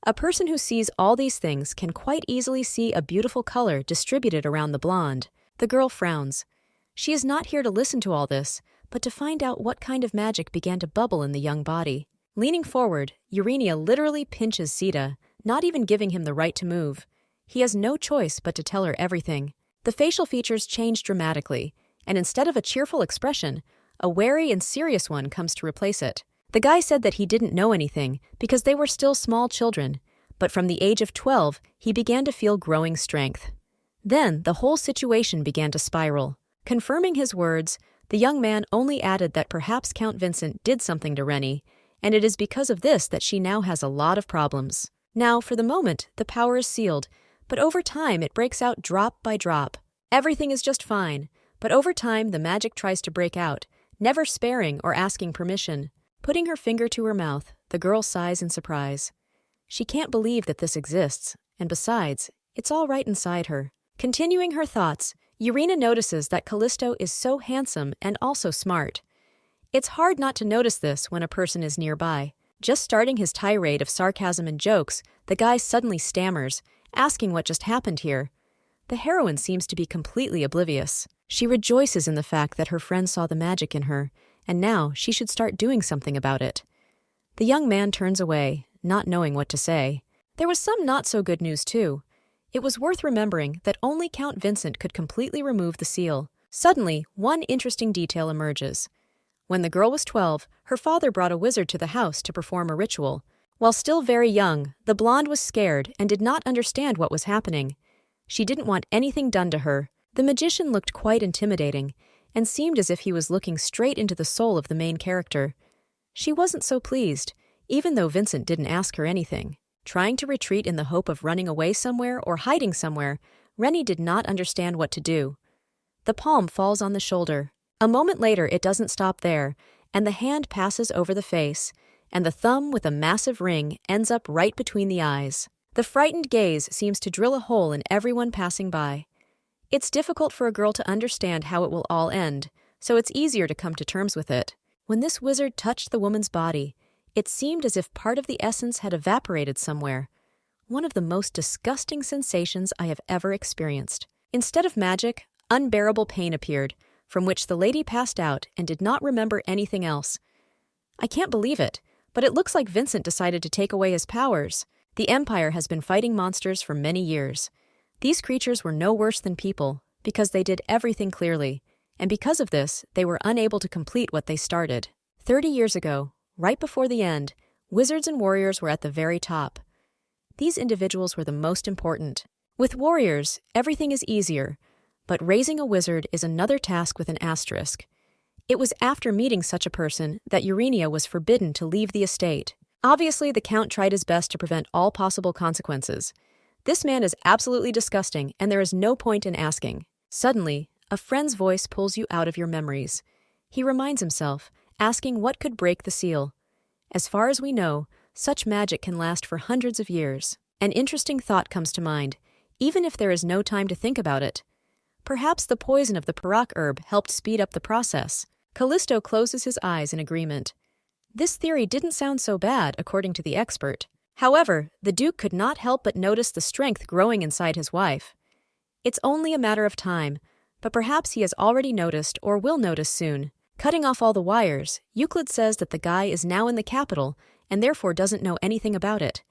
A person who sees all these things can quite easily see a beautiful color distributed around the blonde. The girl frowns. She is not here to listen to all this, but to find out what kind of magic began to bubble in the young body. Leaning forward, Urania literally pinches Sita, not even giving him the right to move. He has no choice but to tell her everything. The facial features change dramatically, and instead of a cheerful expression, a wary and serious one comes to replace it. The guy said that he didn't know anything because they were still small children, but from the age of 12, he began to feel growing strength. Then the whole situation began to spiral. Confirming his words, the young man only added that perhaps Count Vincent did something to Rennie, and it is because of this that she now has a lot of problems. Now, for the moment, the power is sealed, but over time it breaks out drop by drop. Everything is just fine, but over time the magic tries to break out, never sparing or asking permission. Putting her finger to her mouth, the girl sighs in surprise. She can't believe that this exists, and besides, it's all right inside her. Continuing her thoughts, Urena notices that Callisto is so handsome and also smart. It's hard not to notice this when a person is nearby. Just starting his tirade of sarcasm and jokes, the guy suddenly stammers, asking what just happened here. The heroine seems to be completely oblivious. She rejoices in the fact that her friend saw the magic in her, and now she should start doing something about it. The young man turns away, not knowing what to say. There was some not-so-good news, too. It was worth remembering that only Count Vincent could completely remove the seal. Suddenly, one interesting detail emerges. When the girl was 12, her father brought a wizard to the house to perform a ritual. While still very young, the blonde was scared and did not understand what was happening. She didn't want anything done to her. The magician looked quite intimidating, and seemed as if he was looking straight into the soul of the main character. She wasn't so pleased, even though Vincent didn't ask her anything. Trying to retreat in the hope of running away somewhere or hiding somewhere, Rennie did not understand what to do. The palm falls on the shoulder. A moment later, it doesn't stop there, and the hand passes over the face, and the thumb with a massive ring ends up right between the eyes. The frightened gaze seems to drill a hole in everyone passing by. It's difficult for a girl to understand how it will all end, so it's easier to come to terms with it. When this wizard touched the woman's body, it seemed as if part of the essence had evaporated somewhere. One of the most disgusting sensations I have ever experienced. Instead of magic, unbearable pain appeared, from which the lady passed out and did not remember anything else. I can't believe it, but it looks like Vincent decided to take away his powers. The Empire has been fighting monsters for many years. These creatures were no worse than people, because they did everything clearly, and because of this, they were unable to complete what they started. 30 years ago, right before the end, wizards and warriors were at the very top. These individuals were the most important. With warriors, everything is easier, but raising a wizard is another task with an asterisk. It was after meeting such a person that Urenia was forbidden to leave the estate. Obviously, the Count tried his best to prevent all possible consequences. This man is absolutely disgusting, and there is no point in asking. Suddenly, a friend's voice pulls you out of your memories. He reminds himself, asking what could break the seal. As far as we know, such magic can last for hundreds of years. An interesting thought comes to mind, even if there is no time to think about it. Perhaps the poison of the Parak herb helped speed up the process. Callisto closes his eyes in agreement. This theory didn't sound so bad, according to the expert. However, the Duke could not help but notice the strength growing inside his wife. It's only a matter of time, but perhaps he has already noticed or will notice soon. Cutting off all the wires, Euclid says that the guy is now in the capital and therefore doesn't know anything about it.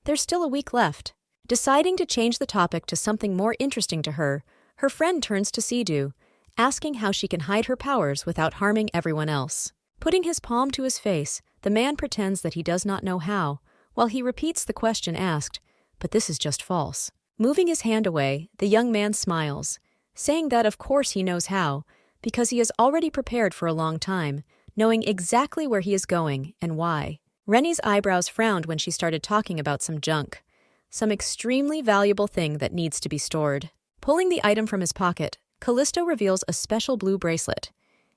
There's still a week left. Deciding to change the topic to something more interesting to her, her friend turns to Sidhu, asking how she can hide her powers without harming everyone else. Putting his palm to his face, the man pretends that he does not know how, while he repeats the question asked, but this is just false. Moving his hand away, the young man smiles, saying that of course he knows how, because he has already prepared for a long time, knowing exactly where he is going and why. Rennie's eyebrows frowned when she started talking about some junk, some extremely valuable thing that needs to be stored. Pulling the item from his pocket, Callisto reveals a special blue bracelet.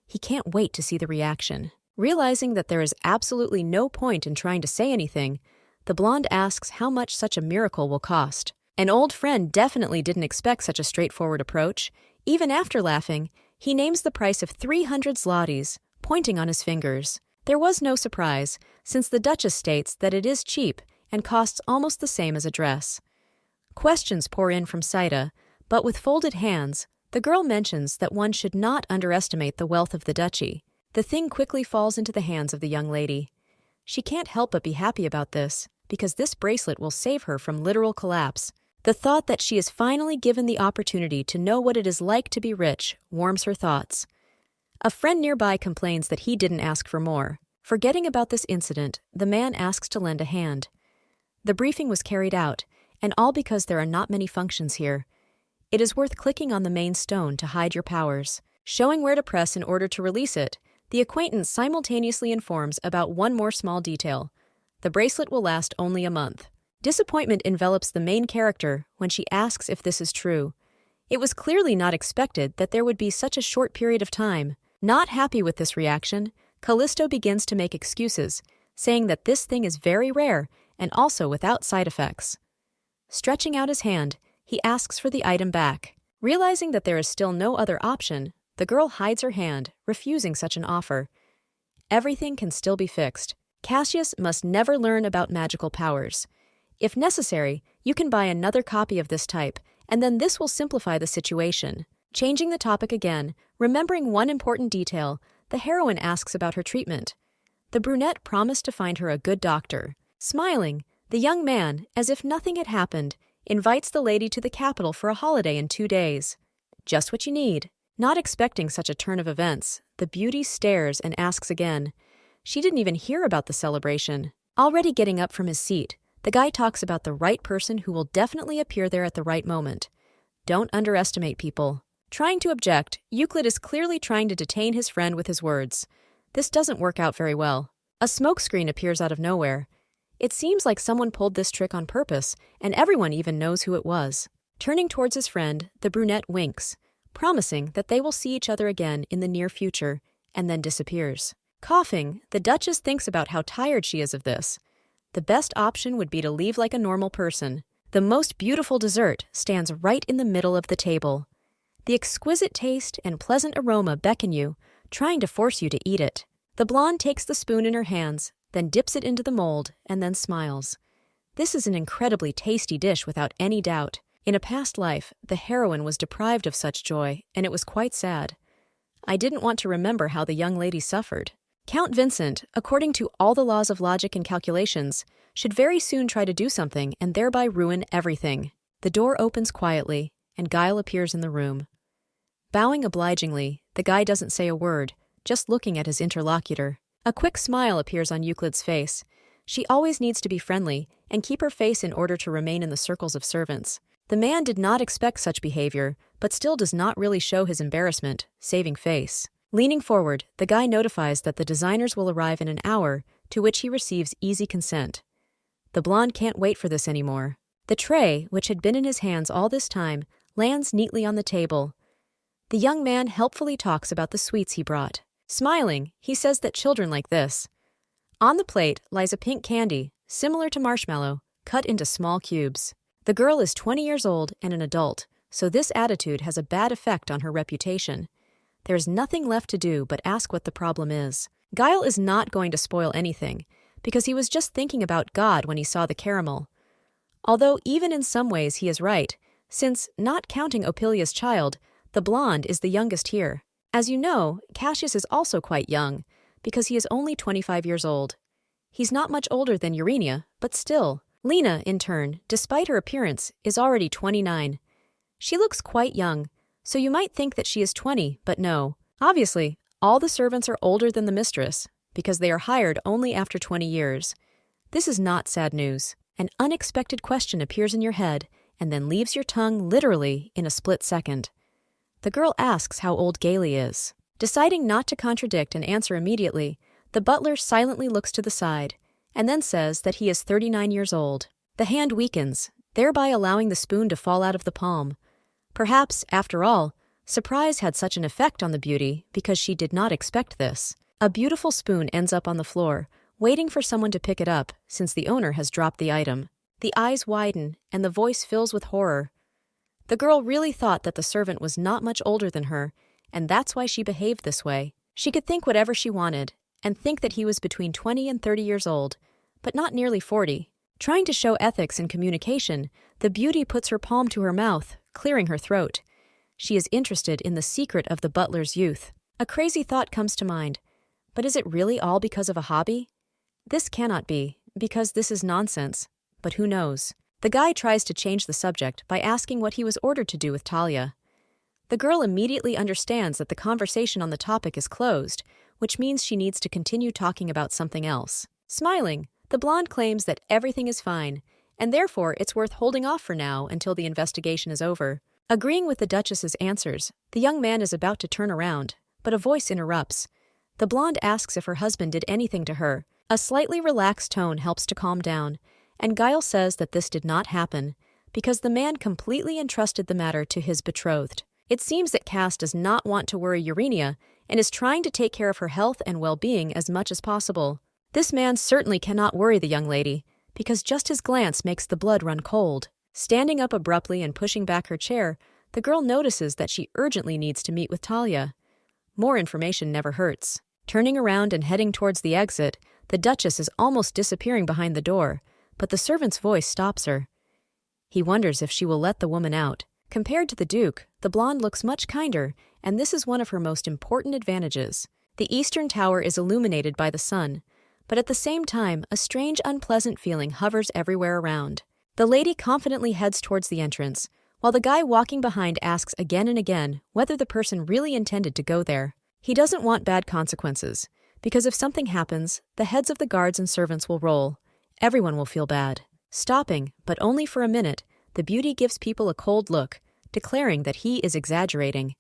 He can't wait to see the reaction. Realizing that there is absolutely no point in trying to say anything, the blonde asks how much such a miracle will cost. An old friend definitely didn't expect such a straightforward approach. Even after laughing, he names the price of 300 zlotys, pointing on his fingers. There was no surprise, since the Duchess states that it is cheap and costs almost the same as a dress. Questions pour in from Saida, but with folded hands, the girl mentions that one should not underestimate the wealth of the duchy. The thing quickly falls into the hands of the young lady. She can't help but be happy about this, because this bracelet will save her from literal collapse. The thought that she is finally given the opportunity to know what it is like to be rich warms her thoughts. A friend nearby complains that he didn't ask for more. Forgetting about this incident, the man asks to lend a hand. The briefing was carried out, and all because there are not many functions here. It is worth clicking on the main stone to hide your powers. Showing where to press in order to release it, the acquaintance simultaneously informs about one more small detail. The bracelet will last only a month. Disappointment envelops the main character when she asks if this is true. It was clearly not expected that there would be such a short period of time. Not happy with this reaction, Callisto begins to make excuses, saying that this thing is very rare and also without side effects. Stretching out his hand, he asks for the item back. Realizing that there is still no other option, the girl hides her hand, refusing such an offer. Everything can still be fixed. Cassius must never learn about magical powers. If necessary, you can buy another copy of this type, and then this will simplify the situation. Changing the topic again, remembering one important detail, the heroine asks about her treatment. The brunette promised to find her a good doctor. Smiling, the young man, as if nothing had happened, invites the lady to the capital for a holiday in 2 days. Just what you need. Not expecting such a turn of events, the beauty stares and asks again. She didn't even hear about the celebration. Already getting up from his seat, the guy talks about the right person who will definitely appear there at the right moment. Don't underestimate people. Trying to object, Euclid is clearly trying to detain his friend with his words. This doesn't work out very well. A smokescreen appears out of nowhere. It seems like someone pulled this trick on purpose, and everyone even knows who it was. Turning towards his friend, the brunette winks, promising that they will see each other again in the near future, and then disappears. Coughing, the Duchess thinks about how tired she is of this. The best option would be to leave like a normal person. The most beautiful dessert stands right in the middle of the table. The exquisite taste and pleasant aroma beckon you, trying to force you to eat it. The blonde takes the spoon in her hands, then dips it into the mold, and then smiles. This is an incredibly tasty dish without any doubt. In a past life, the heroine was deprived of such joy, and it was quite sad. I didn't want to remember how the young lady suffered. Count Vincent, according to all the laws of logic and calculations, should very soon try to do something and thereby ruin everything. The door opens quietly, and Guile appears in the room. Bowing obligingly, the guy doesn't say a word, just looking at his interlocutor. A quick smile appears on Euclid's face. She always needs to be friendly and keep her face in order to remain in the circles of servants. The man did not expect such behavior, but still does not really show his embarrassment, saving face. Leaning forward, the guy notifies that the designers will arrive in an hour, to which he receives easy consent. The blonde can't wait for this anymore. The tray, which had been in his hands all this time, lands neatly on the table. The young man helpfully talks about the sweets he brought. Smiling, he says that children like this. On the plate lies a pink candy, similar to marshmallow, cut into small cubes. The girl is 20 years old and an adult, so this attitude has a bad effect on her reputation. There is nothing left to do but ask what the problem is. Guile is not going to spoil anything, because he was just thinking about God when he saw the caramel. Although even in some ways he is right, since, not counting Opilia's child, the blonde is the youngest here. As you know, Cassius is also quite young, because he is only 25 years old. He's not much older than Urania, but still. Lena, in turn, despite her appearance, is already 29. She looks quite young, so you might think that she is 20, but no. Obviously, all the servants are older than the mistress, because they are hired only after 20 years. This is not sad news. An unexpected question appears in your head, and then leaves your tongue literally in a split second. The girl asks how old Gailey is. Deciding not to contradict and answer immediately, the butler silently looks to the side, and then says that he is 39 years old. The hand weakens, thereby allowing the spoon to fall out of the palm. Perhaps, after all, surprise had such an effect on the beauty because she did not expect this. A beautiful spoon ends up on the floor, waiting for someone to pick it up since the owner has dropped the item. The eyes widen, and the voice fills with horror. The girl really thought that the servant was not much older than her, and that's why she behaved this way. She could think whatever she wanted, and think that he was between 20 and 30 years old, but not nearly 40. Trying to show ethics in communication, the beauty puts her palm to her mouth, clearing her throat. She is interested in the secret of the butler's youth. A crazy thought comes to mind. But is it really all because of a hobby? This cannot be, because this is nonsense. But who knows? The guy tries to change the subject by asking what he was ordered to do with Talia. The girl immediately understands that the conversation on the topic is closed, which means she needs to continue talking about something else. Smiling, the blonde claims that everything is fine, and therefore it's worth holding off for now until the investigation is over. Agreeing with the Duchess's answers, the young man is about to turn around, but a voice interrupts. The blonde asks if her husband did anything to her. A slightly relaxed tone helps to calm down, and Guile says that this did not happen, because the man completely entrusted the matter to his betrothed. It seems that Cass does not want to worry Urania, and is trying to take care of her health and well-being as much as possible. This man certainly cannot worry the young lady, because just his glance makes the blood run cold. Standing up abruptly and pushing back her chair, the girl notices that she urgently needs to meet with Talia. More information never hurts. Turning around and heading towards the exit, the Duchess is almost disappearing behind the door, but the servant's voice stops her. He wonders if she will let the woman out. Compared to the Duke, the blonde looks much kinder, and this is one of her most important advantages. The eastern tower is illuminated by the sun, but at the same time, a strange, unpleasant feeling hovers everywhere around. The lady confidently heads towards the entrance, while the guy walking behind asks again and again whether the person really intended to go there. He doesn't want bad consequences, because if something happens, the heads of the guards and servants will roll. Everyone will feel bad. Stopping, but only for a minute, the beauty gives people a cold look, declaring that he is exaggerating.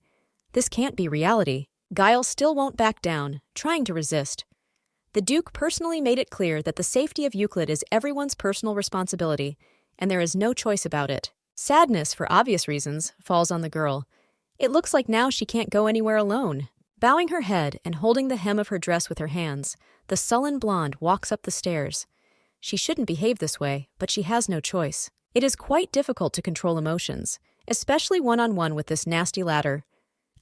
This can't be reality. Giles still won't back down, trying to resist. The Duke personally made it clear that the safety of Euclid is everyone's personal responsibility, and there is no choice about it. Sadness, for obvious reasons, falls on the girl. It looks like now she can't go anywhere alone. Bowing her head and holding the hem of her dress with her hands, the sullen blonde walks up the stairs. She shouldn't behave this way, but she has no choice. It is quite difficult to control emotions, especially one-on-one with this nasty ladder.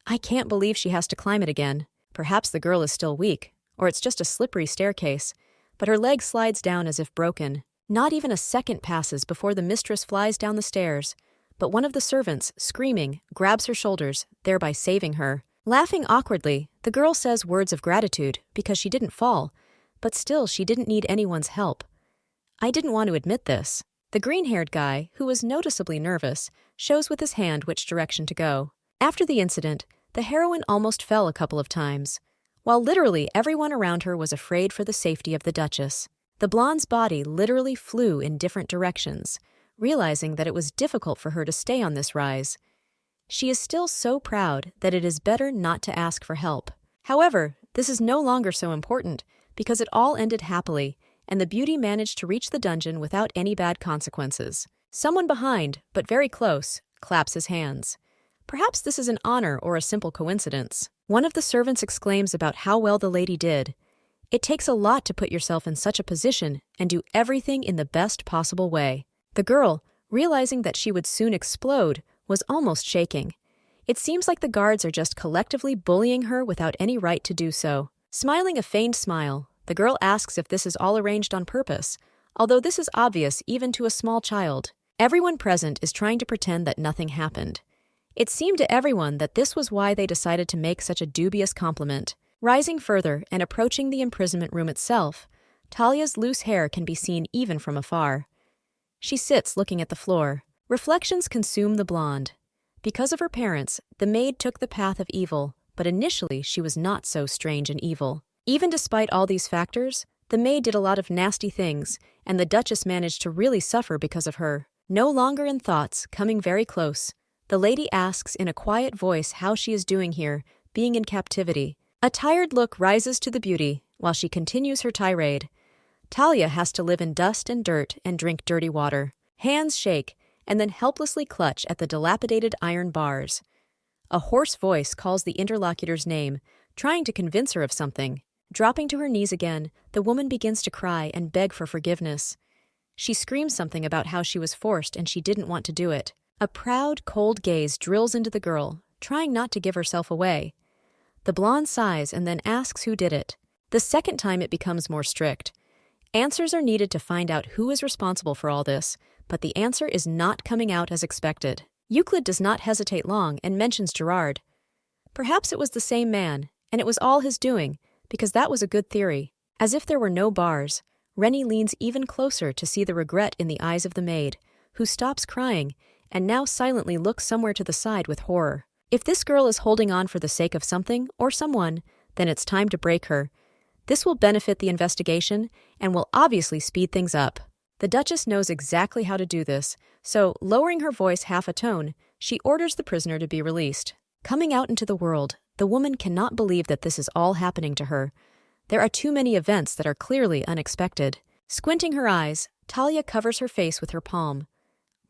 I can't believe she has to climb it again. Perhaps the girl is still weak, or it's just a slippery staircase, but her leg slides down as if broken. Not even a second passes before the mistress flies down the stairs, but one of the servants, screaming, grabs her shoulders, thereby saving her. Laughing awkwardly, the girl says words of gratitude because she didn't fall, but still she didn't need anyone's help. I didn't want to admit this. The green-haired guy, who was noticeably nervous, shows with his hand which direction to go. After the incident, the heroine almost fell a couple of times, while literally everyone around her was afraid for the safety of the Duchess. The blonde's body literally flew in different directions, realizing that it was difficult for her to stay on this rise. She is still so proud that it is better not to ask for help. However, this is no longer so important because it all ended happily, and the beauty managed to reach the dungeon without any bad consequences. Someone behind, but very close, claps his hands. Perhaps this is an honor or a simple coincidence. One of the servants exclaims about how well the lady did. It takes a lot to put yourself in such a position and do everything in the best possible way. The girl, realizing that she would soon explode, was almost shaking. It seems like the guards are just collectively bullying her without any right to do so. Smiling a feigned smile, the girl asks if this is all arranged on purpose, although this is obvious even to a small child. Everyone present is trying to pretend that nothing happened. It seemed to everyone that this was why they decided to make such a dubious compliment. Rising further and approaching the imprisonment room itself, Talia's loose hair can be seen even from afar. She sits looking at the floor. Reflections consume the blonde. Because of her parents, the maid took the path of evil, but initially she was not so strange and evil. Even despite all these factors, the maid did a lot of nasty things, and the Duchess managed to really suffer because of her. No longer in thoughts, coming very close, the lady asks in a quiet voice how she is doing here, being in captivity. A tired look rises to the beauty while she continues her tirade. Talia has to live in dust and dirt and drink dirty water. Hands shake, and then helplessly clutch at the dilapidated iron bars. A hoarse voice calls the interlocutor's name, trying to convince her of something. Dropping to her knees again, the woman begins to cry and beg for forgiveness. She screams something about how she was forced and she didn't want to do it. A proud, cold gaze drills into the girl, trying not to give herself away. The blonde sighs and then asks who did it. The second time it becomes more strict. Answers are needed to find out who is responsible for all this, but the answer is not coming out as expected. Euclid does not hesitate long and mentions Gerard. Perhaps it was the same man, and it was all his doing, because that was a good theory. As if there were no bars, Rennie leans even closer to see the regret in the eyes of the maid, who stops crying and now silently looks somewhere to the side with horror. If this girl is holding on for the sake of something or someone, then it's time to break her. This will benefit the investigation and will obviously speed things up. The Duchess knows exactly how to do this, so, lowering her voice half a tone, she orders the prisoner to be released. Coming out into the world, the woman cannot believe that this is all happening to her. There are too many events that are clearly unexpected. Squinting her eyes, Talia covers her face with her palm.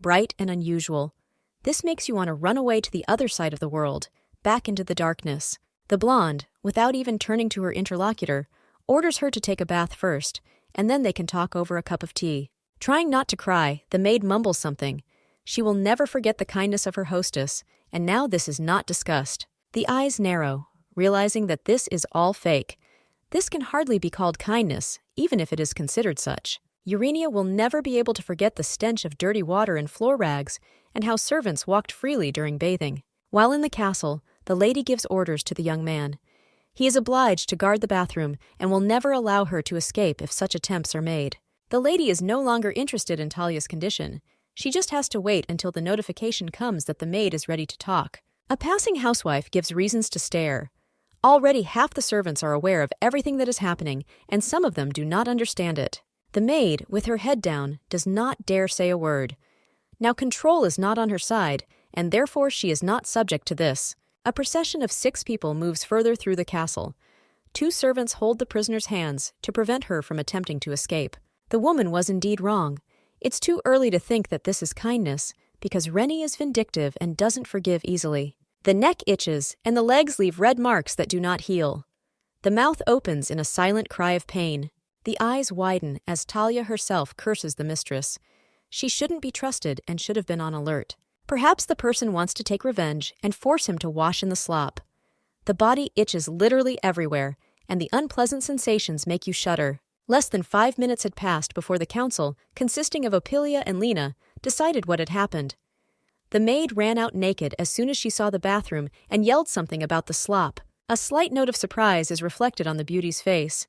Bright and unusual. This makes you want to run away to the other side of the world, back into the darkness. The blonde, without even turning to her interlocutor, orders her to take a bath first, and then they can talk over a cup of tea. Trying not to cry, the maid mumbles something. She will never forget the kindness of her hostess, and now this is not discussed. The eyes narrow, realizing that this is all fake. This can hardly be called kindness, even if it is considered such. Urania will never be able to forget the stench of dirty water and floor rags, and how servants walked freely during bathing. While in the castle, the lady gives orders to the young man. He is obliged to guard the bathroom and will never allow her to escape if such attempts are made. The lady is no longer interested in Talia's condition. She just has to wait until the notification comes that the maid is ready to talk. A passing housewife gives reasons to stare. Already half the servants are aware of everything that is happening, and some of them do not understand it. The maid, with her head down, does not dare say a word. Now control is not on her side, and therefore she is not subject to this. A procession of 6 people moves further through the castle. 2 servants hold the prisoner's hands to prevent her from attempting to escape. The woman was indeed wrong. It's too early to think that this is kindness, because Rennie is vindictive and doesn't forgive easily. The neck itches, and the legs leave red marks that do not heal. The mouth opens in a silent cry of pain. The eyes widen as Talia herself curses the mistress. She shouldn't be trusted and should have been on alert. Perhaps the person wants to take revenge and force him to wash in the slop. The body itches literally everywhere, and the unpleasant sensations make you shudder. Less than 5 minutes had passed before the council, consisting of Opilia and Lena, decided what had happened. The maid ran out naked as soon as she saw the bathroom and yelled something about the slop. A slight note of surprise is reflected on the beauty's face.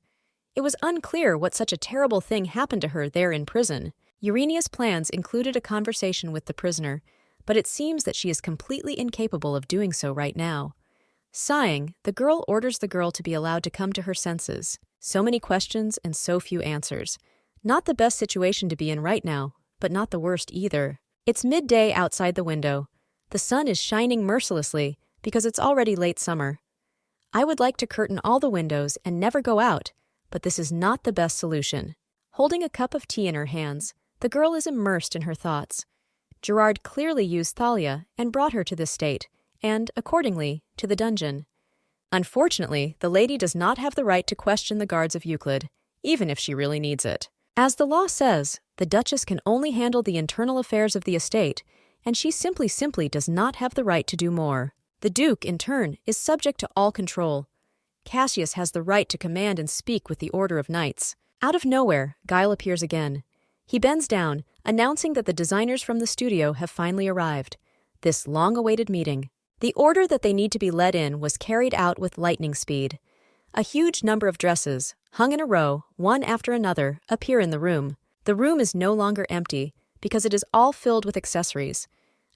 It was unclear what such a terrible thing happened to her there in prison. Urania's plans included a conversation with the prisoner, but it seems that she is completely incapable of doing so right now. Sighing, the girl orders the girl to be allowed to come to her senses. So many questions and so few answers. Not the best situation to be in right now, but not the worst either. It's midday outside the window. The sun is shining mercilessly because it's already late summer. I would like to curtain all the windows and never go out, but this is not the best solution. Holding a cup of tea in her hands, the girl is immersed in her thoughts. Gerard clearly used Thalia and brought her to this state, and, accordingly, to the dungeon. Unfortunately, the lady does not have the right to question the guards of Euclid, even if she really needs it. As the law says, the Duchess can only handle the internal affairs of the estate, and she simply does not have the right to do more. The Duke, in turn, is subject to all control. Cassius has the right to command and speak with the order of knights. Out of nowhere, Guile appears again. He bends down, announcing that the designers from the studio have finally arrived. This long-awaited meeting. The order that they need to be let in was carried out with lightning speed. A huge number of dresses, hung in a row, one after another, appear in the room. The room is no longer empty, because it is all filled with accessories.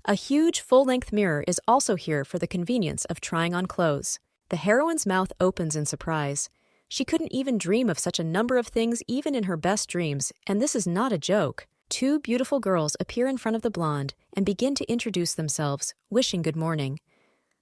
A huge full-length mirror is also here for the convenience of trying on clothes. The heroine's mouth opens in surprise. She couldn't even dream of such a number of things even in her best dreams, and this is not a joke. 2 beautiful girls appear in front of the blonde and begin to introduce themselves, wishing good morning.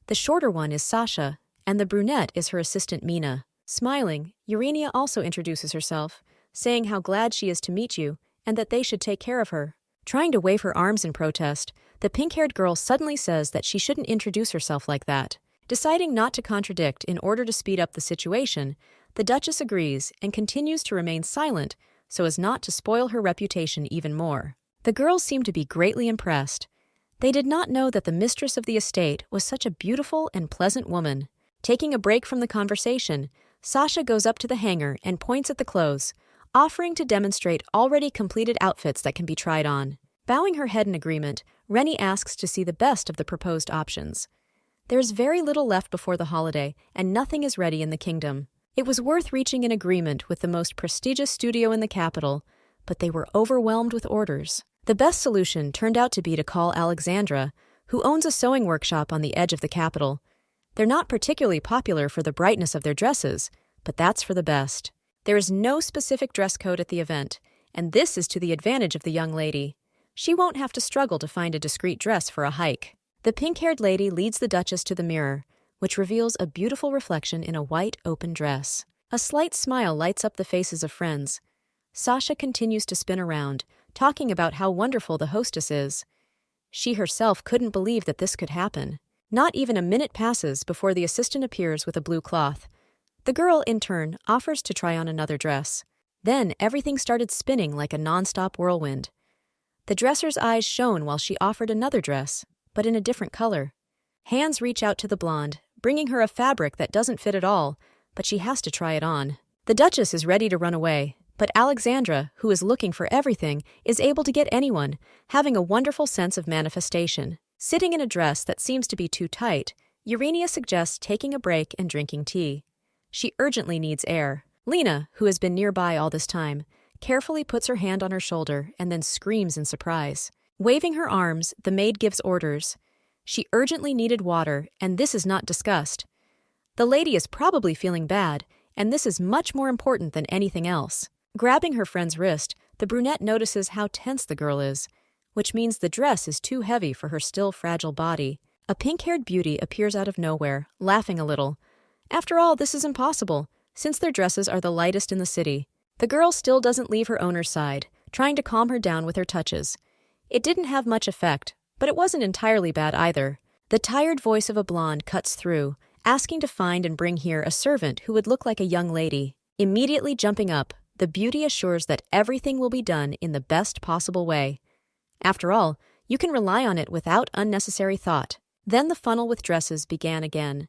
The shorter one is Sasha, and the brunette is her assistant Mina. Smiling, Urania also introduces herself, saying how glad she is to meet you and that they should take care of her. Trying to wave her arms in protest, the pink-haired girl suddenly says that she shouldn't introduce herself like that. Deciding not to contradict in order to speed up the situation, the Duchess agrees and continues to remain silent so as not to spoil her reputation even more. The girls seem to be greatly impressed. They did not know that the mistress of the estate was such a beautiful and pleasant woman. Taking a break from the conversation, Sasha goes up to the hanger and points at the clothes, offering to demonstrate already completed outfits that can be tried on. Bowing her head in agreement, Rennie asks to see the best of the proposed options. There is very little left before the holiday, and nothing is ready in the kingdom. It was worth reaching an agreement with the most prestigious studio in the capital, but they were overwhelmed with orders. The best solution turned out to be to call Alexandra, who owns a sewing workshop on the edge of the capital. They're not particularly popular for the brightness of their dresses, but that's for the best. There is no specific dress code at the event, and this is to the advantage of the young lady. She won't have to struggle to find a discreet dress for a hike. The pink-haired lady leads the Duchess to the mirror, which reveals a beautiful reflection in a white, open dress. A slight smile lights up the faces of friends. Sasha continues to spin around, talking about how wonderful the hostess is. She herself couldn't believe that this could happen. Not even a minute passes before the assistant appears with a blue cloth. The girl, in turn, offers to try on another dress. Then everything started spinning like a non-stop whirlwind. The dresser's eyes shone while she offered another dress, but in a different color. Hands reach out to the blonde, bringing her a fabric that doesn't fit at all, but she has to try it on. The Duchess is ready to run away, but Alexandra, who is looking for everything, is able to get anyone, having a wonderful sense of manifestation. Sitting in a dress that seems to be too tight, Urania suggests taking a break and drinking tea. She urgently needs air. Lena, who has been nearby all this time, carefully puts her hand on her shoulder and then screams in surprise. Waving her arms, the maid gives orders. She urgently needed water, and this is not discussed. The lady is probably feeling bad, and this is much more important than anything else. Grabbing her friend's wrist, the brunette notices how tense the girl is, which means the dress is too heavy for her still fragile body. A pink-haired beauty appears out of nowhere, laughing a little. After all, this is impossible, since their dresses are the lightest in the city. The girl still doesn't leave her owner's side, trying to calm her down with her touches. It didn't have much effect, but it wasn't entirely bad either. The tired voice of a blonde cuts through, asking to find and bring here a servant who would look like a young lady. Immediately jumping up, the beauty assures that everything will be done in the best possible way. After all, you can rely on it without unnecessary thought. Then the funnel with dresses began again.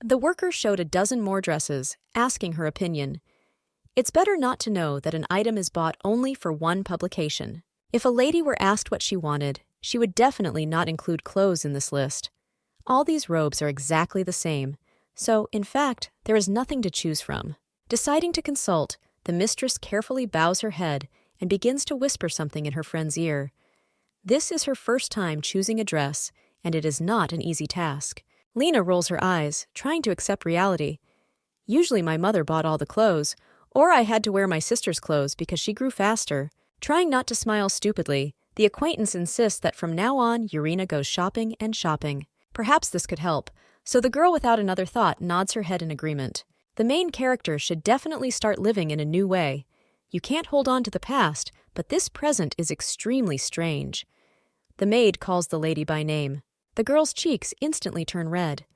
The worker showed a dozen more dresses, asking her opinion. It's better not to know that an item is bought only for one publication. If a lady were asked what she wanted, she would definitely not include clothes in this list. All these robes are exactly the same, so, in fact, there is nothing to choose from. Deciding to consult, the mistress carefully bows her head and begins to whisper something in her friend's ear. This is her first time choosing a dress, and it is not an easy task. Lena rolls her eyes, trying to accept reality. Usually my mother bought all the clothes, or I had to wear my sister's clothes because she grew faster. Trying not to smile stupidly, the acquaintance insists that from now on, Urania goes shopping and shopping. Perhaps this could help, so the girl without another thought nods her head in agreement. The main character should definitely start living in a new way. You can't hold on to the past, but this present is extremely strange. The maid calls the lady by name. The girl's cheeks instantly turn red.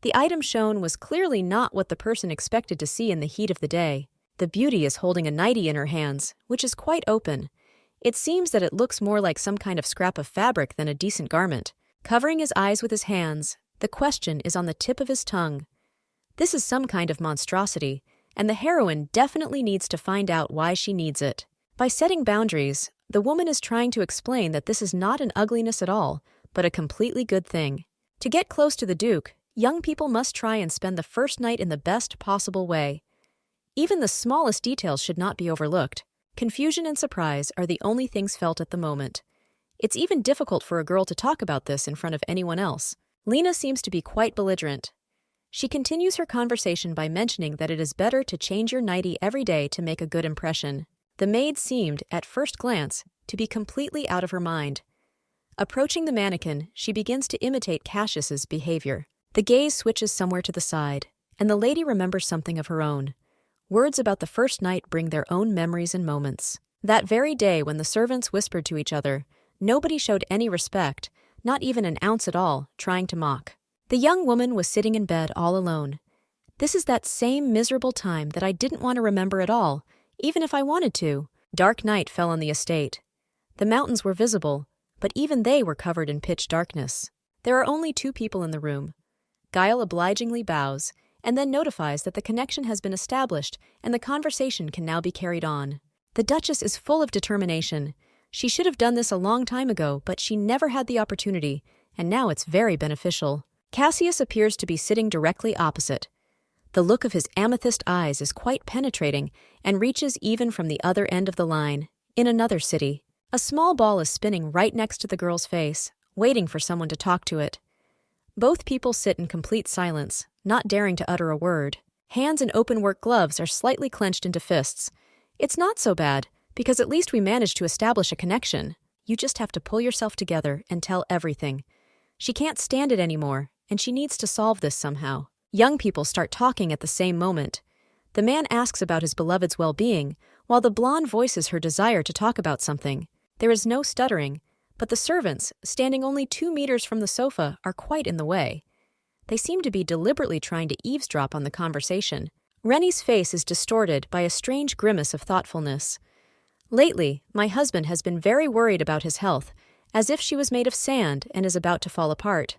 The item shown was clearly not what the person expected to see in the heat of the day. The beauty is holding a nightie in her hands, which is quite open. It seems that it looks more like some kind of scrap of fabric than a decent garment. Covering his eyes with his hands, the question is on the tip of his tongue. This is some kind of monstrosity, and the heroine definitely needs to find out why she needs it. By setting boundaries, the woman is trying to explain that this is not an ugliness at all, but a completely good thing. To get close to the Duke, young people must try and spend the first night in the best possible way. Even the smallest details should not be overlooked. Confusion and surprise are the only things felt at the moment. It's even difficult for a girl to talk about this in front of anyone else. Lena seems to be quite belligerent. She continues her conversation by mentioning that it is better to change your nightie every day to make a good impression. The maid seemed, at first glance, to be completely out of her mind. Approaching the mannequin, she begins to imitate Cassius's behavior. The gaze switches somewhere to the side, and the lady remembers something of her own. Words about the first night bring their own memories and moments. That very day when the servants whispered to each other, nobody showed any respect, not even an ounce at all, trying to mock. The young woman was sitting in bed all alone. This is that same miserable time that I didn't want to remember at all, even if I wanted to. Dark night fell on the estate. The mountains were visible, but even they were covered in pitch darkness. There are only 2 people in the room. Guile obligingly bows, and then notifies that the connection has been established and the conversation can now be carried on. The Duchess is full of determination. She should have done this a long time ago, but she never had the opportunity, and now it's very beneficial. Cassius appears to be sitting directly opposite. The look of his amethyst eyes is quite penetrating and reaches even from the other end of the line, in another city. A small ball is spinning right next to the girl's face, waiting for someone to talk to it. Both people sit in complete silence, not daring to utter a word. Hands in open-work gloves are slightly clenched into fists. It's not so bad, because at least we managed to establish a connection. You just have to pull yourself together and tell everything. She can't stand it anymore, and she needs to solve this somehow. Young people start talking at the same moment. The man asks about his beloved's well-being, while the blonde voices her desire to talk about something. There is no stuttering, but the servants, standing only 2 meters from the sofa, are quite in the way. They seem to be deliberately trying to eavesdrop on the conversation. Rennie's face is distorted by a strange grimace of thoughtfulness. Lately, my husband has been very worried about his health, as if she was made of sand and is about to fall apart.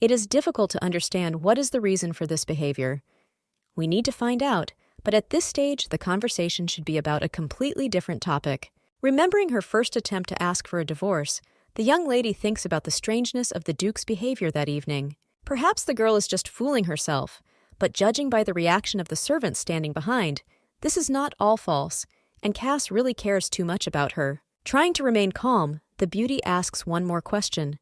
It is difficult to understand what is the reason for this behavior. We need to find out, but at this stage, the conversation should be about a completely different topic. Remembering her first attempt to ask for a divorce, the young lady thinks about the strangeness of the Duke's behavior that evening. Perhaps the girl is just fooling herself, but judging by the reaction of the servants standing behind, this is not all false, and Cass really cares too much about her. Trying to remain calm, the beauty asks one more question.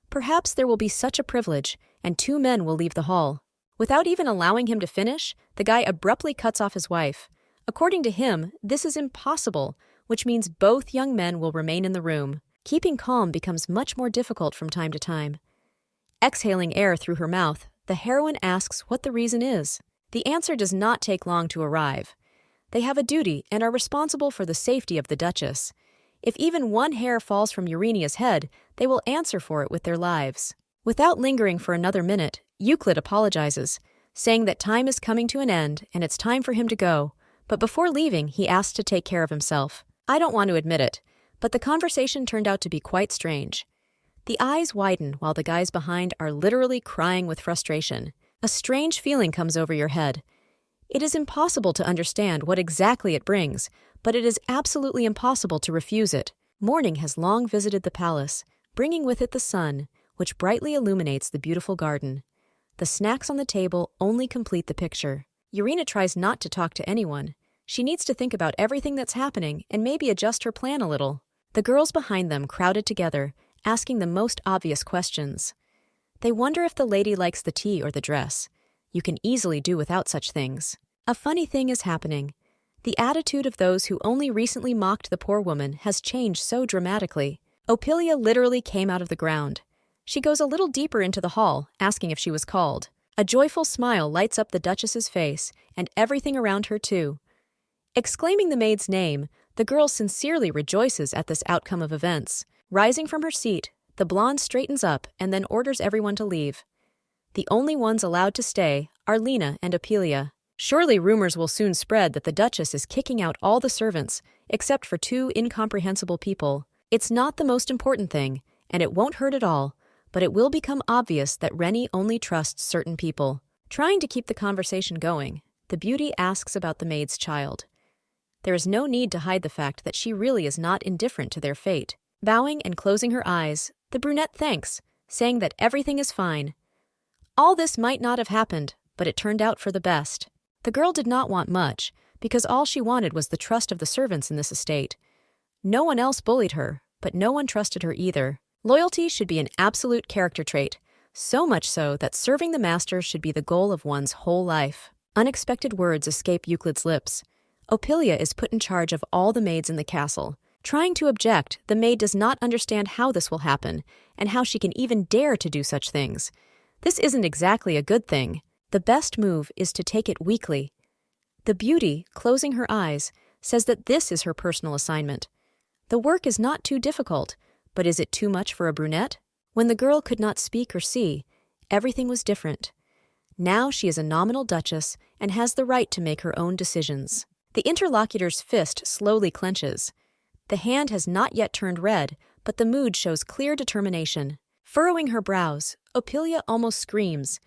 Perhaps there will be such a privilege, and two men will leave the hall. Without even allowing him to finish, the guy abruptly cuts off his wife. According to him, this is impossible, which means both young men will remain in the room. Keeping calm becomes much more difficult from time to time. Exhaling air through her mouth, the heroine asks what the reason is. The answer does not take long to arrive. They have a duty and are responsible for the safety of the Duchess. If even one hair falls from Urania's head, they will answer for it with their lives. Without lingering for another minute, Euclid apologizes, saying that time is coming to an end and it's time for him to go, but before leaving, he asks to take care of himself. I don't want to admit it, but the conversation turned out to be quite strange. The eyes widen while the guys behind are literally crying with frustration. A strange feeling comes over your head. It is impossible to understand what exactly it brings, but it is absolutely impossible to refuse it. Morning has long visited the palace, bringing with it the sun, which brightly illuminates the beautiful garden. The snacks on the table only complete the picture. Urania tries not to talk to anyone. She needs to think about everything that's happening and maybe adjust her plan a little. The girls behind them crowded together, asking the most obvious questions. They wonder if the lady likes the tea or the dress. You can easily do without such things. A funny thing is happening. The attitude of those who only recently mocked the poor woman has changed so dramatically. Ophelia literally came out of the ground. She goes a little deeper into the hall, asking if she was called. A joyful smile lights up the Duchess's face, and everything around her too. Exclaiming the maid's name, the girl sincerely rejoices at this outcome of events. Rising from her seat, the blonde straightens up and then orders everyone to leave. The only ones allowed to stay are Lena and Ophelia. Surely rumors will soon spread that the Duchess is kicking out all the servants, except for two incomprehensible people. It's not the most important thing, and it won't hurt at all, but it will become obvious that Rennie only trusts certain people. Trying to keep the conversation going, the beauty asks about the maid's child. There is no need to hide the fact that she really is not indifferent to their fate. Bowing and closing her eyes, the brunette thanks, saying that everything is fine. All this might not have happened, but it turned out for the best. The girl did not want much, because all she wanted was the trust of the servants in this estate. No one else bullied her, but no one trusted her either. Loyalty should be an absolute character trait, so much so that serving the master should be the goal of one's whole life. Unexpected words escape Euclid's lips. Ophelia is put in charge of all the maids in the castle. Trying to object, the maid does not understand how this will happen, and how she can even dare to do such things. This isn't exactly a good thing. The best move is to take it weakly. The beauty, closing her eyes, says that this is her personal assignment. The work is not too difficult, but is it too much for a brunette? When the girl could not speak or see, everything was different. Now she is a nominal duchess and has the right to make her own decisions. The interlocutor's fist slowly clenches. The hand has not yet turned red, but the mood shows clear determination. Furrowing her brows, Ophelia almost screams.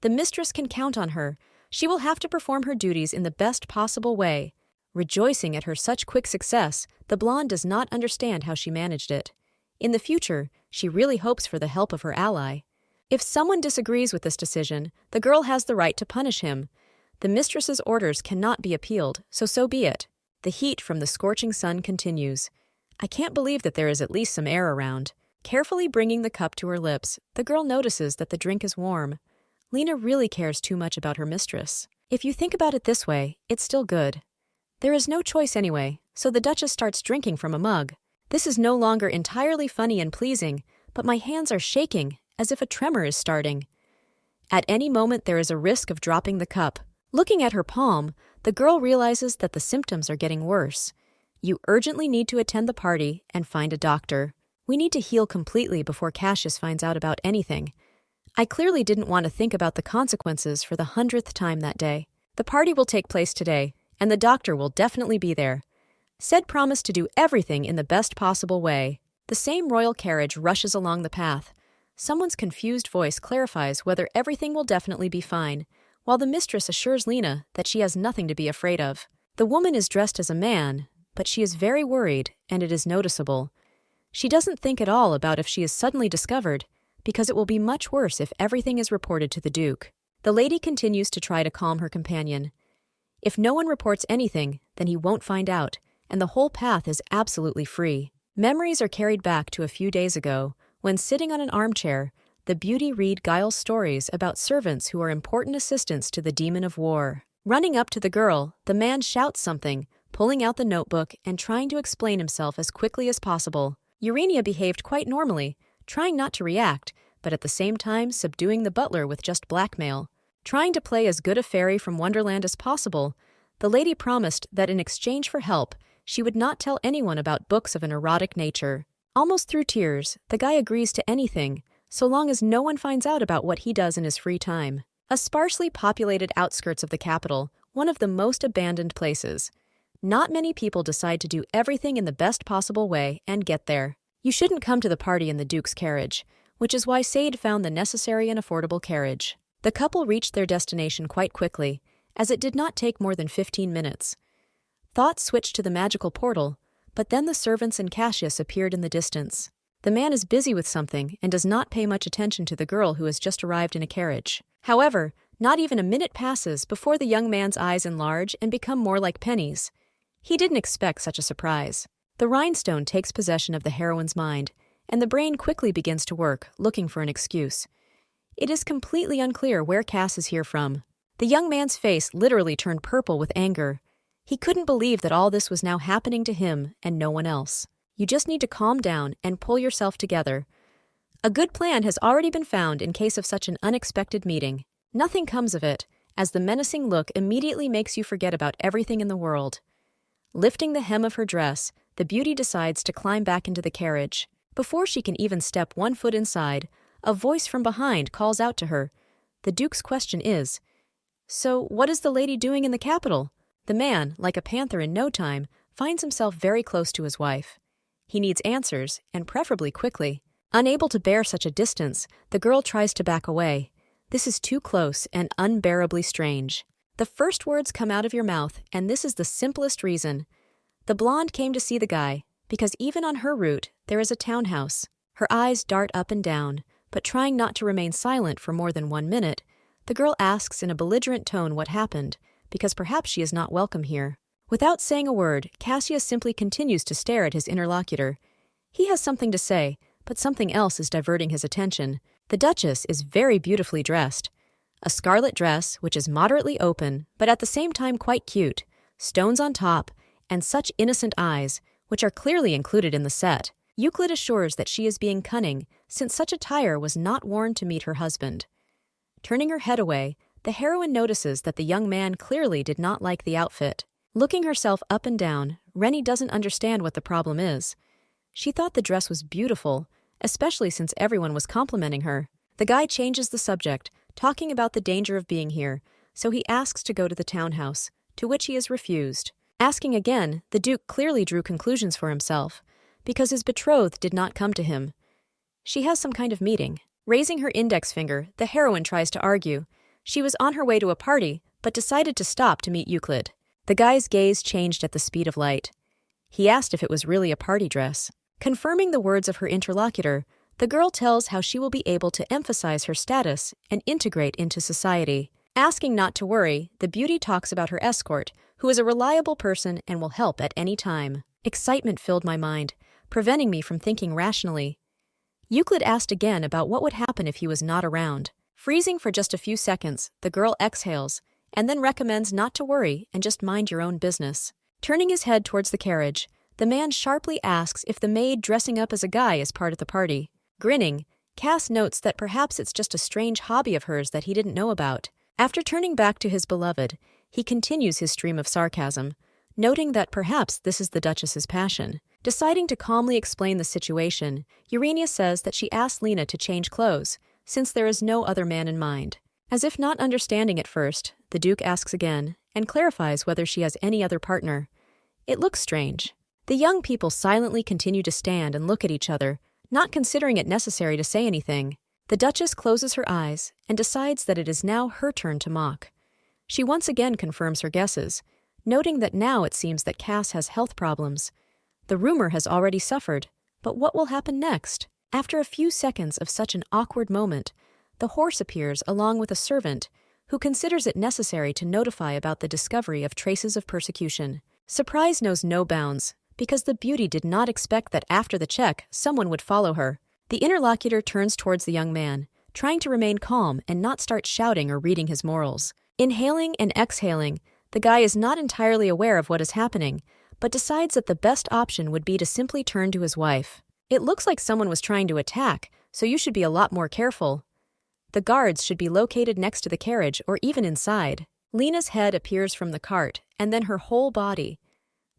The mistress can count on her. She will have to perform her duties in the best possible way. Rejoicing at her such quick success, the blonde does not understand how she managed it. In the future, she really hopes for the help of her ally. If someone disagrees with this decision, the girl has the right to punish him. The mistress's orders cannot be appealed, so be it. The heat from the scorching sun continues. I can't believe that there is at least some air around. Carefully bringing the cup to her lips, the girl notices that the drink is warm. Lena really cares too much about her mistress. If you think about it this way, it's still good. There is no choice anyway, so the Duchess starts drinking from a mug. This is no longer entirely funny and pleasing, but my hands are shaking, as if a tremor is starting. At any moment there is a risk of dropping the cup. Looking at her palm, the girl realizes that the symptoms are getting worse. You urgently need to attend the party and find a doctor. We need to heal completely before Cassius finds out about anything. I clearly didn't want to think about the consequences for the 100th time that day. The party will take place today, and the doctor will definitely be there. Said promised to do everything in the best possible way. The same royal carriage rushes along the path. someone's confused voice clarifies whether everything will definitely be fine, while the mistress assures Lena that she has nothing to be afraid of. The woman is dressed as a man, but she is very worried, and it is noticeable. She doesn't think at all about if she is suddenly discovered, because it will be much worse if everything is reported to the Duke. The lady continues to try to calm her companion. If no one reports anything, then he won't find out, and the whole path is absolutely free. Memories are carried back to a few days ago, when sitting on an armchair, the beauty read Giles stories about servants who are important assistants to the demon of war. Running up to the girl, the man shouts something, pulling out the notebook and trying to explain himself as quickly as possible. Urania behaved quite normally, trying not to react, but at the same time subduing the butler with just blackmail. Trying to play as good a fairy from Wonderland as possible, the lady promised that in exchange for help, she would not tell anyone about books of an erotic nature. Almost through tears, the guy agrees to anything, so long as no one finds out about what he does in his free time. A sparsely populated outskirts of the capital, one of the most abandoned places. Not many people decide to do everything in the best possible way and get there. You shouldn't come to the party in the Duke's carriage, which is why Sade found the necessary and affordable carriage. The couple reached their destination quite quickly, as it did not take more than 15 minutes. Thoughts switched to the magical portal, but then the servants and Cassius appeared in the distance. The man is busy with something and does not pay much attention to the girl who has just arrived in a carriage. However, not even a minute passes before the young man's eyes enlarge and become more like pennies. He didn't expect such a surprise. The rhinestone takes possession of the heroine's mind, and the brain quickly begins to work, looking for an excuse. It is completely unclear where Cass is here from. The young man's face literally turned purple with anger. He couldn't believe that all this was now happening to him and no one else. You just need to calm down and pull yourself together. A good plan has already been found in case of such an unexpected meeting. Nothing comes of it, as the menacing look immediately makes you forget about everything in the world. Lifting the hem of her dress, the beauty decides to climb back into the carriage. Before she can even step one foot inside, a voice from behind calls out to her. The Duke's question is, "So, what is the lady doing in the capital?" The man, like a panther in no time, finds himself very close to his wife. He needs answers, and preferably quickly. Unable to bear such a distance, the girl tries to back away. This is too close and unbearably strange. The first words come out of your mouth, and this is the simplest reason. The blonde came to see the guy, because even on her route, there is a townhouse. Her eyes dart up and down, but trying not to remain silent for more than 1 minute, the girl asks in a belligerent tone what happened, because perhaps she is not welcome here. Without saying a word, Cassius simply continues to stare at his interlocutor. He has something to say, but something else is diverting his attention. The Duchess is very beautifully dressed. A scarlet dress, which is moderately open, but at the same time quite cute, stones on top, and such innocent eyes, which are clearly included in the set. Euclid assures that she is being cunning, since such attire was not worn to meet her husband. Turning her head away, the heroine notices that the young man clearly did not like the outfit. Looking herself up and down, Rennie doesn't understand what the problem is. She thought the dress was beautiful, especially since everyone was complimenting her. The guy changes the subject, talking about the danger of being here, so he asks to go to the townhouse, to which he is refused. Asking again, the Duke clearly drew conclusions for himself, because his betrothed did not come to him. She has some kind of meeting. Raising her index finger, the heroine tries to argue. She was on her way to a party, but decided to stop to meet Euclid. The guy's gaze changed at the speed of light. He asked if it was really a party dress. Confirming the words of her interlocutor, the girl tells how she will be able to emphasize her status and integrate into society. Asking not to worry, the beauty talks about her escort, who is a reliable person and will help at any time. Excitement filled my mind, preventing me from thinking rationally. Euclid asked again about what would happen if he was not around. Freezing for just a few seconds, the girl exhales, and then recommends not to worry and just mind your own business. Turning his head towards the carriage, the man sharply asks if the maid dressing up as a guy is part of the party. Grinning, Cass notes that perhaps it's just a strange hobby of hers that he didn't know about. After turning back to his beloved, he continues his stream of sarcasm, noting that perhaps this is the Duchess's passion. Deciding to calmly explain the situation, Urania says that she asked Lena to change clothes, since there is no other man in mind. As if not understanding at first, the Duke asks again, and clarifies whether she has any other partner. It looks strange. The young people silently continue to stand and look at each other, not considering it necessary to say anything. The Duchess closes her eyes and decides that it is now her turn to mock. She once again confirms her guesses, noting that now it seems that Cass has health problems. The rumor has already suffered, but what will happen next? After a few seconds of such an awkward moment, the horse appears along with a servant who considers it necessary to notify about the discovery of traces of persecution. Surprise knows no bounds, because the beauty did not expect that after the check, someone would follow her. The interlocutor turns towards the young man, trying to remain calm and not start shouting or reading his morals. Inhaling and exhaling, the guy is not entirely aware of what is happening, but decides that the best option would be to simply turn to his wife. It looks like someone was trying to attack, so you should be a lot more careful. The guards should be located next to the carriage or even inside. Lena's head appears from the cart, and then her whole body.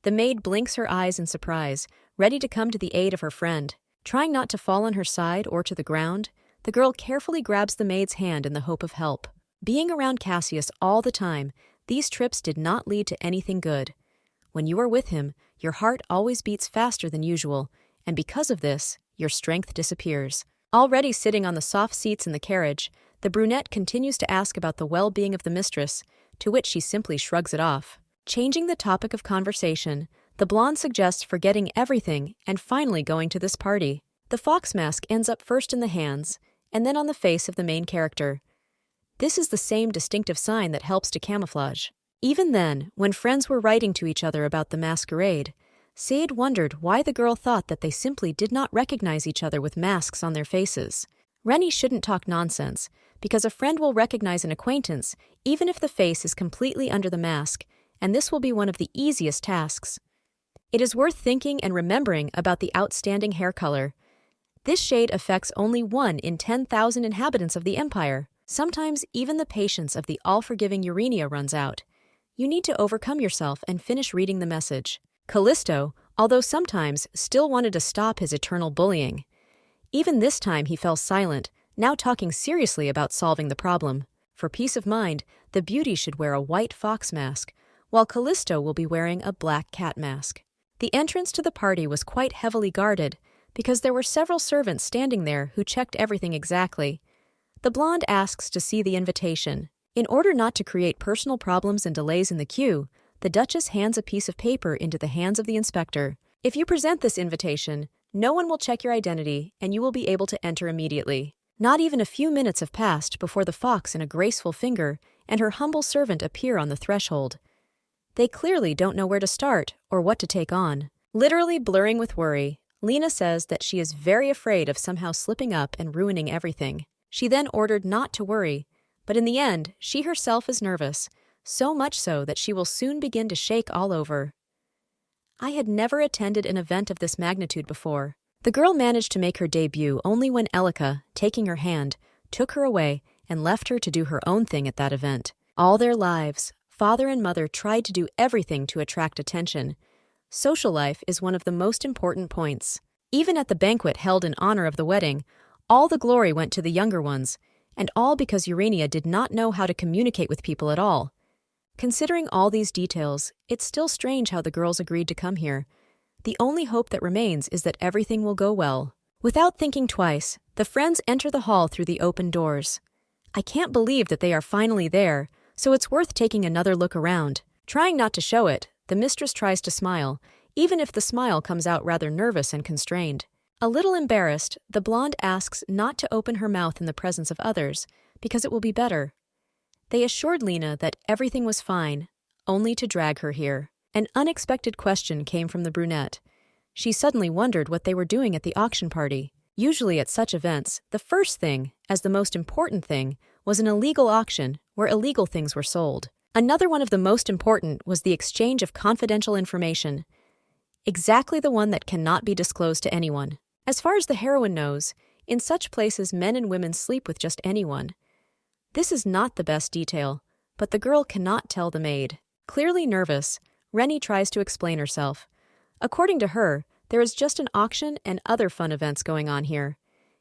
The maid blinks her eyes in surprise, ready to come to the aid of her friend. Trying not to fall on her side or to the ground, the girl carefully grabs the maid's hand in the hope of help. Being around Cassius all the time, these trips did not lead to anything good. When you are with him, your heart always beats faster than usual, and because of this, your strength disappears. Already sitting on the soft seats in the carriage, the brunette continues to ask about the well-being of the mistress, to which she simply shrugs it off. Changing the topic of conversation, the blonde suggests forgetting everything and finally going to this party. The fox mask ends up first in the hands, and then on the face of the main character. This is the same distinctive sign that helps to camouflage. Even then, when friends were writing to each other about the masquerade, Sade wondered why the girl thought that they simply did not recognize each other with masks on their faces. Rennie shouldn't talk nonsense, because a friend will recognize an acquaintance even if the face is completely under the mask, and this will be one of the easiest tasks. It is worth thinking and remembering about the outstanding hair color. This shade affects only 1 in 10,000 inhabitants of the Empire. Sometimes even the patience of the all-forgiving Urania runs out. You need to overcome yourself and finish reading the message. Callisto, although sometimes, still wanted to stop his eternal bullying. Even this time he fell silent, now talking seriously about solving the problem. For peace of mind, the beauty should wear a white fox mask, while Callisto will be wearing a black cat mask. The entrance to the party was quite heavily guarded, because there were several servants standing there who checked everything exactly. The blonde asks to see the invitation. In order not to create personal problems and delays in the queue, the Duchess hands a piece of paper into the hands of the inspector. If you present this invitation, no one will check your identity and you will be able to enter immediately. Not even a few minutes have passed before the fox in a graceful finger and her humble servant appear on the threshold. They clearly don't know where to start or what to take on. Literally blurring with worry, Lena says that she is very afraid of somehow slipping up and ruining everything. She then ordered not to worry, but in the end, she herself is nervous, so much so that she will soon begin to shake all over. I had never attended an event of this magnitude before. The girl managed to make her debut only when Elika, taking her hand, took her away and left her to do her own thing at that event. All their lives, father and mother tried to do everything to attract attention. Social life is one of the most important points. Even at the banquet held in honor of the wedding, all the glory went to the younger ones, and all because Urania did not know how to communicate with people at all. Considering all these details, it's still strange how the girls agreed to come here. The only hope that remains is that everything will go well. Without thinking twice, the friends enter the hall through the open doors. I can't believe that they are finally there, so it's worth taking another look around. Trying not to show it, the mistress tries to smile, even if the smile comes out rather nervous and constrained. A little embarrassed, the blonde asks not to open her mouth in the presence of others, because it will be better. They assured Lena that everything was fine, only to drag her here. An unexpected question came from the brunette. She suddenly wondered what they were doing at the auction party. Usually at such events, the first thing, as the most important thing, was an illegal auction where illegal things were sold. Another one of the most important was the exchange of confidential information, exactly the one that cannot be disclosed to anyone. As far as the heroine knows, in such places men and women sleep with just anyone. This is not the best detail, but the girl cannot tell the maid. Clearly nervous, Rennie tries to explain herself. According to her, there is just an auction and other fun events going on here.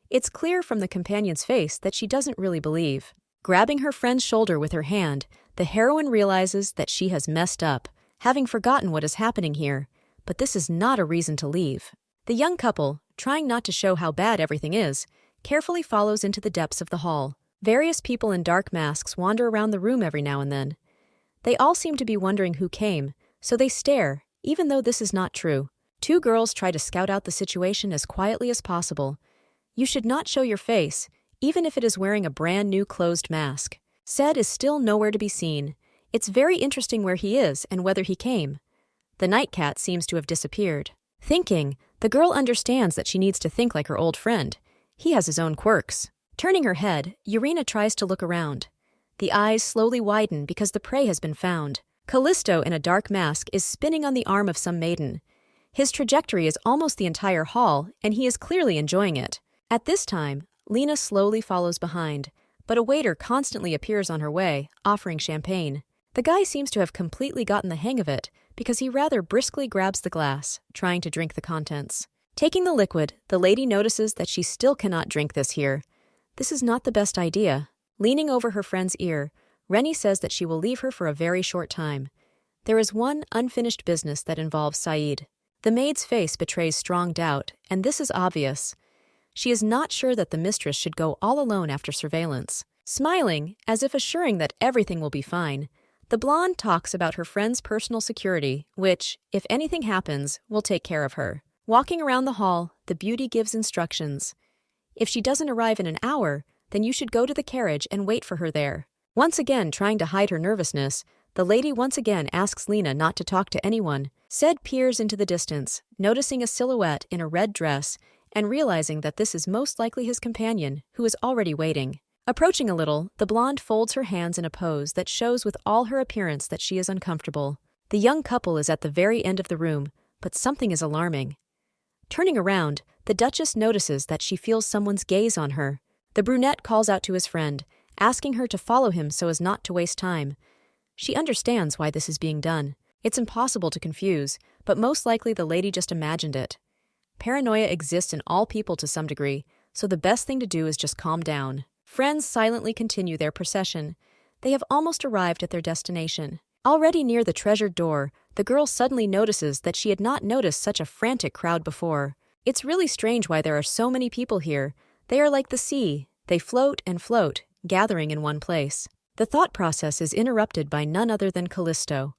It's clear from the companion's face that she doesn't really believe. Grabbing her friend's shoulder with her hand, the heroine realizes that she has messed up, having forgotten what is happening here, but this is not a reason to leave. The young couple, trying not to show how bad everything is, carefully follows into the depths of the hall. Various people in dark masks wander around the room every now and then. They all seem to be wondering who came, so they stare, even though this is not true. Two girls try to scout out the situation as quietly as possible. You should not show your face, even if it is wearing a brand new closed mask. Said is still nowhere to be seen. It's very interesting where he is and whether he came. The nightcat seems to have disappeared. Thinking, the girl understands that she needs to think like her old friend. He has his own quirks. Turning her head, Urena tries to look around. The eyes slowly widen because the prey has been found. Callisto in a dark mask is spinning on the arm of some maiden. His trajectory is almost the entire hall, and he is clearly enjoying it. At this time, Lena slowly follows behind, but a waiter constantly appears on her way, offering champagne. The guy seems to have completely gotten the hang of it, because he rather briskly grabs the glass, trying to drink the contents. Taking the liquid, the lady notices that she still cannot drink this here. This is not the best idea. Leaning over her friend's ear, Rennie says that she will leave her for a very short time. There is one unfinished business that involves Saeed. The maid's face betrays strong doubt, and this is obvious. She is not sure that the mistress should go all alone after surveillance. Smiling, as if assuring that everything will be fine, the blonde talks about her friend's personal security, which, if anything happens, will take care of her. Walking around the hall, the beauty gives instructions. If she doesn't arrive in an hour, then you should go to the carriage and wait for her there. Once again trying to hide her nervousness, the lady once again asks Lena not to talk to anyone. Said peers into the distance, noticing a silhouette in a red dress and realizing that this is most likely his companion, who is already waiting. Approaching a little, the blonde folds her hands in a pose that shows with all her appearance that she is uncomfortable. The young couple is at the very end of the room, but something is alarming. Turning around, the Duchess notices that she feels someone's gaze on her. The brunette calls out to his friend, asking her to follow him so as not to waste time. She understands why this is being done. It's impossible to confuse, but most likely the lady just imagined it. Paranoia exists in all people to some degree, so the best thing to do is just calm down. Friends silently continue their procession. They have almost arrived at their destination. Already near the treasured door, the girl suddenly notices that she had not noticed such a frantic crowd before. It's really strange why there are so many people here. They are like the sea. They float and float, gathering in one place. The thought process is interrupted by none other than Callisto.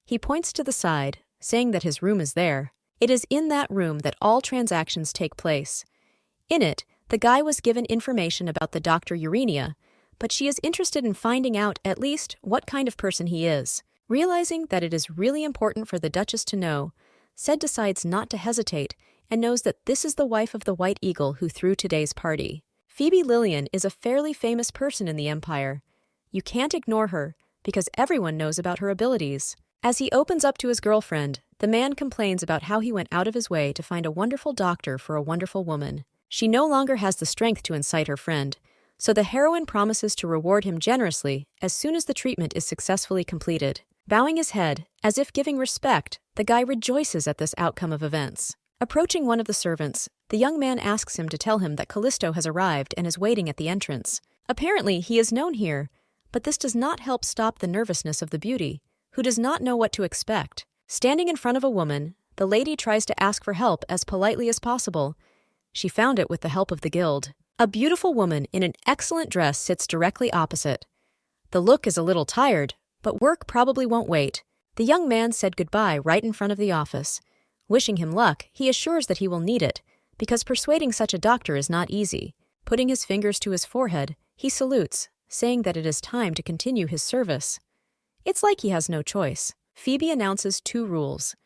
He points to the side, saying that his room is there. It is in that room that all transactions take place. In it, the guy was given information about the Dr. Urenia, but she is interested in finding out at least what kind of person he is. Realizing that it is really important for the Duchess to know, Said decides not to hesitate and knows that this is the wife of the White Eagle who threw today's party. Phoebe Lillian is a fairly famous person in the Empire. You can't ignore her, because everyone knows about her abilities. As he opens up to his girlfriend, the man complains about how he went out of his way to find a wonderful doctor for a wonderful woman. She no longer has the strength to incite her friend, so the heroine promises to reward him generously as soon as the treatment is successfully completed. Bowing his head, as if giving respect, the guy rejoices at this outcome of events. Approaching one of the servants, the young man asks him to tell him that Callisto has arrived and is waiting at the entrance. Apparently, he is known here, but this does not help stop the nervousness of the beauty, who does not know what to expect. Standing in front of a woman, the lady tries to ask for help as politely as possible. She found it with the help of the guild. A beautiful woman in an excellent dress sits directly opposite. The look is a little tired, but work probably won't wait. The young man said goodbye right in front of the office. Wishing him luck, he assures that he will need it, because persuading such a doctor is not easy. Putting his fingers to his forehead, he salutes, saying that it is time to continue his service. It's like he has no choice. Phoebe announces 2 rules.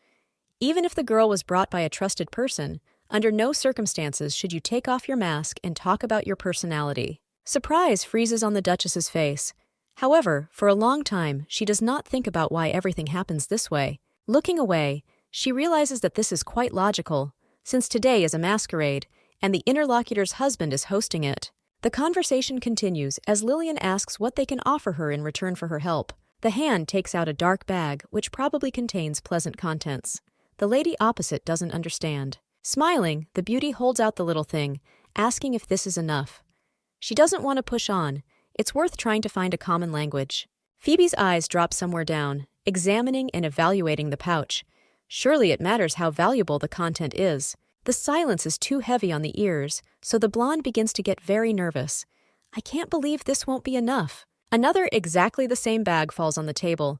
Even if the girl was brought by a trusted person, under no circumstances should you take off your mask and talk about your personality. Surprise freezes on the Duchess's face. However, for a long time, she does not think about why everything happens this way. Looking away, she realizes that this is quite logical, since today is a masquerade, and the interlocutor's husband is hosting it. The conversation continues as Lillian asks what they can offer her in return for her help. The hand takes out a dark bag, which probably contains pleasant contents. The lady opposite doesn't understand. Smiling, the beauty holds out the little thing, asking if this is enough. She doesn't want to push on. It's worth trying to find a common language. Phoebe's eyes drop somewhere down, examining and evaluating the pouch. Surely it matters how valuable the content is. The silence is too heavy on the ears, so the blonde begins to get very nervous. I can't believe this won't be enough. Another exactly the same bag falls on the table.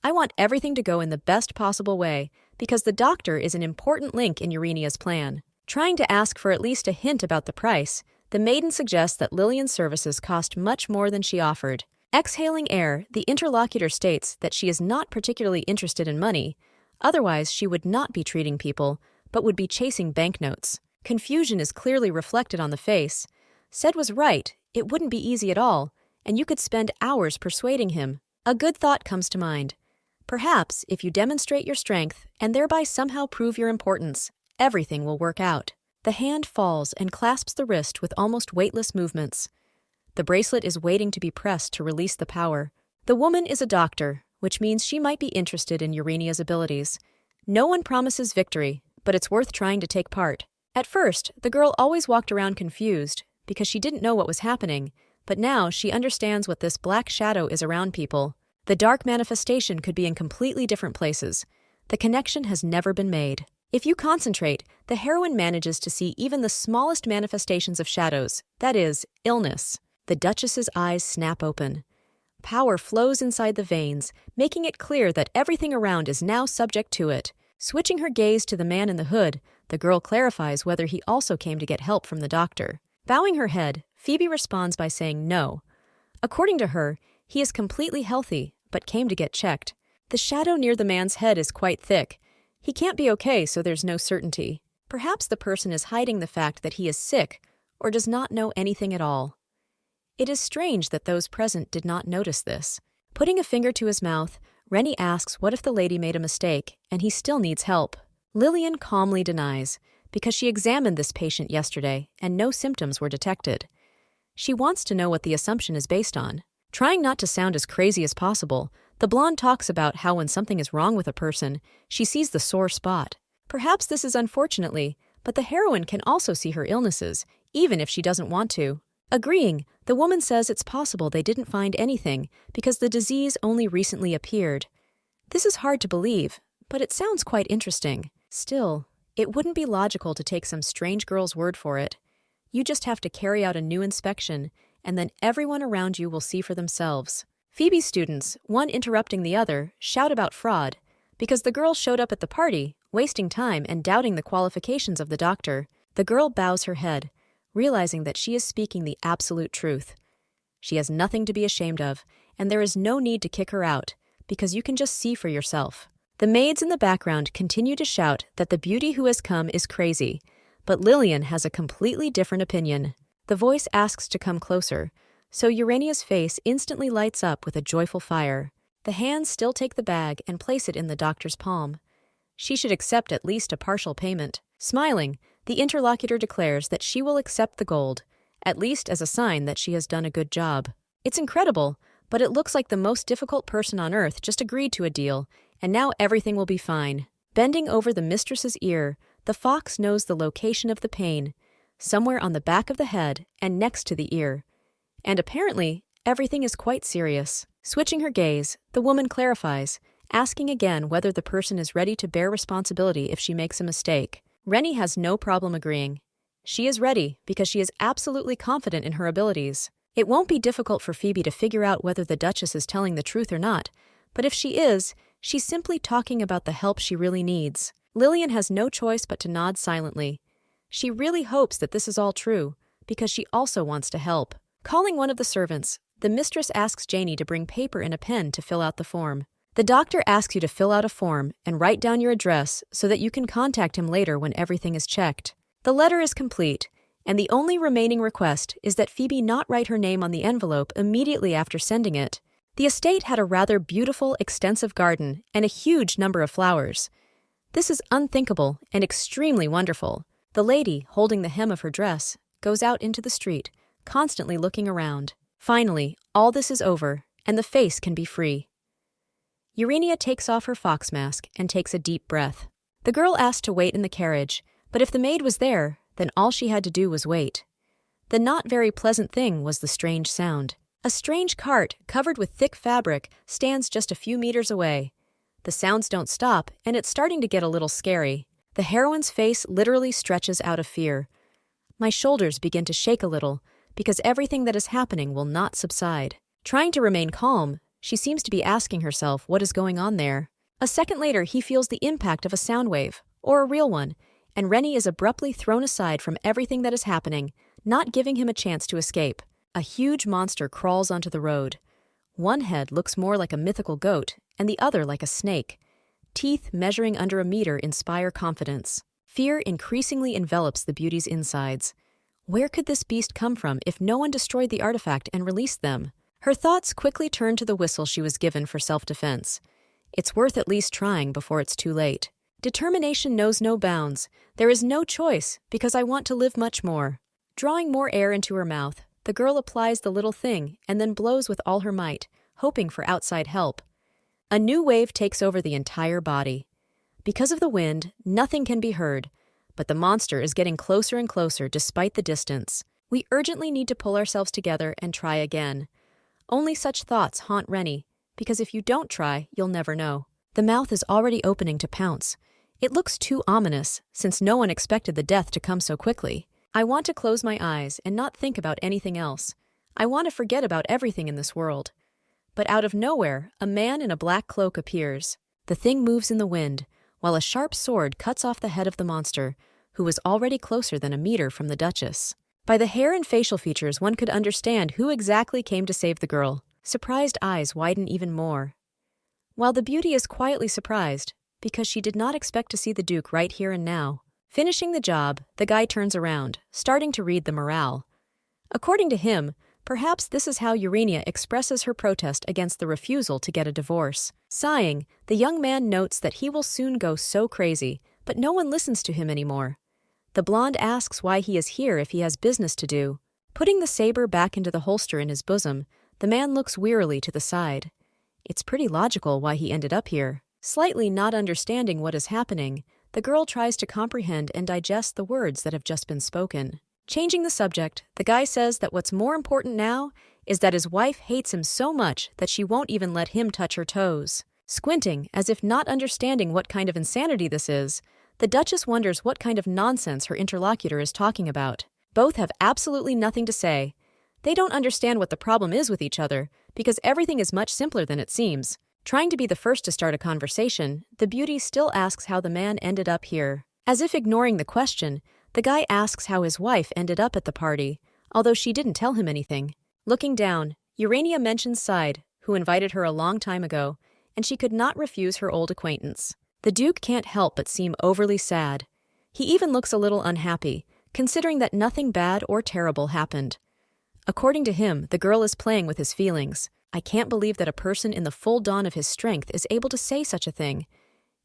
I want everything to go in the best possible way, because the doctor is an important link in Urania's plan. Trying to ask for at least a hint about the price, the maiden suggests that Lillian's services cost much more than she offered. Exhaling air, the interlocutor states that she is not particularly interested in money, otherwise she would not be treating people, but would be chasing banknotes. Confusion is clearly reflected on the face. Said was right, it wouldn't be easy at all, and you could spend hours persuading him. A good thought comes to mind. Perhaps, if you demonstrate your strength and thereby somehow prove your importance, everything will work out. The hand falls and clasps the wrist with almost weightless movements. The bracelet is waiting to be pressed to release the power. The woman is a doctor, which means she might be interested in Urania's abilities. No one promises victory, but it's worth trying to take part. At first, the girl always walked around confused because she didn't know what was happening, but now she understands what this black shadow is around people. The dark manifestation could be in completely different places. The connection has never been made. If you concentrate, the heroine manages to see even the smallest manifestations of shadows, that is, illness. The Duchess's eyes snap open. Power flows inside the veins, making it clear that everything around is now subject to it. Switching her gaze to the man in the hood, the girl clarifies whether he also came to get help from the doctor. Bowing her head, Phoebe responds by saying no. According to her, he is completely healthy, but came to get checked. The shadow near the man's head is quite thick. He can't be okay, so there's no certainty. Perhaps the person is hiding the fact that he is sick, or does not know anything at all. It is strange that those present did not notice this. Putting a finger to his mouth, Rennie asks what if the lady made a mistake, and he still needs help. Lillian calmly denies, because she examined this patient yesterday, and no symptoms were detected. She wants to know what the assumption is based on. Trying not to sound as crazy as possible, the blonde talks about how when something is wrong with a person, she sees the sore spot. Perhaps this is unfortunately, but the heroine can also see her illnesses, even if she doesn't want to. Agreeing, the woman says it's possible they didn't find anything because the disease only recently appeared. This is hard to believe, but it sounds quite interesting. Still, it wouldn't be logical to take some strange girl's word for it. You just have to carry out a new inspection, and then everyone around you will see for themselves. Phoebe's students, one interrupting the other, shout about fraud, because the girl showed up at the party, wasting time and doubting the qualifications of the doctor. The girl bows her head, realizing that she is speaking the absolute truth. She has nothing to be ashamed of, and there is no need to kick her out, because you can just see for yourself. The maids in the background continue to shout that the beauty who has come is crazy, but Lillian has a completely different opinion. The voice asks to come closer, so Urania's face instantly lights up with a joyful fire. The hands still take the bag and place it in the doctor's palm. She should accept at least a partial payment. Smiling, the interlocutor declares that she will accept the gold, at least as a sign that she has done a good job. It's incredible, but it looks like the most difficult person on earth just agreed to a deal, and now everything will be fine. Bending over the mistress's ear, the fox knows the location of the pain, somewhere on the back of the head and next to the ear. And apparently, everything is quite serious. Switching her gaze, the woman clarifies, asking again whether the person is ready to bear responsibility if she makes a mistake. Rennie has no problem agreeing. She is ready because she is absolutely confident in her abilities. It won't be difficult for Phoebe to figure out whether the Duchess is telling the truth or not, but if she is, she's simply talking about the help she really needs. Lillian has no choice but to nod silently. She really hopes that this is all true, because she also wants to help. Calling one of the servants, the mistress asks Janie to bring paper and a pen to fill out the form. The doctor asks you to fill out a form and write down your address so that you can contact him later when everything is checked. The letter is complete, and the only remaining request is that Phoebe not write her name on the envelope immediately after sending it. The estate had a rather beautiful, extensive garden and a huge number of flowers. This is unthinkable and extremely wonderful. The lady, holding the hem of her dress, goes out into the street, constantly looking around. Finally, all this is over, and the face can be free. Urania takes off her fox mask and takes a deep breath. The girl asked to wait in the carriage, but if the maid was there, then all she had to do was wait. The not very pleasant thing was the strange sound. A strange cart, covered with thick fabric, stands just a few meters away. The sounds don't stop, and it's starting to get a little scary. The heroine's face literally stretches out of fear. My shoulders begin to shake a little, because everything that is happening will not subside. Trying to remain calm, she seems to be asking herself what is going on there. A second later, he feels the impact of a sound wave, or a real one, and Rennie is abruptly thrown aside from everything that is happening, not giving him a chance to escape. A huge monster crawls onto the road. One head looks more like a mythical goat, and the other like a snake. Teeth measuring under a meter inspire confidence. Fear increasingly envelops the beauty's insides. Where could this beast come from if no one destroyed the artifact and released them? Her thoughts quickly turn to the whistle she was given for self-defense. It's worth at least trying before it's too late. Determination knows no bounds. There is no choice, because I want to live much more. Drawing more air into her mouth, the girl applies the little thing and then blows with all her might, hoping for outside help. A new wave takes over the entire body. Because of the wind, nothing can be heard, but the monster is getting closer and closer despite the distance. We urgently need to pull ourselves together and try again. Only such thoughts haunt Rennie, because if you don't try, you'll never know. The mouth is already opening to pounce. It looks too ominous, since no one expected the death to come so quickly. I want to close my eyes and not think about anything else. I want to forget about everything in this world. But out of nowhere, a man in a black cloak appears. The thing moves in the wind, while a sharp sword cuts off the head of the monster, who was already closer than a meter from the Duchess. By the hair and facial features, one could understand who exactly came to save the girl. Surprised eyes widen even more. While the beauty is quietly surprised, because she did not expect to see the Duke right here and now. Finishing the job, the guy turns around, starting to read the morale. According to him, perhaps this is how Urania expresses her protest against the refusal to get a divorce. Sighing, the young man notes that he will soon go so crazy, but no one listens to him anymore. The blonde asks why he is here if he has business to do. Putting the saber back into the holster in his bosom, the man looks wearily to the side. It's pretty logical why he ended up here. Slightly not understanding what is happening, the girl tries to comprehend and digest the words that have just been spoken. Changing the subject, the guy says that what's more important now is that his wife hates him so much that she won't even let him touch her toes. Squinting, as if not understanding what kind of insanity this is, the Duchess wonders what kind of nonsense her interlocutor is talking about. Both have absolutely nothing to say. They don't understand what the problem is with each other, because everything is much simpler than it seems. Trying to be the first to start a conversation, the beauty still asks how the man ended up here. As if ignoring the question, the guy asks how his wife ended up at the party, although she didn't tell him anything. Looking down, Urania mentions Side, who invited her a long time ago, and she could not refuse her old acquaintance. The Duke can't help but seem overly sad. He even looks a little unhappy, considering that nothing bad or terrible happened. According to him, the girl is playing with his feelings. I can't believe that a person in the full dawn of his strength is able to say such a thing.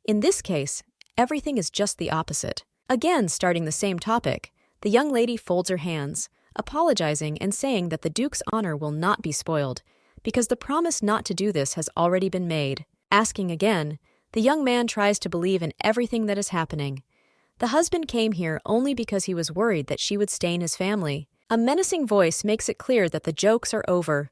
In this case, everything is just the opposite. Again, starting the same topic, the young lady folds her hands, apologizing and saying that the Duke's honor will not be spoiled, because the promise not to do this has already been made. Asking again, the young man tries to believe in everything that is happening. The husband came here only because he was worried that she would stain his family. A menacing voice makes it clear that the jokes are over.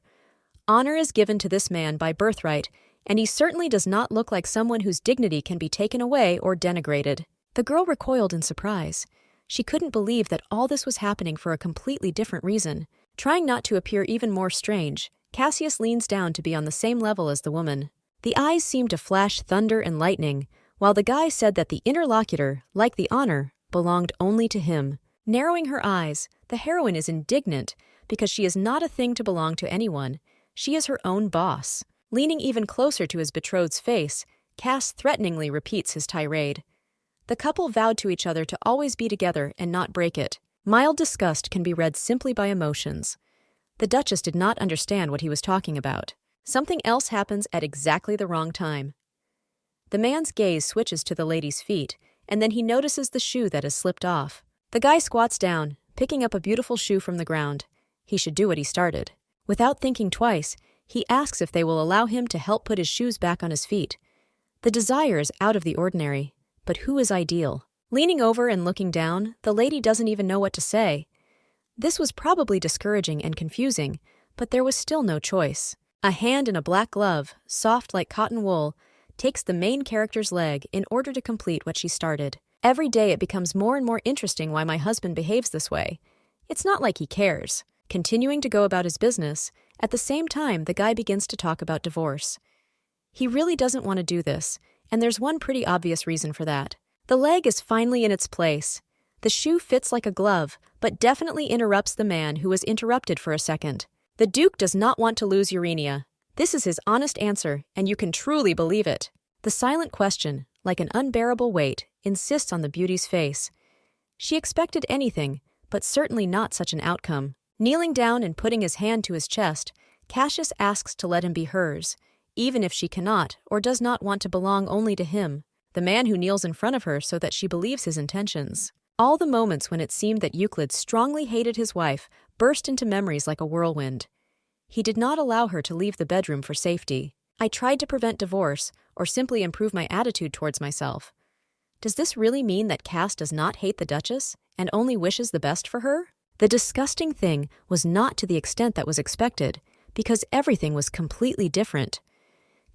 Honor is given to this man by birthright, and he certainly does not look like someone whose dignity can be taken away or denigrated. The girl recoiled in surprise. She couldn't believe that all this was happening for a completely different reason. Trying not to appear even more strange, Cassius leans down to be on the same level as the woman. The eyes seem to flash thunder and lightning, while the guy said that the interlocutor, like the honor, belonged only to him. Narrowing her eyes, the heroine is indignant because she is not a thing to belong to anyone. She is her own boss. Leaning even closer to his betrothed's face, Cass threateningly repeats his tirade. The couple vowed to each other to always be together and not break it. Mild disgust can be read simply by emotions. The Duchess did not understand what he was talking about. Something else happens at exactly the wrong time. The man's gaze switches to the lady's feet, and then he notices the shoe that has slipped off. The guy squats down, picking up a beautiful shoe from the ground. He should do what he started. Without thinking twice, he asks if they will allow him to help put his shoes back on his feet. The desire is out of the ordinary, but who is ideal? Leaning over and looking down, the lady doesn't even know what to say. This was probably discouraging and confusing, but there was still no choice. A hand in a black glove, soft like cotton wool, takes the main character's leg in order to complete what she started. Every day it becomes more and more interesting why my husband behaves this way. It's not like he cares. Continuing to go about his business, at the same time the guy begins to talk about divorce. He really doesn't want to do this, and there's one pretty obvious reason for that. The leg is finally in its place. The shoe fits like a glove, but definitely interrupts the man who was interrupted for a second. The Duke does not want to lose Urania. This is his honest answer, and you can truly believe it. The silent question, like an unbearable weight, insists on the beauty's face. She expected anything, but certainly not such an outcome. Kneeling down and putting his hand to his chest, Cassius asks to let him be hers, even if she cannot or does not want to belong only to him, the man who kneels in front of her so that she believes his intentions. All the moments when it seemed that Euclid strongly hated his wife burst into memories like a whirlwind. He did not allow her to leave the bedroom for safety. I tried to prevent divorce or simply improve my attitude towards myself. Does this really mean that Cass does not hate the Duchess and only wishes the best for her? The disgusting thing was not to the extent that was expected, because everything was completely different.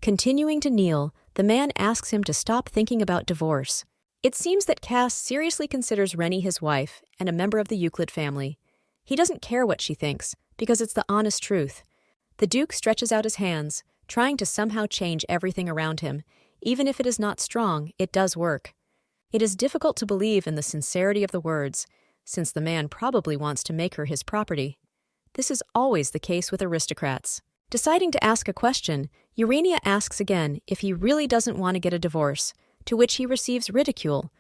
Continuing to kneel, the man asks him to stop thinking about divorce. It seems that Cass seriously considers Rennie his wife and a member of the Euclid family. He doesn't care what she thinks, because it's the honest truth. The Duke stretches out his hands, trying to somehow change everything around him. Even if it is not strong, it does work. It is difficult to believe in the sincerity of the words, since the man probably wants to make her his property. This is always the case with aristocrats. Deciding to ask a question, Urania asks again if he really doesn't want to get a divorce, to which he receives ridicule.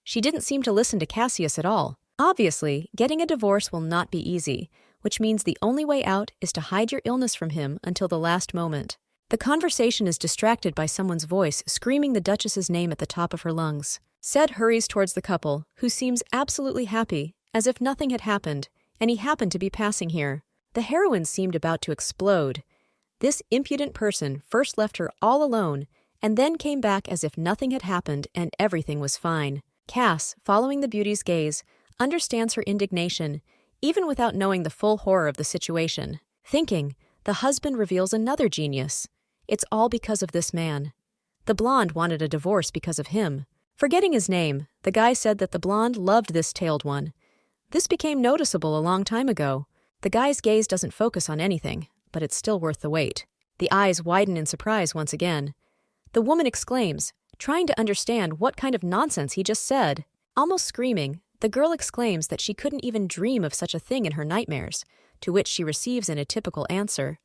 She didn't seem to listen to Cassius at all. Obviously, getting a divorce will not be easy, which means the only way out is to hide your illness from him until the last moment. The conversation is distracted by someone's voice screaming the Duchess's name at the top of her lungs. Ced hurries towards the couple, who seems absolutely happy, as if nothing had happened, and he happened to be passing here. The heroine seemed about to explode. This impudent person first left her all alone, and then came back as if nothing had happened and everything was fine. Cass, following the beauty's gaze, understands her indignation, even without knowing the full horror of the situation. Thinking, the husband reveals another genius. It's all because of this man. The blonde wanted a divorce because of him. Forgetting his name, the guy said that the blonde loved this tailed one. This became noticeable a long time ago. The guy's gaze doesn't focus on anything, but it's still worth the wait. The eyes widen in surprise once again. The woman exclaims, trying to understand what kind of nonsense he just said. Almost screaming, the girl exclaims that she couldn't even dream of such a thing in her nightmares, to which she receives an atypical answer.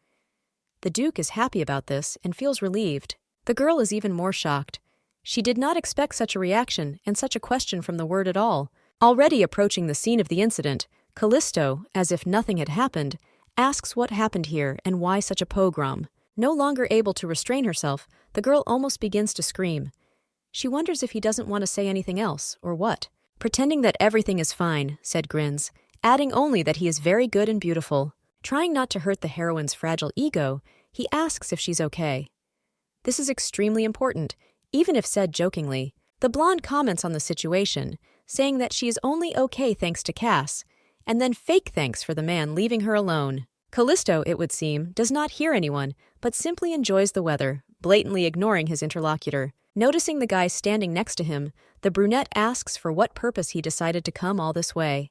The Duke is happy about this and feels relieved. The girl is even more shocked. She did not expect such a reaction and such a question from the word at all. Already approaching the scene of the incident, Callisto, as if nothing had happened, asks what happened here and why such a pogrom. No longer able to restrain herself, the girl almost begins to scream. She wonders if he doesn't want to say anything else, or what. Pretending that everything is fine, Ced grins, adding only that he is very good and beautiful. Trying not to hurt the heroine's fragile ego, he asks if she's okay. This is extremely important, even if said jokingly. The blonde comments on the situation, saying that she is only okay thanks to Cass, and then fake thanks for the man leaving her alone. Callisto, it would seem, does not hear anyone, but simply enjoys the weather, blatantly ignoring his interlocutor. Noticing the guy standing next to him, the brunette asks for what purpose he decided to come all this way.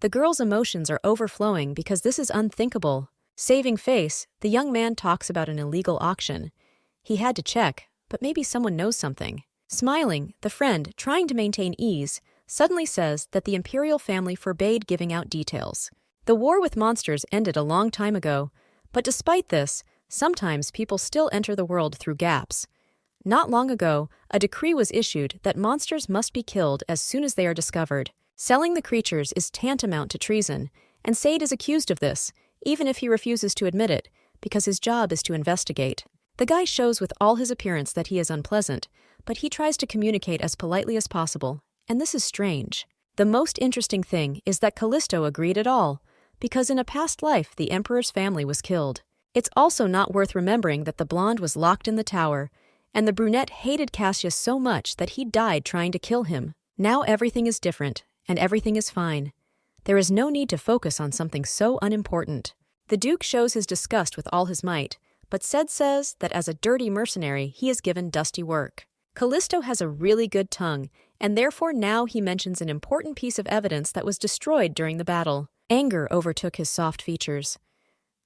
The girl's emotions are overflowing because this is unthinkable. Saving face, the young man talks about an illegal auction. He had to check, but maybe someone knows something. Smiling, the friend, trying to maintain ease, suddenly says that the imperial family forbade giving out details. The war with monsters ended a long time ago, but despite this, sometimes people still enter the world through gaps. Not long ago, a decree was issued that monsters must be killed as soon as they are discovered. Selling the creatures is tantamount to treason, and Sade is accused of this, even if he refuses to admit it, because his job is to investigate. The guy shows with all his appearance that he is unpleasant, but he tries to communicate as politely as possible, and this is strange. The most interesting thing is that Callisto agreed at all, because in a past life the Emperor's family was killed. It's also not worth remembering that the blonde was locked in the tower, and the brunette hated Cassius so much that he died trying to kill him. Now everything is different, and everything is fine. There is no need to focus on something so unimportant. The Duke shows his disgust with all his might, but Ced says that as a dirty mercenary he is given dusty work. Callisto has a really good tongue, and therefore now he mentions an important piece of evidence that was destroyed during the battle. Anger overtook his soft features.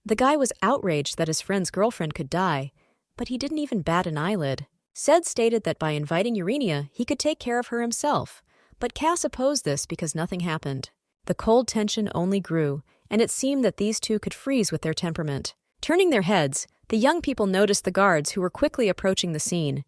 The guy was outraged that his friend's girlfriend could die, but he didn't even bat an eyelid. Sed stated that by inviting Urania, he could take care of her himself, but Cass opposed this because nothing happened. The cold tension only grew, and it seemed that these two could freeze with their temperament. Turning their heads, the young people noticed the guards who were quickly approaching the scene.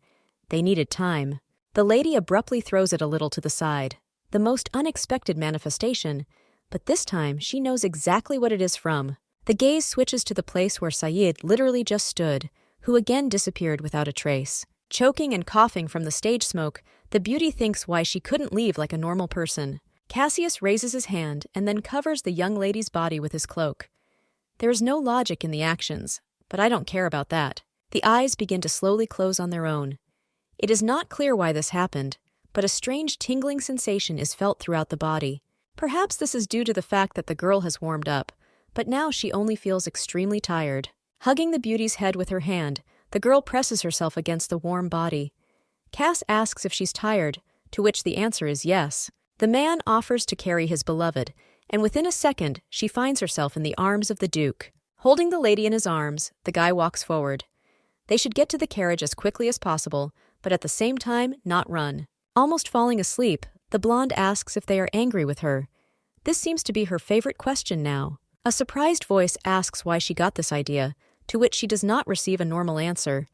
They needed time. The lady abruptly throws it a little to the side. The most unexpected manifestation, but this time she knows exactly what it is from. The gaze switches to the place where Sayid literally just stood, who again disappeared without a trace. Choking and coughing from the stage smoke, the beauty thinks why she couldn't leave like a normal person. Cassius raises his hand and then covers the young lady's body with his cloak. There is no logic in the actions, but I don't care about that. The eyes begin to slowly close on their own. It is not clear why this happened, but a strange tingling sensation is felt throughout the body. Perhaps this is due to the fact that the girl has warmed up, but now she only feels extremely tired. Hugging the beauty's head with her hand, the girl presses herself against the warm body. Cass asks if she's tired, to which the answer is yes. The man offers to carry his beloved, and within a second, she finds herself in the arms of the Duke. Holding the lady in his arms, the guy walks forward. They should get to the carriage as quickly as possible, but at the same time, not run. Almost falling asleep, the blonde asks if they are angry with her. This seems to be her favorite question now. A surprised voice asks why she got this idea, to which she does not receive a normal answer.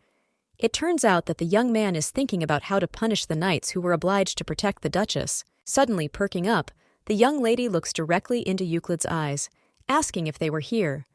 It turns out that the young man is thinking about how to punish the knights who were obliged to protect the Duchess. Suddenly perking up, the young lady looks directly into Euclid's eyes, asking if they were here.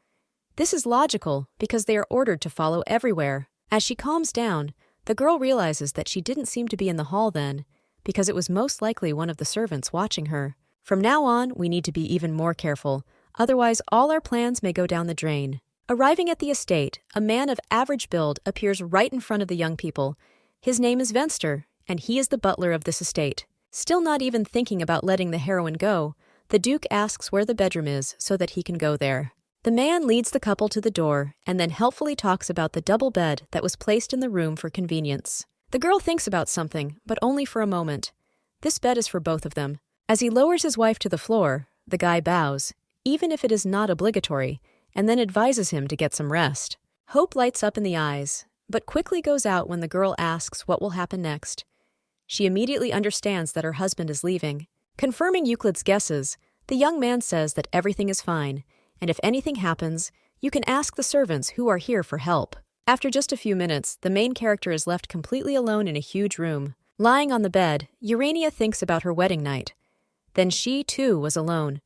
This is logical, because they are ordered to follow everywhere. As she calms down, the girl realizes that she didn't seem to be in the hall then, because it was most likely one of the servants watching her. From now on, we need to be even more careful, otherwise all our plans may go down the drain. Arriving at the estate, a man of average build appears right in front of the young people. His name is Venster, and he is the butler of this estate. Still not even thinking about letting the heroine go, the Duke asks where the bedroom is so that he can go there. The man leads the couple to the door and then helpfully talks about the double bed that was placed in the room for convenience. The girl thinks about something, but only for a moment. This bed is for both of them. As he lowers his wife to the floor, the guy bows, even if it is not obligatory, and then advises him to get some rest. Hope lights up in the eyes, but quickly goes out when the girl asks what will happen next. She immediately understands that her husband is leaving. Confirming Euclid's guesses, the young man says that everything is fine, and if anything happens, you can ask the servants who are here for help. After just a few minutes, the main character is left completely alone in a huge room. Lying on the bed, Urania thinks about her wedding night. Then she, too, was alone.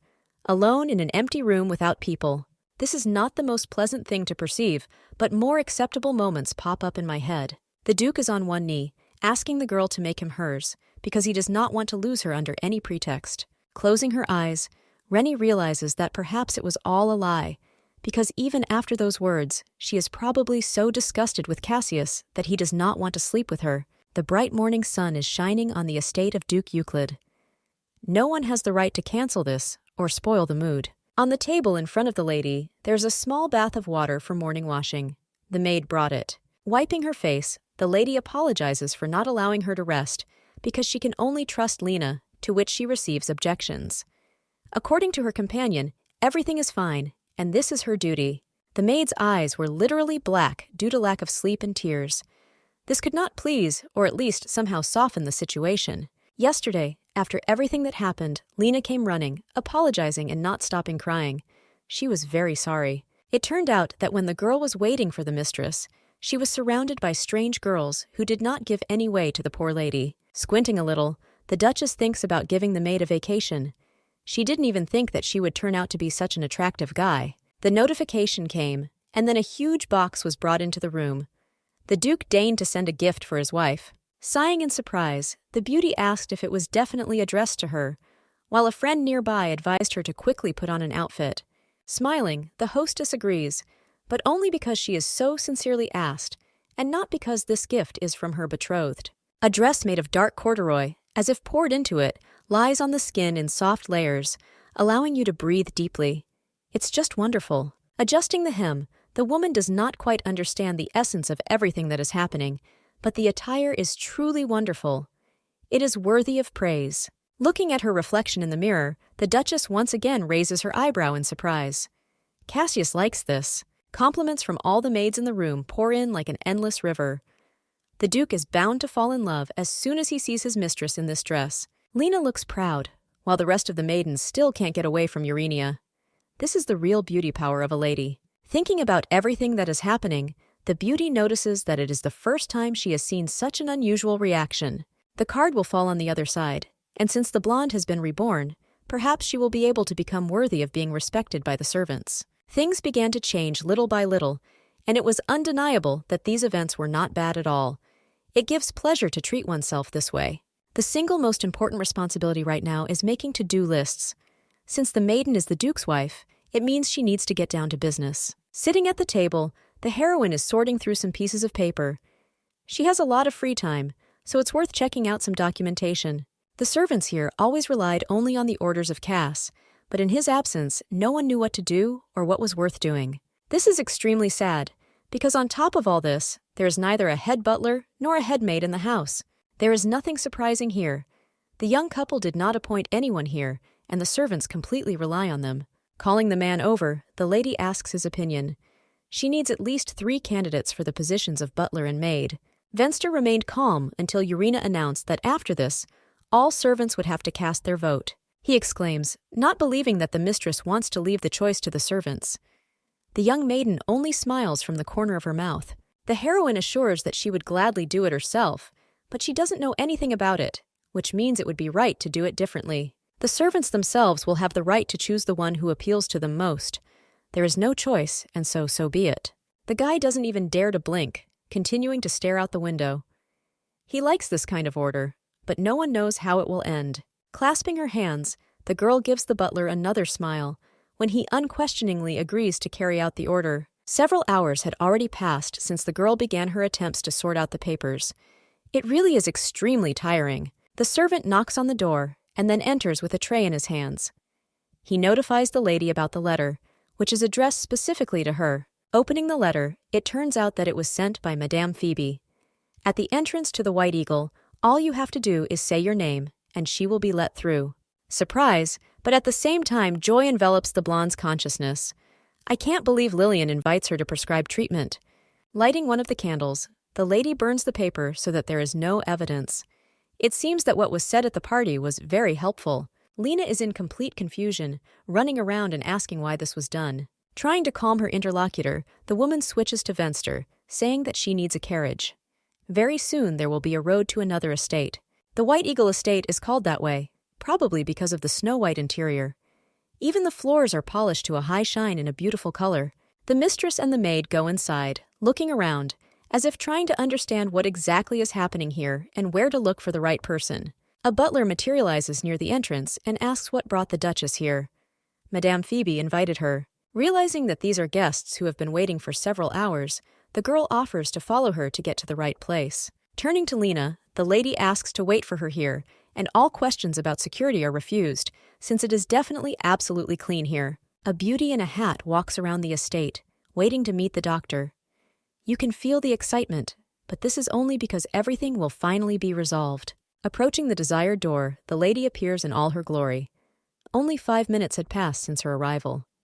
Alone in an empty room without people. This is not the most pleasant thing to perceive, but more acceptable moments pop up in my head. The Duke is on one knee, asking the girl to make him hers, because he does not want to lose her under any pretext. Closing her eyes, Rennie realizes that perhaps it was all a lie, because even after those words, she is probably so disgusted with Cassius that he does not want to sleep with her. The bright morning sun is shining on the estate of Duke Euclid. No one has the right to cancel this or spoil the mood. On the table in front of the lady, there's a small bath of water for morning washing. The maid brought it. Wiping her face, the lady apologizes for not allowing her to rest because she can only trust Lena, to which she receives objections. According to her companion, everything is fine, and this is her duty. The maid's eyes were literally black due to lack of sleep and tears. This could not please, or at least somehow soften the situation. Yesterday, after everything that happened, Lena came running, apologizing and not stopping crying. She was very sorry. It turned out that when the girl was waiting for the mistress, she was surrounded by strange girls who did not give any way to the poor lady. Squinting a little, the Duchess thinks about giving the maid a vacation. She didn't even think that she would turn out to be such an attractive guy. The notification came, and then a huge box was brought into the room. The Duke deigned to send a gift for his wife. Sighing in surprise, the beauty asked if it was definitely addressed to her, while a friend nearby advised her to quickly put on an outfit. Smiling, the hostess agrees, but only because she is so sincerely asked, and not because this gift is from her betrothed. A dress made of dark corduroy, as if poured into it, lies on the skin in soft layers, allowing you to breathe deeply. It's just wonderful. Adjusting the hem, the woman does not quite understand the essence of everything that is happening, but the attire is truly wonderful. It is worthy of praise. Looking at her reflection in the mirror, the Duchess once again raises her eyebrow in surprise. Cassius likes this. Compliments from all the maids in the room pour in like an endless river. The Duke is bound to fall in love as soon as he sees his mistress in this dress. Lena looks proud, while the rest of the maidens still can't get away from Urania. This is the real beauty power of a lady. Thinking about everything that is happening, the beauty notices that it is the first time she has seen such an unusual reaction. The card will fall on the other side, and since the blonde has been reborn, perhaps she will be able to become worthy of being respected by the servants. Things began to change little by little, and it was undeniable that these events were not bad at all. It gives pleasure to treat oneself this way. The single most important responsibility right now is making to-do lists. Since the maiden is the Duke's wife, it means she needs to get down to business. Sitting at the table, the heroine is sorting through some pieces of paper. She has a lot of free time, so it's worth checking out some documentation. The servants here always relied only on the orders of Cass, but in his absence, no one knew what to do or what was worth doing. This is extremely sad, because on top of all this, there is neither a head butler nor a head maid in the house. There is nothing surprising here. The young couple did not appoint anyone here, and the servants completely rely on them. Calling the man over, the lady asks his opinion. She needs at least 3 candidates for the positions of butler and maid. Venster remained calm until Urania announced that after this, all servants would have to cast their vote. He exclaims, not believing that the mistress wants to leave the choice to the servants. The young maiden only smiles from the corner of her mouth. The heroine assures that she would gladly do it herself, but she doesn't know anything about it, which means it would be right to do it differently. The servants themselves will have the right to choose the one who appeals to them most. There is no choice, and so be it. The guy doesn't even dare to blink, continuing to stare out the window. He likes this kind of order, but no one knows how it will end. Clasping her hands, the girl gives the butler another smile, when he unquestioningly agrees to carry out the order. Several hours had already passed since the girl began her attempts to sort out the papers. It really is extremely tiring. The servant knocks on the door, and then enters with a tray in his hands. He notifies the lady about the letter, which is addressed specifically to her. Opening the letter, it turns out that it was sent by Madame Phoebe. At the entrance to the White Eagle, all you have to do is say your name, and she will be let through. Surprise, but at the same time joy envelops the blonde's consciousness. I can't believe Lillian invites her to prescribe treatment. Lighting one of the candles, the lady burns the paper so that there is no evidence. It seems that what was said at the party was very helpful. Lena is in complete confusion, running around and asking why this was done. Trying to calm her interlocutor, the woman switches to Venster, saying that she needs a carriage. Very soon there will be a road to another estate. The White Eagle estate is called that way, probably because of the snow-white interior. Even the floors are polished to a high shine in a beautiful color. The mistress and the maid go inside, looking around, as if trying to understand what exactly is happening here and where to look for the right person. A butler materializes near the entrance and asks what brought the Duchess here. Madame Phoebe invited her. Realizing that these are guests who have been waiting for several hours, the girl offers to follow her to get to the right place. Turning to Lena, the lady asks to wait for her here, and all questions about security are refused, since it is definitely absolutely clean here. A beauty in a hat walks around the estate, waiting to meet the doctor. You can feel the excitement, but this is only because everything will finally be resolved. Approaching the desired door, the lady appears in all her glory. Only 5 minutes had passed since her arrival.